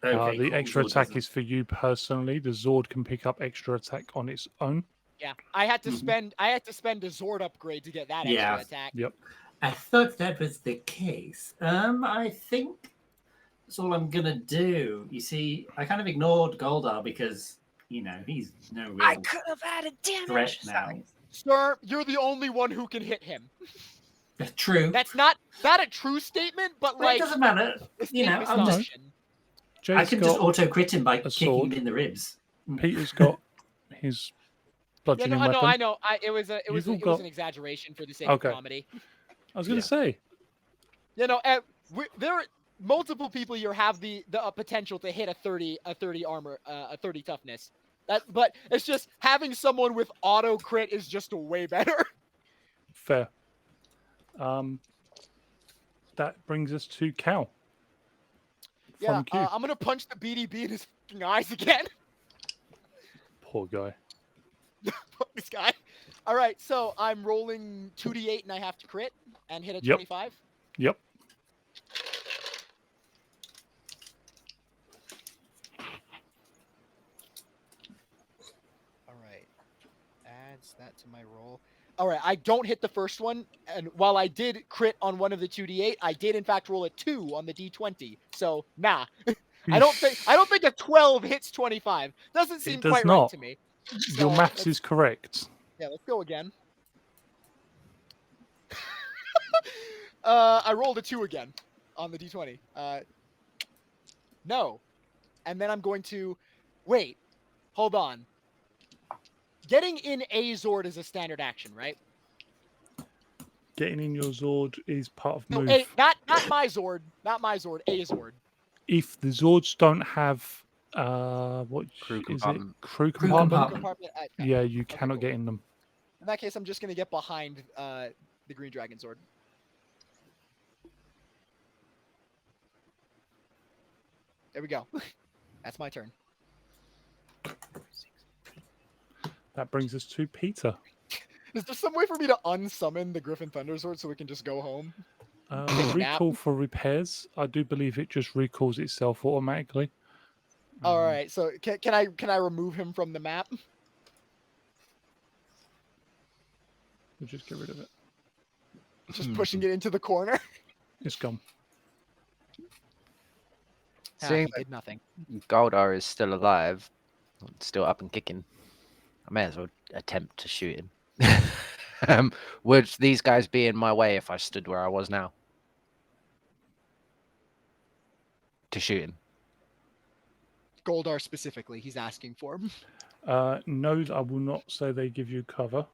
Okay, The cool, extra Zord attack doesn't. is for you personally. The Zord can pick up extra attack on its own. Yeah, I had to Mhm. spend a Zord upgrade to get that Yeah. extra attack. Yep. I thought that was the case. I think that's all I'm gonna do. You see, I kind of ignored Goldar because he's no real have added threat now. Sir, you're the only one who can hit him. True. That's not a true statement, but Well, it like doesn't matter. a You know, statement I'm just. assumption. I Jay's can just got auto crit him by a kicking sword. him in the ribs. Peter's got his Yeah, bludgeoning no, weapon. I know. It was You've all an got- exaggeration for the sake Okay. of comedy. I was going to say, There are multiple people here have the potential to hit a 30 armor, a 30 toughness. But it's just having someone with auto crit is just way better. fair. That brings us to Cal. Yeah, From Q. I'm gonna punch the BDB in his fucking eyes again. Poor guy. Fuck this guy. All right, so I'm rolling 2d8 and I have to crit and hit a Yep. 25. Yep. All right, adds that to my roll. All right, I don't hit the first one, and while I did crit on one of the 2d8, I did in fact roll a 2 on the d20. So nah, I don't think a 12 hits 25. Doesn't seem does quite not. right to me. Your So, maths let's- is correct. Yeah, let's go again. I rolled a 2 again on the d20. No, and then I'm going to wait. Hold on. Getting in a Zord is a standard action, right? Getting in your Zord is part of No, move. not my Zord, not my Zord. A Zord. If the Zords don't have what Crew is it? compartment. Crew Crew compartment? compartment. Yeah, you Okay, cannot cool. get in them. In that case, I'm just gonna get behind the Green Dragon Zord. There we go. That's my turn. That brings us to Peter. Is there some way for me to unsummon the Griffin Thunder Zord so we can just go home? Take a nap. Recall for repairs. I do believe it just recalls itself automatically. All right. So can I remove him from the map? We'll just get rid of it. Just pushing it into the corner. It's gone. Seeing He did nothing. Goldar is still alive, still up and kicking, I may as well attempt to shoot him. Would these guys be in my way if I stood where I was now? To shoot him? Goldar specifically, he's asking for. No, I will not say they give you cover.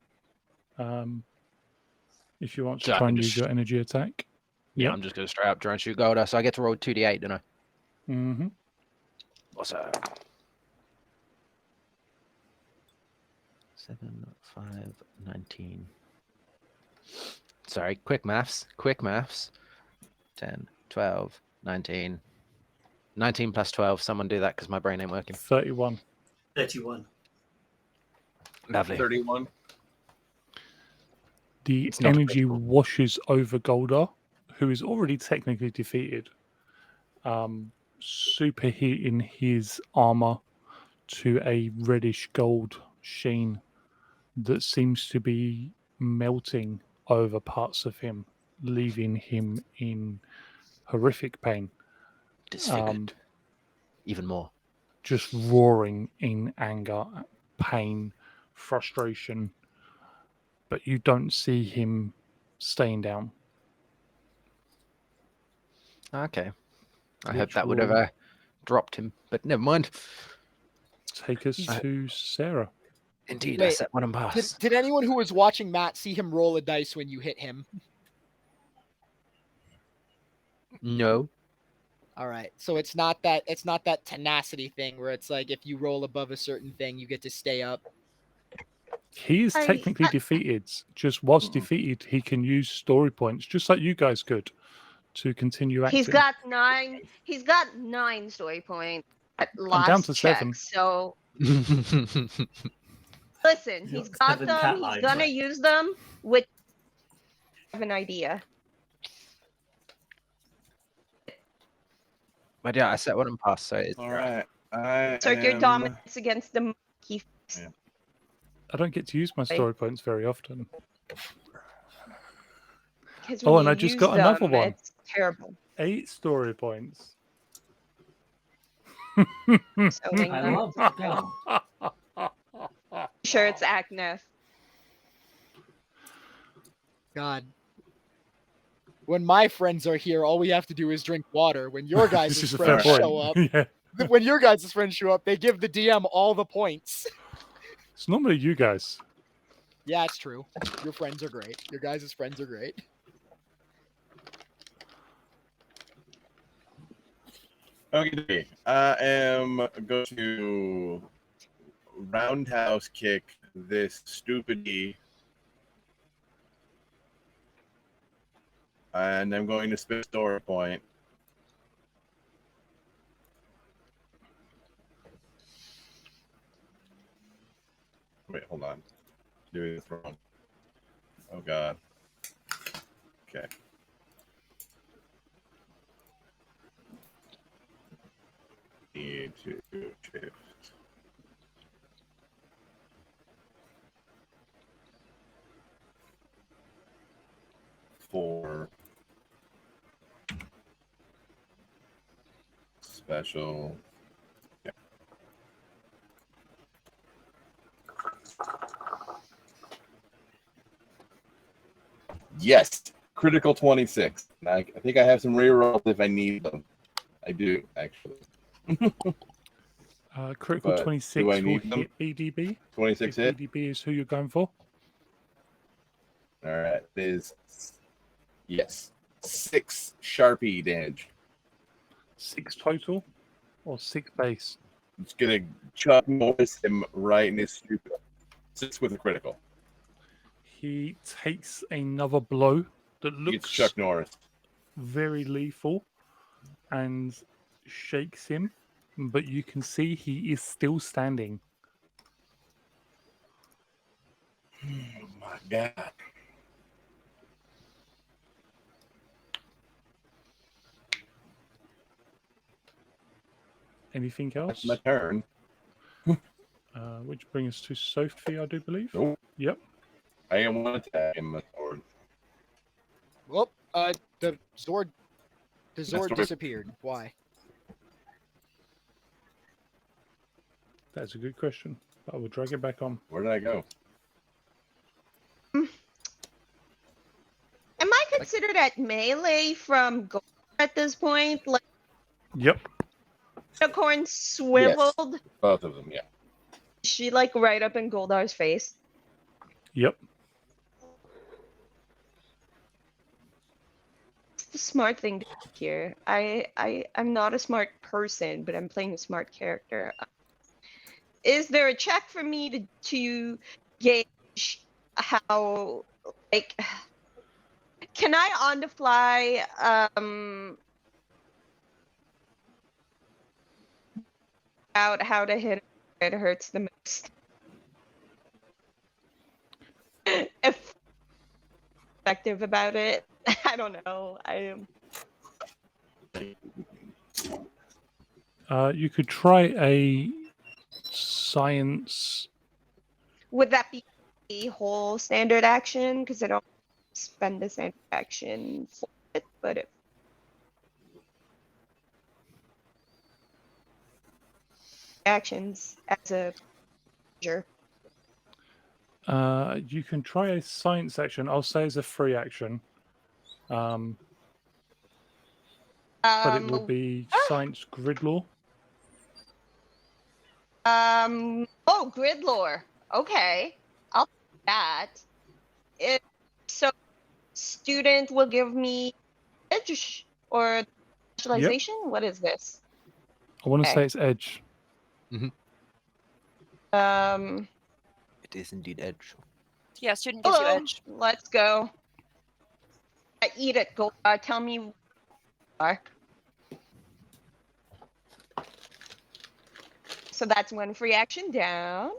If you want to So I try can and just- use your energy attack. Yeah, Yep. I'm just going to straight up try and shoot Goldar, so I get to roll 2d8, don't I? Mm-hmm. What's that? 7, 5, 19. Sorry, quick maths. 10, 12, 19. 19 plus 12. Someone do that because my brain ain't working. 31. 31. Lovely. 31. The It's not a energy critical. washes over Goldar, who is already technically defeated, superheating his armor to a reddish gold sheen that seems to be melting over parts of him, leaving him in horrific pain, Disfigured. Even more. just roaring in anger, pain, frustration. But you don't see him staying down. Okay. I Which hope that would have will dropped him, but never mind. take us He's- to Sarah. Indeed, I Wait, set one and pass. Did anyone who was watching Matt see him roll a dice when you hit him? No. All right, so it's not that tenacity thing where it's like if you roll above a certain thing, you get to stay up. He is I- technically I- defeated. Just was Mm. defeated, he can use story points, just like you guys could, to continue acting. He's got 9. He's got 9 story points at last down to check. 7. So But listen, You're he's got 7 them. cat He's lines gonna left. use them with have an idea. yeah, I set one and pass, so it's All right. I Assert your am- dominance against the monkey. Yeah. I don't get to use my story points very often. Because Oh, when and you I just use got another them, one. It's terrible. 8 story points. Sewing I them. love that gun. Sure, it's Agneth. God. When my friends are here, all we have to do is drink water. When your guys' This is a fair friends point. show up, Yeah. when your guys' friends show up, they give the DM all the points. It's normally you guys. Yeah, it's true. Your friends are great. Your guys' friends are great. Okay, I am going to roundhouse kick this stupidity, and I'm going to spend story point. Wait, hold on. Doing this wrong. Oh God. Okay. Need to shift. For special. Yeah. Yes, critical 26. I think I have some rerolls if I need them. I do, actually. Critical But 26 do I will need them? hit BDB. 26 If hit. BDB is who you're going for. All right, it is yes, 6 Sharpie damage. 6 total or 6 base? It's gonna Chuck Norris him right in his stupid 6 with a critical. He takes another blow that He gets looks Chuck Norris. very lethal and shakes him, but you can see he is still standing. Oh my God. Anything else? That's my turn. Which brings us to Sophie, I do believe. Nope. Yep. I am one attack in my sword. Well, the Zord Zord. disappeared. Why? That's a good question. But I will drag it back on. Where did I go? Am I considered at melee from Gold at this point? Like, Yep. unicorn swiveled? Both of them, yeah. Is she like right up in Goldar's face? Yep. It's the smart thing to do here. I'm not a smart person, but I'm playing a smart character. Is there a check for me to gauge how, like, can I on the fly out how to hit it hurts the most? If effective about it, I don't know. I am. You could try a science. Would that be a whole standard action? Because I don't spend a standard action for it, but if actions as a measure. You can try a science action. I'll say it's a free action. But it will be science grid law. Oh, grid lore. Okay, I'll do that. So student will give me edge or specialization. What is this? I want to Okay. say it's edge. It is indeed edge. Yeah, student gives you Hello. edge. Let's go. Eat it, go. Tell me what you are. So that's one free action down.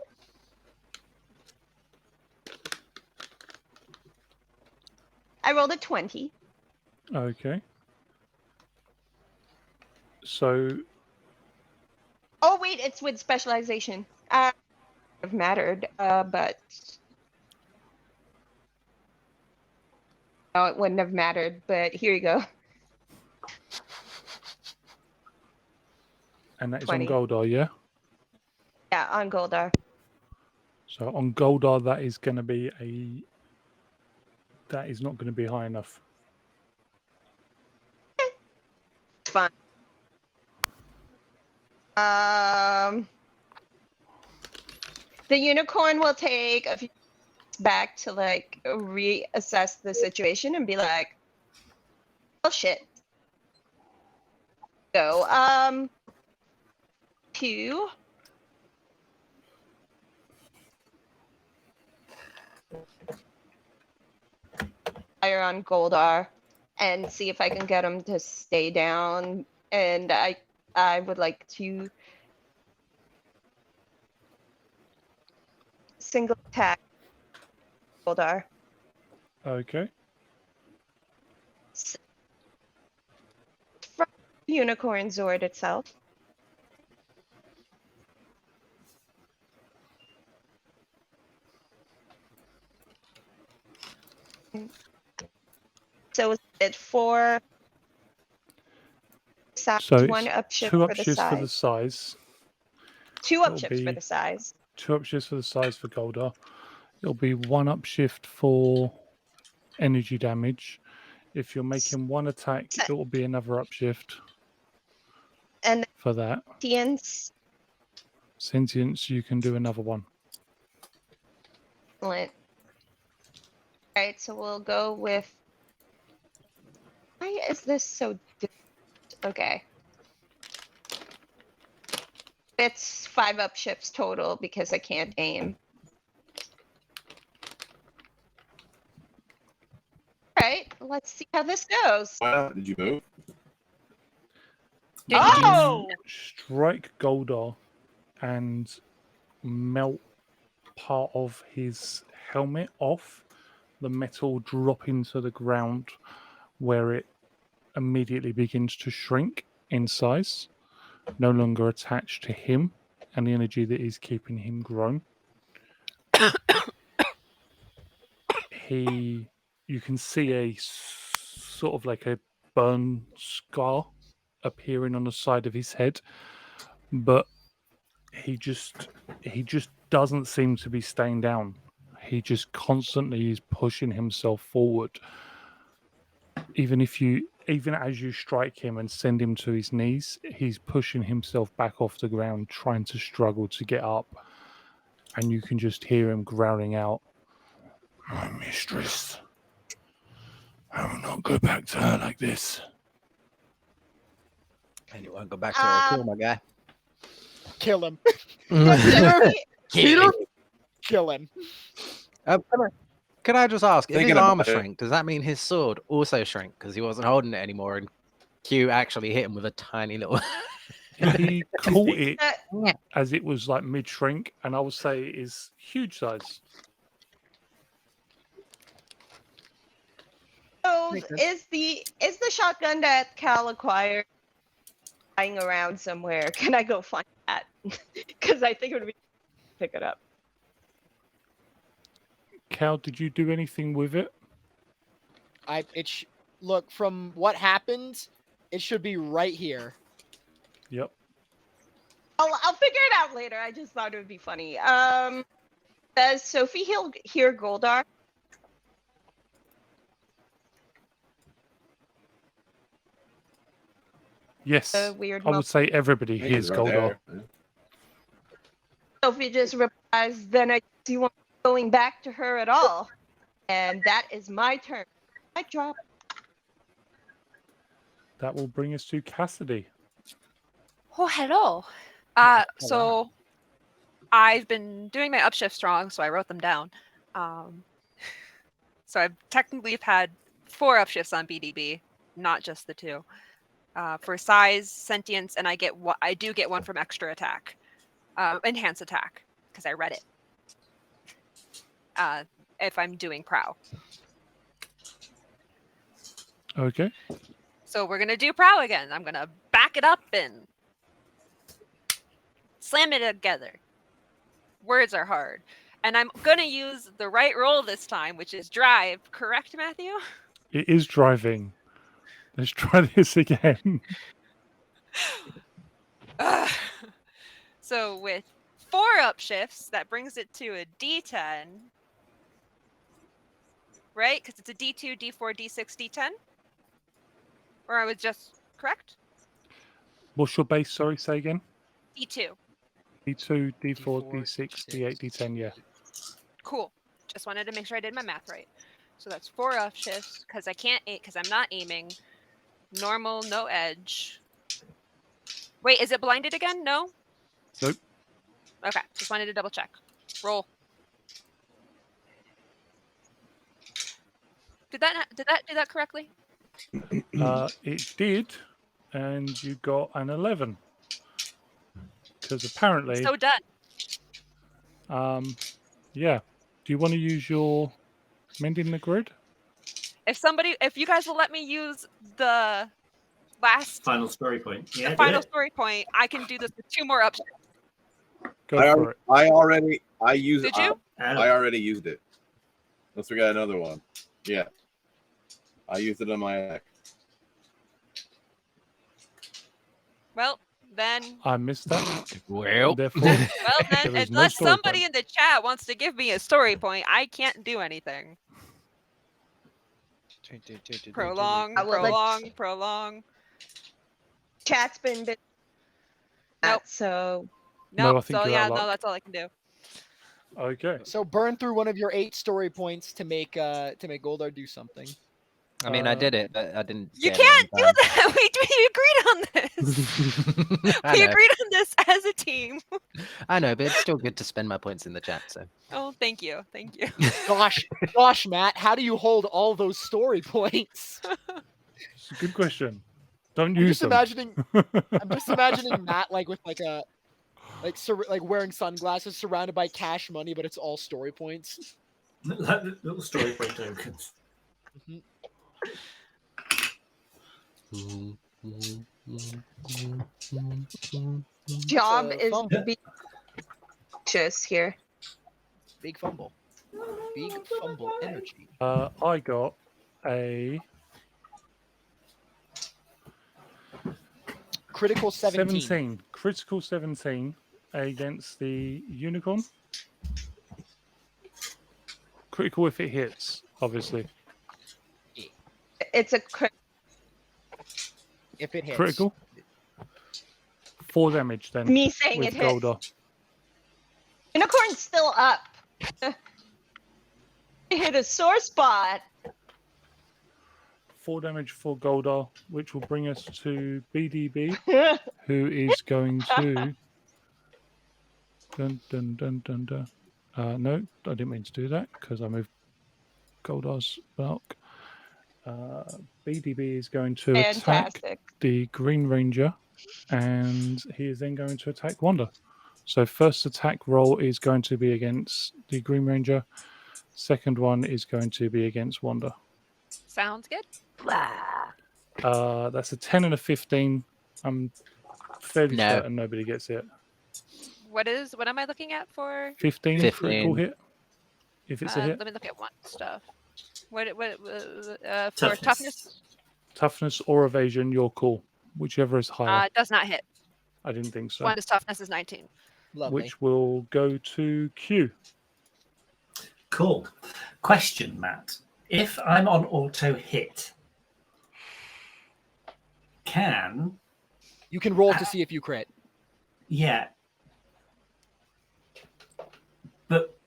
I rolled a 20. Okay. So Oh wait, it's with specialization. Have mattered, but no, it wouldn't have mattered. But here you go. and that is 20. on Goldar, yeah? Yeah, on Goldar. So on Goldar, that is going to be a. That is not going to be high enough. It's fine. The unicorn will take a few steps back to like reassess the situation and be like, "Oh shit." Go. 2. Fire on Goldar and see if I can get him to stay down. And I would like to single attack Goldar. Okay. From Unicorn Zord itself. So is it 4 size, So 1 it's upshift two for the upshifts for the size? size. 2 It'll upshifts for be- the size. 2 upshifts for the size for Goldar. It'll be 1 upshift for energy damage. If you're making 1 attack, it will be another upshift And for that. Sentience. Sentience, you can do another 1. Excellent. Alright, so we'll go with. Why is this so different? Okay. It's 5 upshifts total because I can't aim. Alright, let's see how this goes. Wow, did you move? Oh! Strike Goldar and melt part of his helmet off, the metal dropping to the ground where it immediately begins to shrink in size, no longer attached to him and the energy that is keeping him grown. You can see a sort of like a burn scar appearing on the side of his head, but he just doesn't seem to be staying down. He just constantly is pushing himself forward. Even if you even as you strike him and send him to his knees, he's pushing himself back off the ground, trying to struggle to get up. And you can just hear him growling out, "My mistress. I will not go back to her like this." And you won't go back to her at all, my guy. Kill him. Sophie, Peter, kill him. Can I just ask, if Thinking his about armor it. shrank, does that mean his sword also shrank because he wasn't holding it anymore and Q actually hit him with a tiny little... He caught it uh, as it was like mid shrink, and I would say it is huge size. so Makes sense. is the shotgun that Cal acquired lying around somewhere? Can I go find that? Because I think it would be pick it up. Cal, did you do anything with it? Look, from what happened, it should be right here. Yep. I'll figure it out later. I just thought it would be funny. Does Sophie hear Goldar? Yes. A weird I moment. would say everybody I think hears it's right Goldar. there. Sophie just replies, then I see one going back to her at all. And that is my turn. I drop. That will bring us to Cassidy. Oh, hello. So I've been doing my upshift strong, so I wrote them down. So I've technically had 4 upshifts on BDB, not just the 2. For size, sentience, and I do get 1 from extra attack, enhance attack, because I read it. If I'm doing prow. Okay. So we're gonna do prow again. I'm gonna back it up and slam it together. Words are hard. And I'm gonna use the right roll this time, which is drive. Correct, Matthew? It is driving. Let's try this again. Ugh. So with 4 upshifts, that brings it to a D10. Right? Because it's a D2, D4, D6, D10? Or I was just correct? What's your base? Sorry, say again. D2. D2, D4, D4, D6, D8, D10, yeah. Cool. Just wanted to make sure I did my math right. So that's 4 upshifts, because I can't because I'm not aiming. Normal, no edge. Wait, is it blinded again? No? Nope. Okay, just wanted to double check. Roll. Did that do that correctly? It did, and you got an 11. Because apparently, So done. yeah. Do you want to use your mending the grid? If you guys will let me use the last Final story point. Yeah, do final it. story point, I can do this with 2 more ups. Go I for it. already used Did you? I already used it. Unless we got another one. Yeah. I used it on my deck. Well, then I missed that. Well, Therefore, then there is no unless story somebody point. in the chat wants to give me a story point, I can't do anything. Prolong, I will let- prolong. Chat's been busy. Nope. So No, Nope. I think So you're yeah, out of no, luck. that's all I can do. Okay. So burn through one of your 8 story points to make Goldar do something. I mean, I did it, but I didn't. You get it can't in do time. that. We agreed on this. I We know. agreed on this as a team. I know, but it's still good to spend my points in the chat. So Oh, thank you. Thank you. Gosh, Matt, how do you hold all those story points? It's a good question. Don't I'm use just them. imagining Matt like wearing sunglasses, surrounded by cash money, but it's all story points. Like the little story point tokens. job is fumble. being anxious here. Big fumble. Big fumble energy. I got a Critical 17. Critical 17 against the unicorn. Critical if it hits, obviously. It's a crit. if it hits. Critical. 4 damage then. Me saying with it hits. Goldar. Unicorn's still up. It hit a sore spot. 4 damage for Goldar, which will bring us to BDB, who is going to. Dun, dun, dun, dun, dun. No, I didn't mean to do that because I moved Goldar's block. BDB is going to attack Fantastic. the Green Ranger, and he is then going to attack Wanda. So first attack roll is going to be against the Green Ranger. Second one is going to be against Wanda. Sounds good. That's a 10 and a 15. I'm fairly No. certain nobody gets it. What am I looking at for? 15 15. critical hit. If it's a hit. Let me look at one stuff. What for Toughness. toughness? Toughness or evasion, your call. Whichever is higher. Does not hit. I didn't think so. One's toughness is 19. Lovely. Which will go to Q. Cool. Question, Matt. If I'm on auto hit, You can roll to see if you crit. yeah. But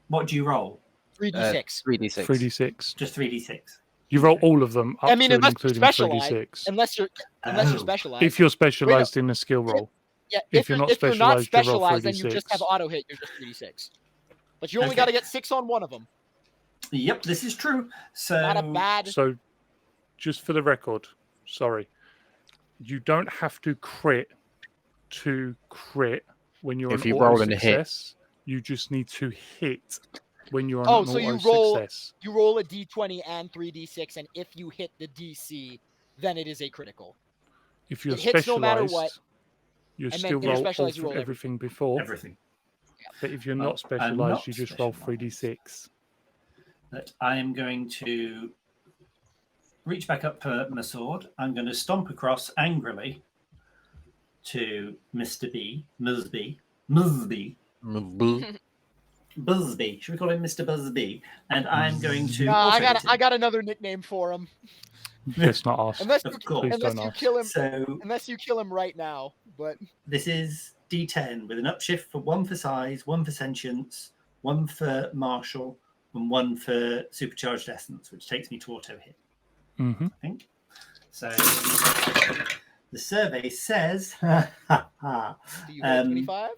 what do you roll? 3d6. 3d6. 3d6. Just 3d6. You roll all of them up I mean, to and unless you're including specialized, 3d6. unless you're Oh. specialized. If you're specialized in a skill roll. Yeah, if you're not if you're not specialized, you roll specialized, then you just 3d6. have auto hit. You're just 3d6. But you only Okay. got to get 6 on one of them. Yep, this is true. So Not a bad. So, just for the record, sorry, you don't have to crit when you're If on you auto roll and hit. success. You just need to hit when you're on Oh, an so you auto roll- success. You roll a d20 and 3d6, and if you hit the DC, then it is a critical. If you're it hits no matter specialized, what, you and still then if you're roll specialized, you roll everything before. everything. But if you're Well, not I'm specialized, not you just roll specialised. 3d6. But I am going to reach back up for my sword. I'm going to stomp across angrily to Mr. B, Musby. Busby. Should we call him Mr. Busby? And I'm going to. I auto hit him. got another nickname for him. Let's not ask. Unless you, Of course. Please unless don't you ask. kill him, So unless you kill him right now. But this is D10 with an upshift for 1 for size, 1 for sentience, 1 for martial, and 1 for supercharged essence, which takes me to auto hit. Mm-hmm. I think. So the survey says do you roll 25?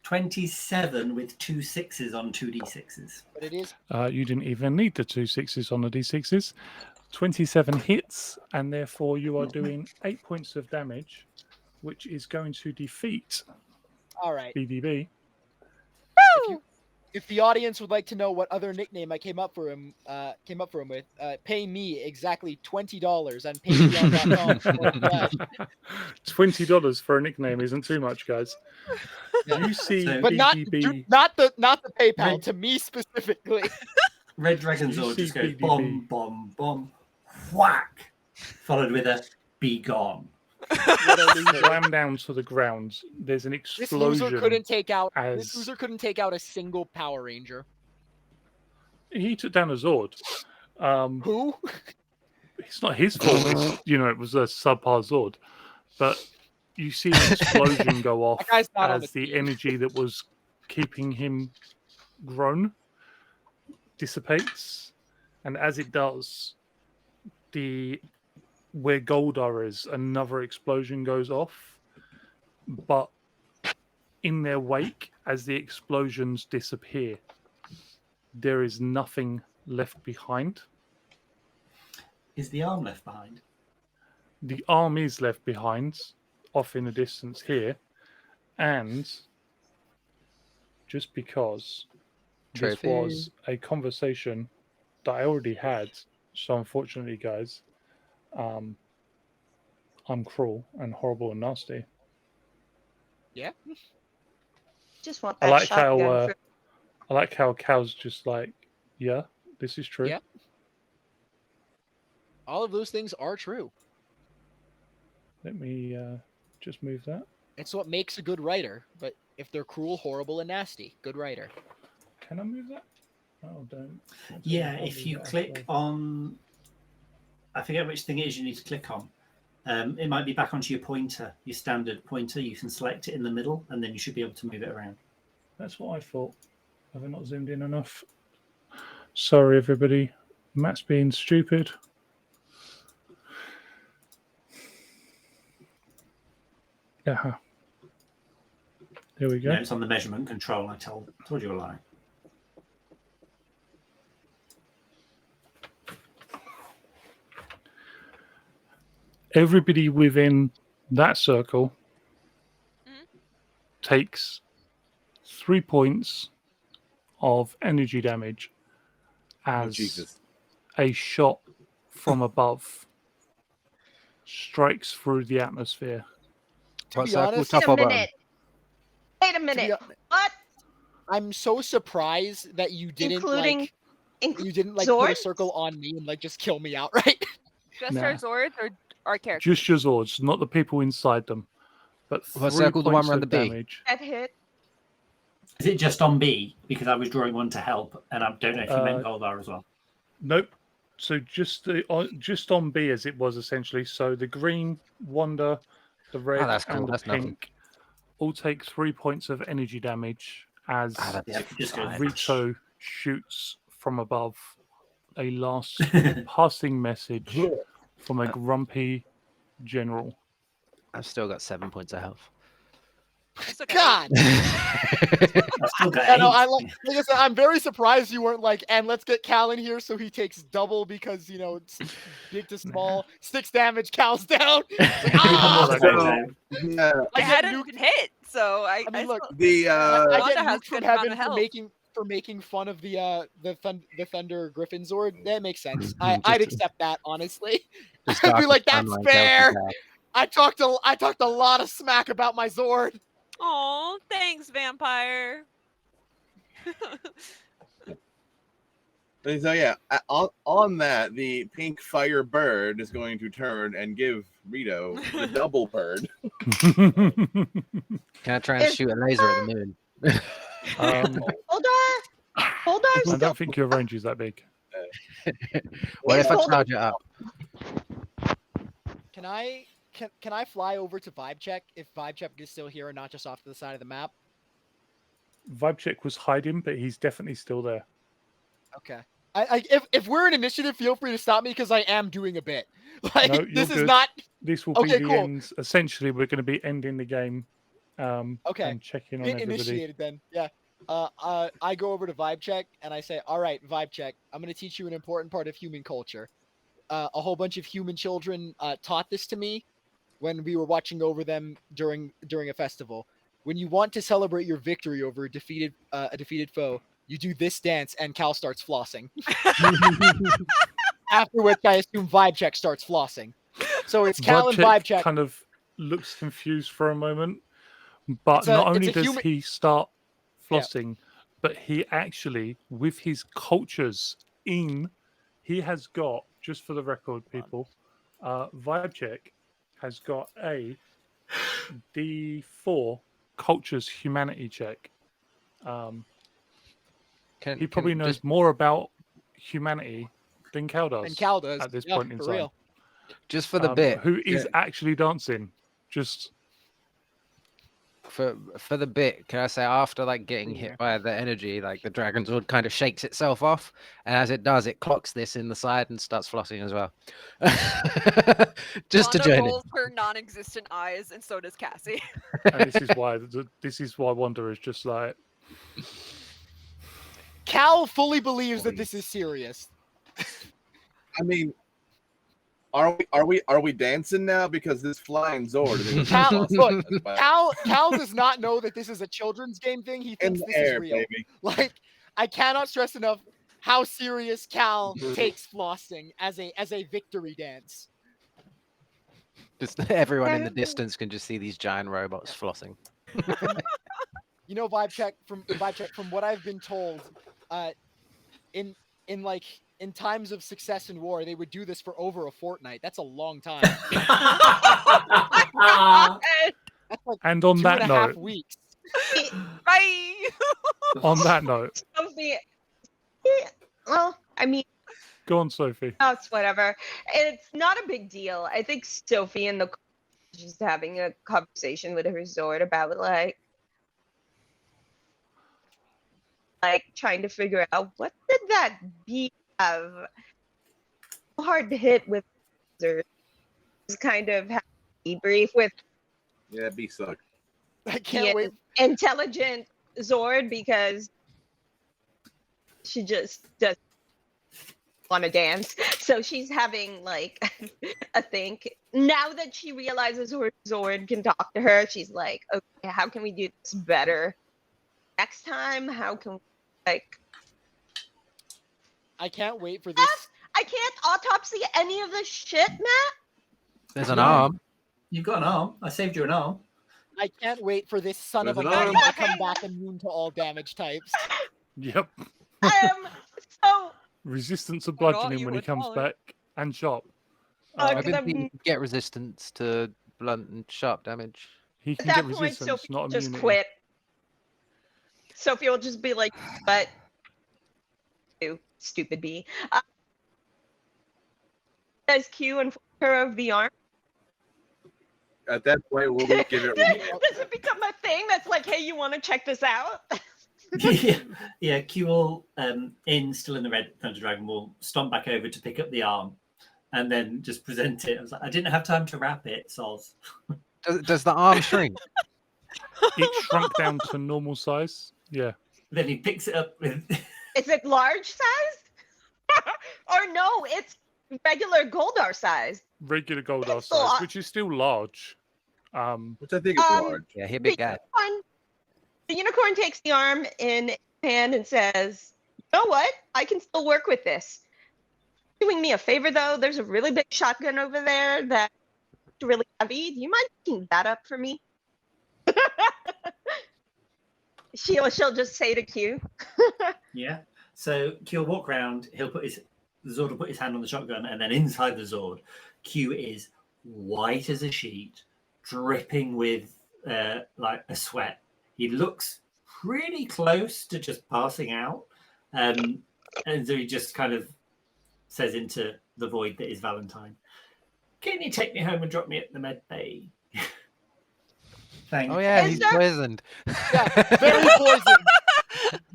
27 with 2 6s on 2d6s. But it is. You didn't even need the 2 6s on the d6s. 27 hits, and therefore you are doing 8 points of damage, which is going to defeat All right. BDB. If the audience would like to know what other nickname I came up for him with, pay me exactly $20 on Patreon.com. $20 for a nickname isn't too much, guys. Yeah. You see So- But not BDB. the PayPal, Right. to me specifically. Red Dragon You Zord see just goes BDB. bomb, bomb, bomb, whack, followed with a be gone. What a loser. Slam down to the ground. There's an This explosion. loser couldn't take out. as- This loser couldn't take out a single Power Ranger. He took down a Zord. Who? It's not his fault. It was a subpar Zord. But you see an explosion go off That guy's not on as the the team. energy that was keeping him grown dissipates. And as it does, where Goldar is, another explosion goes off. But in their wake, as the explosions disappear, there is nothing left behind. Is the arm left behind? The arm is left behind, off in the distance here, and just because this Trophy. was a conversation that I already had, so unfortunately, guys, I'm cruel and horrible and nasty. Yeah. Just want I that like shotgun. how for- I like how Cal's just like, yeah, this is true. Yeah. All of those things are true. Let me just move that. It's what makes a good writer. But if they're cruel, horrible, and nasty, good writer. Can I move that? Oh, don't. Yeah, if you click on, I forget which thing it is you need to click on. It might be back onto your pointer, your standard pointer. You can select it in the middle, and then you should be able to move it around. That's what I thought. Have I not zoomed in enough? Sorry, everybody. Matt's being stupid. Yeah. There we go. No, it's on the measurement control. I told you a lie. Everybody within that circle takes 3 points of energy damage as a shot from above strikes through the atmosphere. To What be circle? honest, Top Wait a or bottom? minute. Wait a minute. What? I'm so surprised that you didn't Including put a Zords? circle on me and like just kill me outright. Just Nah. our Zords or our characters? Just your Zords, not the people inside them. But What 3 circle, the one points around of the B? damage. That hit. Is it just on B? Because I was drawing one to help, and I don't know if you meant Goldar as well. Nope. So just on B as it was essentially. So the green, Wanda, the red, that's cool. and the That's pink nothing. all take 3 points of energy damage as Yeah, just go Rito shoots from above a last passing message from a grumpy general. I've still got 7 points of health. It's okay. God. I've still got I know. 8. Like I said, I'm very surprised you weren't like, and let's get Cal in here so he takes double because it's big to small. 6 damage, Cal's down. Ah! Yeah, I hadn't even hit, so I mean, look, the I Wanda get has nuked from good amount heaven of for health. making fun of the Thunder Griffin Zord. That makes sense. Just- I'd accept that honestly. Just I'd be darkest like, that's timeline, fair. Cal. I talked a lot of smack about my Zord. Oh, thanks, vampire. So yeah, on that, the pink fire bird is going to turn and give Rito the double bird. Can I try and Is- shoot a laser at the moon? Hold I on. don't think your range is that big. What if I Hold charge it up? Can I fly over to Vibe Check if Vibe Check is still here and not just off to the side of the map? Vibe check was hiding, but he's definitely still there. Okay. If we're in initiative, feel free to stop me because I am doing a bit. Like No, this you're is good. not This will Okay, be the cool. end. Essentially, we're going to be ending the game. Okay. And checking on bit everybody. initiated then. Yeah. I go over to Vibe Check and I say, "All right, Vibe Check. I'm going to teach you an important part of human culture. A whole bunch of human children taught this to me when we were watching over them during a festival. When you want to celebrate your victory over a defeated foe, you do this dance, and Cal starts flossing. After which, I assume Vibe Check starts flossing. So it's Cal and Vibe Check. Kind of looks confused for a moment, but not only does he start flossing, but he actually, with his cultures he has got, just for the record, people, Vibe Check has got a D4 cultures humanity check. He probably knows more about humanity than Cal does. At this point in time. Real. Just for the bit. Who is actually dancing? Just for the bit, can I say after like getting hit by the energy, like the Dragon Zord kind of shakes itself off, and as it does, it clocks this in the side and starts flossing as well. Just Wanda to join rolls her non-existent eyes, and so does Cassie. and this is why Wanda is just like. Cal fully believes that this is serious. I mean, are we dancing now? Because this flying Zord is Cal does not know that this is a children's game thing. He thinks this is real. Baby. Like, I cannot stress enough how serious Cal takes flossing as a victory dance. Just everyone in the distance can just see these giant robots flossing. Vibe Check, from what I've been told, in times of success in war, they would do this for over a fortnight. That's a long time. That's like And on that 2.5 note, weeks. Bye. On that note, Well, I mean, Go on, Sophie. that's whatever. It's not a big deal. I think Sophie and the just having a conversation with her Zord about like trying to figure out what did that bee have hard to hit with Zord. Just kind of have a debrief with Yeah, B suck. I can't wait. intelligent Zord because she just doesn't want to dance. So she's having like a think. Now that she realizes her Zord can talk to her, she's like, okay, how can we do this better next time? How can we, like, I can't wait for this. I can't autopsy any of this shit, Matt. There's an No. arm. You've got an arm. I saved you an arm. I can't wait for this son of a There's an gun arm. to come back immune to all damage types. Yep. So Resistance of Forgot bludgeoning you when he were comes taller. back and sharp. Uh, I Um, didn't think you could get resistance to blunt and sharp damage. He at can that get point, resistance, Sophie will not just immunity. quit. Sophie will just be like, but you stupid bee. Does Q inform her of the arm? At that point, we'll give it. Does it become a thing that's like, hey, you want to check this out? Yeah, Q will, still in the red Thunder Dragon, will stomp back over to pick up the arm and then just present it. I was like, I didn't have time to wrap it, Soz. Does the arm shrink? It shrunk down to normal size. Yeah. Then he picks it up with. Is it large size? Or no, it's regular Goldar size. Regular Goldar It's a lot. size, which is still large. Which I think is large. Yeah, he a big guy. The unicorn takes the arm in his hand and says, you know what? I can still work with this. Doing me a favor though, there's a really big shotgun over there that's really heavy. Do you mind picking that up for me? She'll just say to Q. Yeah. So Q will walk around. The Zord will put his hand on the shotgun, and then inside the Zord, Q is white as a sheet, dripping with like a sweat. He looks pretty close to just passing out, and so he just kind of says into the void that is Valentine, "Can you take me home and drop me at the med bay?" Thanks. Oh yeah, Is he's there- poisoned. Yeah, very poisoned.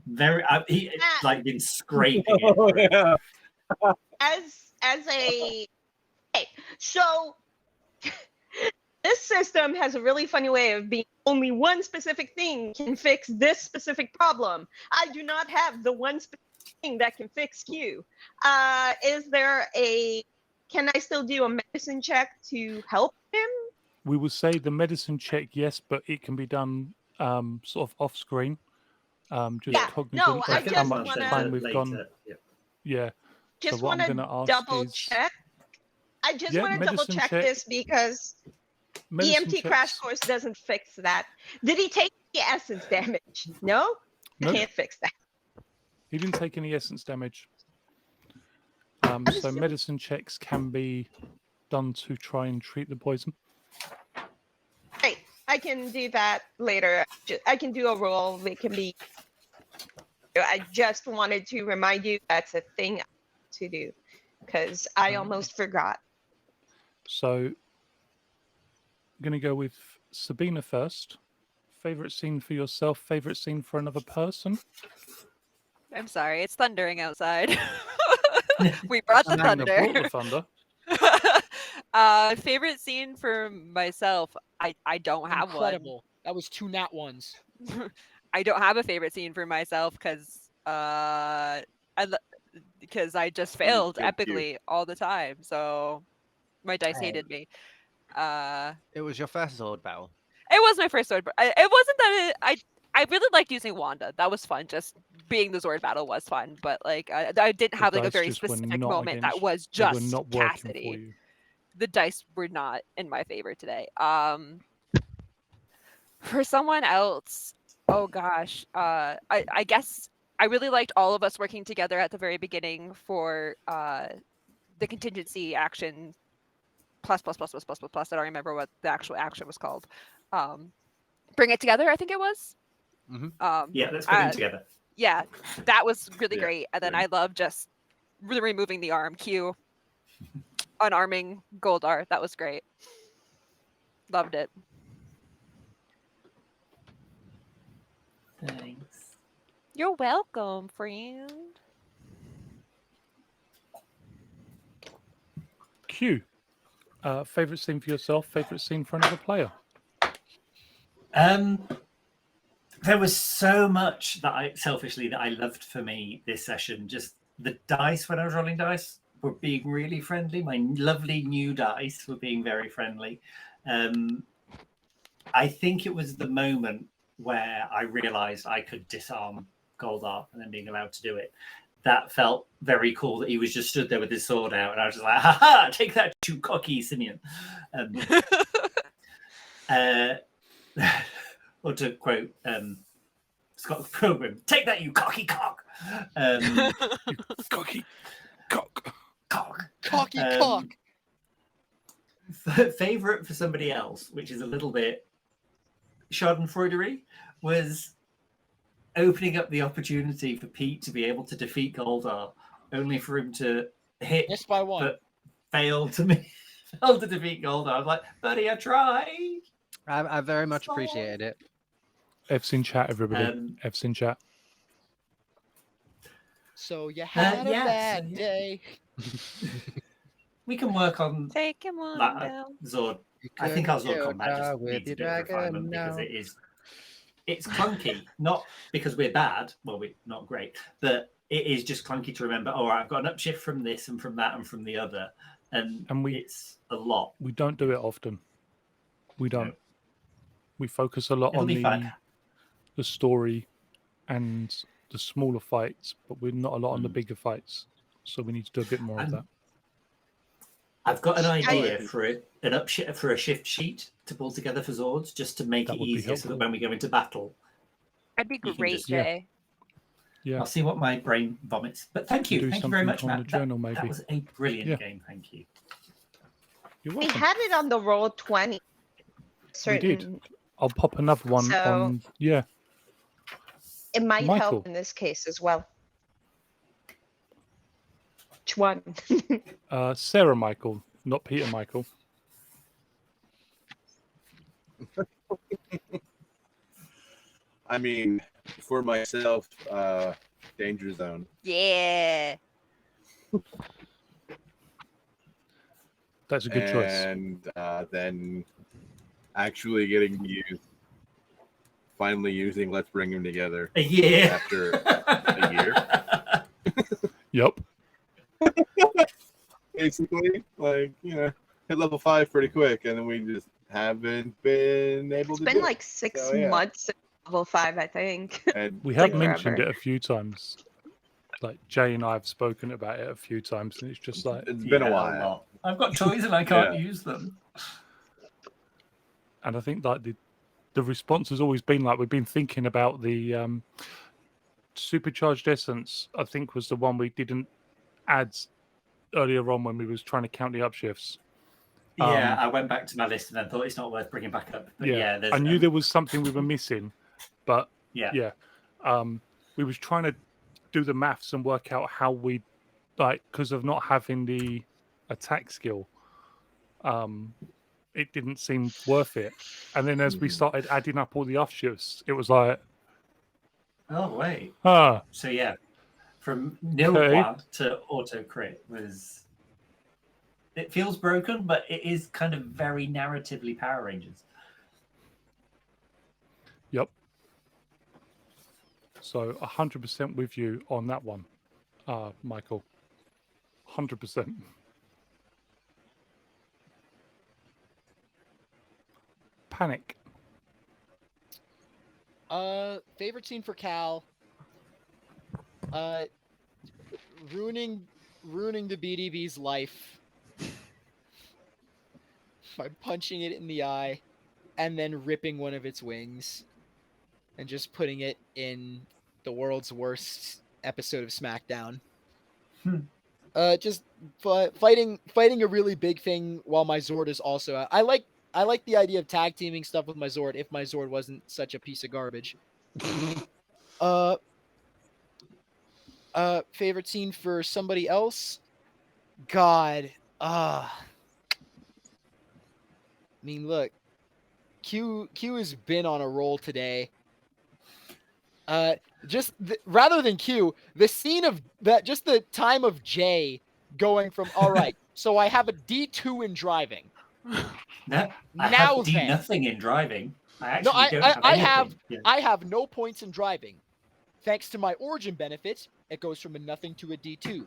Very. He like been scraping Oh, it. yeah. As a okay, so this system has a really funny way of being only one specific thing can fix this specific problem. I do not have the one specific thing that can fix Q. Is there can I still do a medicine check to help him? We will say the medicine check, yes, but it can be done sort of off screen. Just Yeah, cognizant no, of I how just much wanna- time we've later. gone. Yeah. Yeah. Just what I'm want to gonna ask double is- check. I just Yeah, want to double medicine check check. this because Medicine EMT crash checks- course doesn't fix that. Did he take the essence damage? No, Nope. can't fix that. He didn't take any essence damage. So medicine checks can be done to try and treat the poison. Right, I can do that later. I can do a roll. It can be. I just wanted to remind you that's a thing to do because I almost forgot. So I'm going to go with Sabina first. Favorite scene for yourself, favorite scene for another person? I'm sorry, it's thundering outside. We brought the Amanda thunder. brought the thunder. Favorite scene for myself, I don't have Incredible. That was 2 nat ones. one. I don't have a favorite scene for myself because because I just failed Thank you. epically all the time. So my dice Oh. hated me. It was your first Zord battle. It was my first Zord, but it wasn't that I really liked using Wanda. That was fun. Just being the Zord battle was fun, but like I didn't have like a dice very just were specific not moment that against- was They were just not working for Cassidy. you. The dice were not in my favor today. For someone else, oh gosh, I guess I really liked all of us working together at the very beginning for the contingency action plus. I don't remember what the actual action was called. Bring it together, I think it was. Mhm. Yeah, let's put them together. yeah, that was really Yeah, great. And then good. I love just really removing the arm. Q unarming Goldar. That was great. Loved it. Thanks. You're welcome, friend. Q. Favorite scene for yourself? Favorite scene for another player? There was so much that I selfishly that I loved for me this session. Just the dice when I was rolling dice were being really friendly. My lovely new dice were being very friendly. I think it was the moment where I realized I could disarm Goldar and then being allowed to do it. That felt very cool that he was just stood there with his sword out, and I was just like, "Ha ha! Take that, you cocky Simeon." Or to quote Scott Pilgrim, "Take that, you cocky cock." Cocky cock. Cocky Um, cock. Favorite for somebody else, which is a little bit schadenfreudery, was opening up the opportunity for Pete to be able to defeat Goldar, only for him to hit Missed by one. but failed to defeat Goldar. I was like, buddy, I tried. I very much appreciated it. F's in chat, everybody. Um, F's in chat. So you had a yeah, bad so, yeah. day. We can work on Take him on that down. Zord. I think our Zord combat just needs a bit of refinement because it's clunky. Not because we're bad, well, we're not great, but it is just clunky to remember. Oh, I've got an upshift from this and from that and from the other, and it's a lot. We don't do it often. We don't. No. We focus a lot It'll on be fun. the story and the smaller fights, but we're not a lot on the bigger fights. So we need to do a bit more of that. I've got an idea for a shift sheet to pull together for Zords, just to make That it would be easier, so helpful. that when we go into battle, That'd be you can great, just- Jay. Yeah. I'll see what my brain vomits. But thank you, Do thank you very something much, on Matt. the journal, that maybe. was a brilliant Yeah. game. Thank you. You're We welcome. had it on the roll 20. We did. I'll pop another one So- on. Yeah. It might Michael. help in this case as well. Which one? Sarah Michael, not Peter Michael. I mean, for myself, Danger Zone. Yeah. That's a good choice. And then actually getting to use, finally using Let's Bring Them Together A year. after a year. Yep. Basically, like, hit level 5 pretty quick, and then we just haven't been able It's to been do it. like 6 So, yeah. months at level 5, I think. And We have like mentioned forever. it a few times. Like Jay and I have spoken about it a few times, and it's just like, it's been a Yeah, while. lot. I've got toys and I can't Yeah. use them. and I think like the response has always been like we've been thinking about the supercharged essence. I think was the one we didn't add earlier on when we was trying to count the upshifts. Yeah, I went back to my list and then thought it's not worth bringing back up. But yeah, there's, I knew there was something we were missing, but yeah. we was trying to do the maths and work out how we like because of not having the attack skill. It didn't seem worth it, and then as we started adding up all the offshifts, it was like, Oh wait. ah, So yeah, from nil Okay. one to auto crit was. It feels broken, but it is kind of very narratively Power Rangers. yep. So 100% with you on that one, Michael. 100%. Panic. Favorite scene for Cal. Ruining the BDB's life by punching it in the eye and then ripping one of its wings and just putting it in the world's worst episode of SmackDown. Just fighting a really big thing while my Zord is also out. I like the idea of tag teaming stuff with my Zord if my Zord wasn't such a piece of garbage. Favorite scene for somebody else? God. I mean, look. Q has been on a roll today. Rather than Q, the scene of that, just the time of J going from all right. So I have a D2 in driving. No, I Now have D then. nothing in driving. I No, actually don't have anything. I have no points in driving. Thanks to my origin benefit, it goes from a nothing to a D2.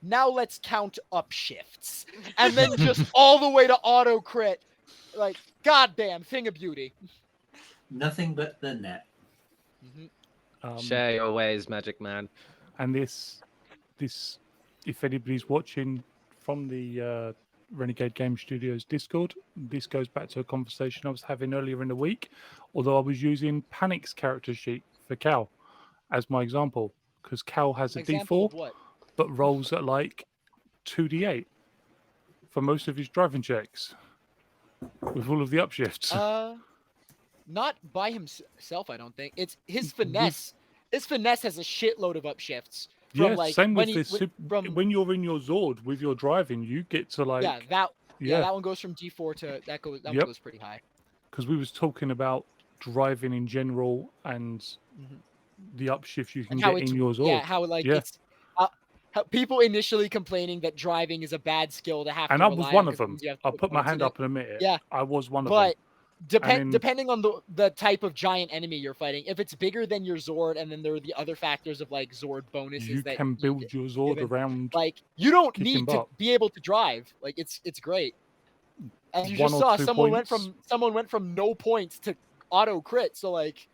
Now let's count up shifts. And then just all the way to auto crit. Like, goddamn, thing of beauty. Nothing but the net. Share your ways, Magic Man. And this, if anybody's watching from the Renegade Game Studios Discord, this goes back to a conversation I was having earlier in the week. Although I was using Panic's character sheet for Cal as my example, because Cal has a Example of D4, what? but rolls at like 2d8 for most of his driving checks with all of the upshifts. Not by himself, I don't think. It's his finesse. His finesse has a shitload of upshifts. Yeah, same with this. When you're in your Zord with your driving, you get to like that one goes from D4 to that one goes pretty high. Because we was talking about driving in general and the upshift you can get in your Zord. Yeah, how it's how people initially complaining that driving is a bad skill to have. And to I was rely one on of them. you have to I'll put put my points hand in up and admit it. Yeah, I was one of them. But depending on the type of giant enemy you're fighting, if it's bigger than your Zord, and then there are the other factors of like Zord bonuses you that can build your Zord around. Like you don't kicking need to butt. be able to drive. Like it's great. As you 1 just or saw, 2 someone points. went from no points to auto crit. So like,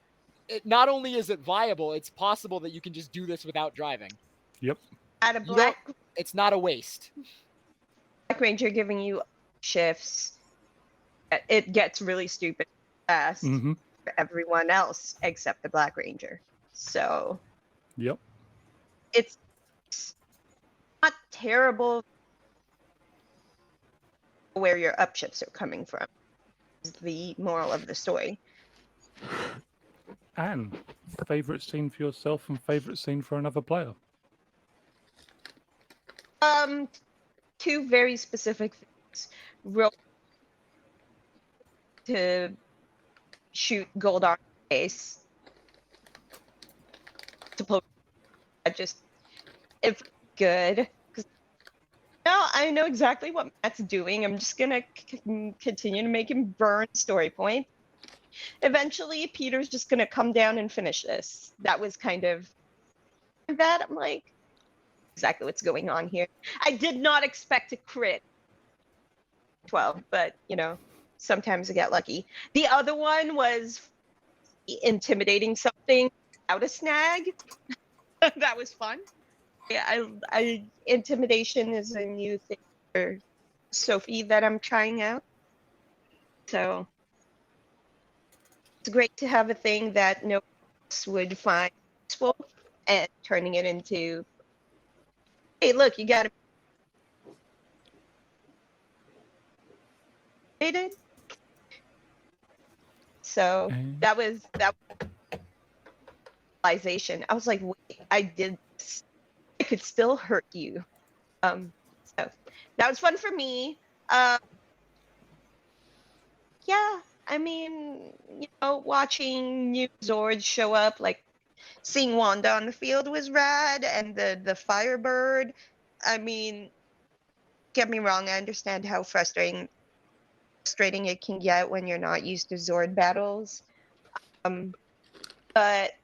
it not only is it viable, it's possible that you can just do this without driving. Yep. At a it's not a waste. Black Ranger giving you shifts, it gets really stupid fast for everyone else except the Black Ranger. So yep, it's not terrible where your upshifts are coming from. Is the moral of the story. And favorite scene for yourself and favorite scene for another player. 2 very specific things. Real to shoot Goldar in the face. It's good. Now I know exactly what Matt's doing. I'm just gonna continue to make him burn story point. Eventually, Peter's just gonna come down and finish this. That was kind of that. I'm like, exactly what's going on here. I did not expect to crit 12, but sometimes I get lucky. The other one was intimidating something out a snag. That was fun. Yeah, intimidation is a new thing for Sophie that I'm trying out. So it's great to have a thing that no one else would find useful and turning it into, hey, look, you got to. So that was realization. I was like, wait, I did this. I could still hurt you. So that was fun for me. Yeah, I mean, watching new Zords show up, like seeing Wanda on the field was rad, and the Firebird. I mean, get me wrong, I understand how frustrating it can get when you're not used to Zord battles. But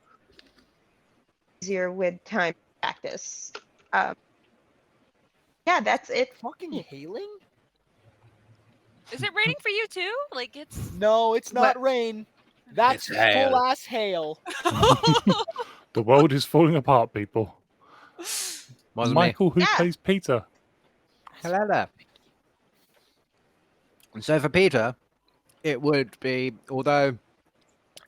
easier with time practice. Yeah, that's it. Fucking hailing? Is it raining for you too? Like it's No, it's not rain. That's full ass hail. The world is falling apart, people. Michael, who plays Peter? Hello there. So for Peter, it would be, although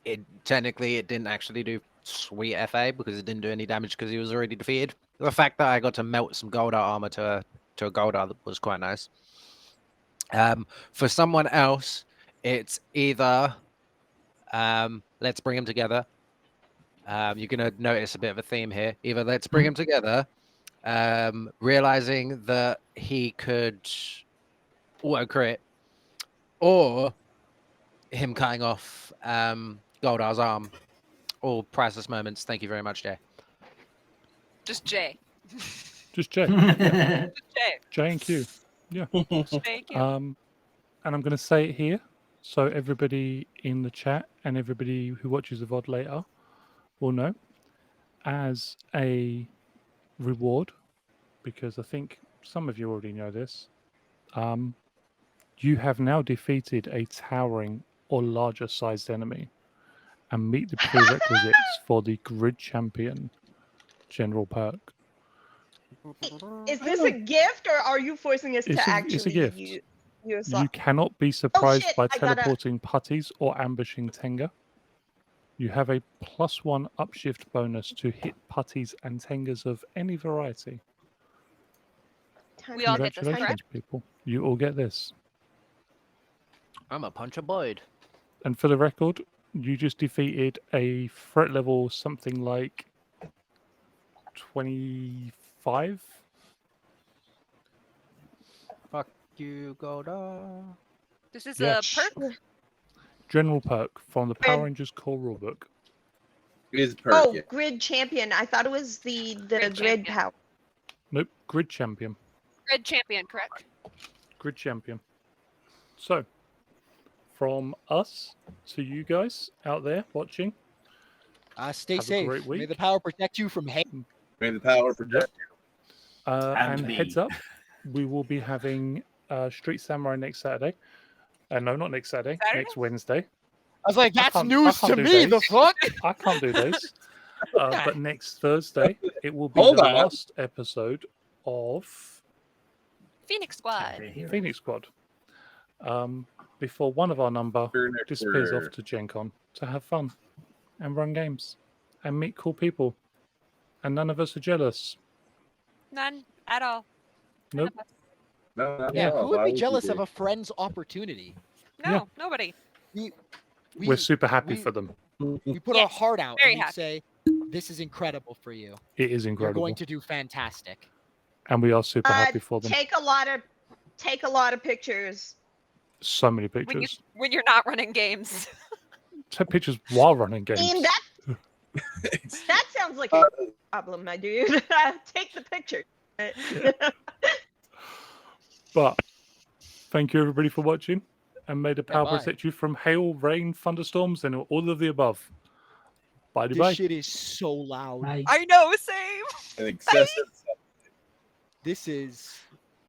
it didn't actually do sweet FA because it didn't do any damage because he was already defeated. The fact that I got to melt some Goldar armor to a Goldar was quite nice. For someone else, it's either let's bring them together, you're going to notice a bit of a theme here. Either let's bring them together, realizing that he could auto crit, or him cutting off Goldar's arm. All priceless moments. Thank you very much, Jay. Just J. Just Jay. Yeah. Just J. J and Q. Thank you. And I'm going to say it here, so everybody in the chat and everybody who watches the VOD later will know. As a reward, because I think some of you already know this, you have now defeated a towering or larger sized enemy and meet the prerequisites for the Grid Champion general perk. Is this a gift, or are you forcing us to actually It's a gift. use You cannot be surprised shit, by I gotta- teleporting putties or ambushing Tenga. You have a +1 upshift bonus to hit putties and Tengas of any variety. We all get this, correct? Congratulations, people. You all get this. I'm a punch a Boyd. And for the record, you just defeated a threat level something like 25. Fuck you, Goldar. This is Yeah. a perk. General perk from the Power And- Rangers core rulebook. It is perk. Oh, Yeah. Grid Champion. I thought it was the Grid Grid Champion. Power. Nope, Grid Champion. Red champion, correct? Grid Champion. So, from us to you guys out there watching, Stay Have a safe. great May the week. power protect you from hate. May the power protect. and me. heads up, we will be having Street Samurai next Saturday. No, not next Saturday. Saturday? Next Wednesday. I was like, that's can't- news I can't to do me. The days. fuck? I can't do those. But next Thursday, it will be Hold the on. last episode of Phoenix Squad. Phoenix Squad. Before one of our number disappears off to Gen Con to have fun and run games and meet cool people. And none of us are jealous. None at all. None Nope. of us. No, Yeah, no, who would why be jealous you of a friend's opportunity? No, Yeah. nobody. We're super happy we- for them. We put our Yes, heart out very and we happy. say, this is incredible for you. It is You're incredible. going to do fantastic. And we are super happy for them. Take a lot of pictures. So many When pictures. you're not running games. Take pictures while running I mean, games. that sounds like a problem, my dude. Take the picture. But thank you everybody for watching. And may the power bye. protect you from hail, rain, thunderstorms, and all of the above. Bye This bye. shit is so loud. I know, same. An excessive. This is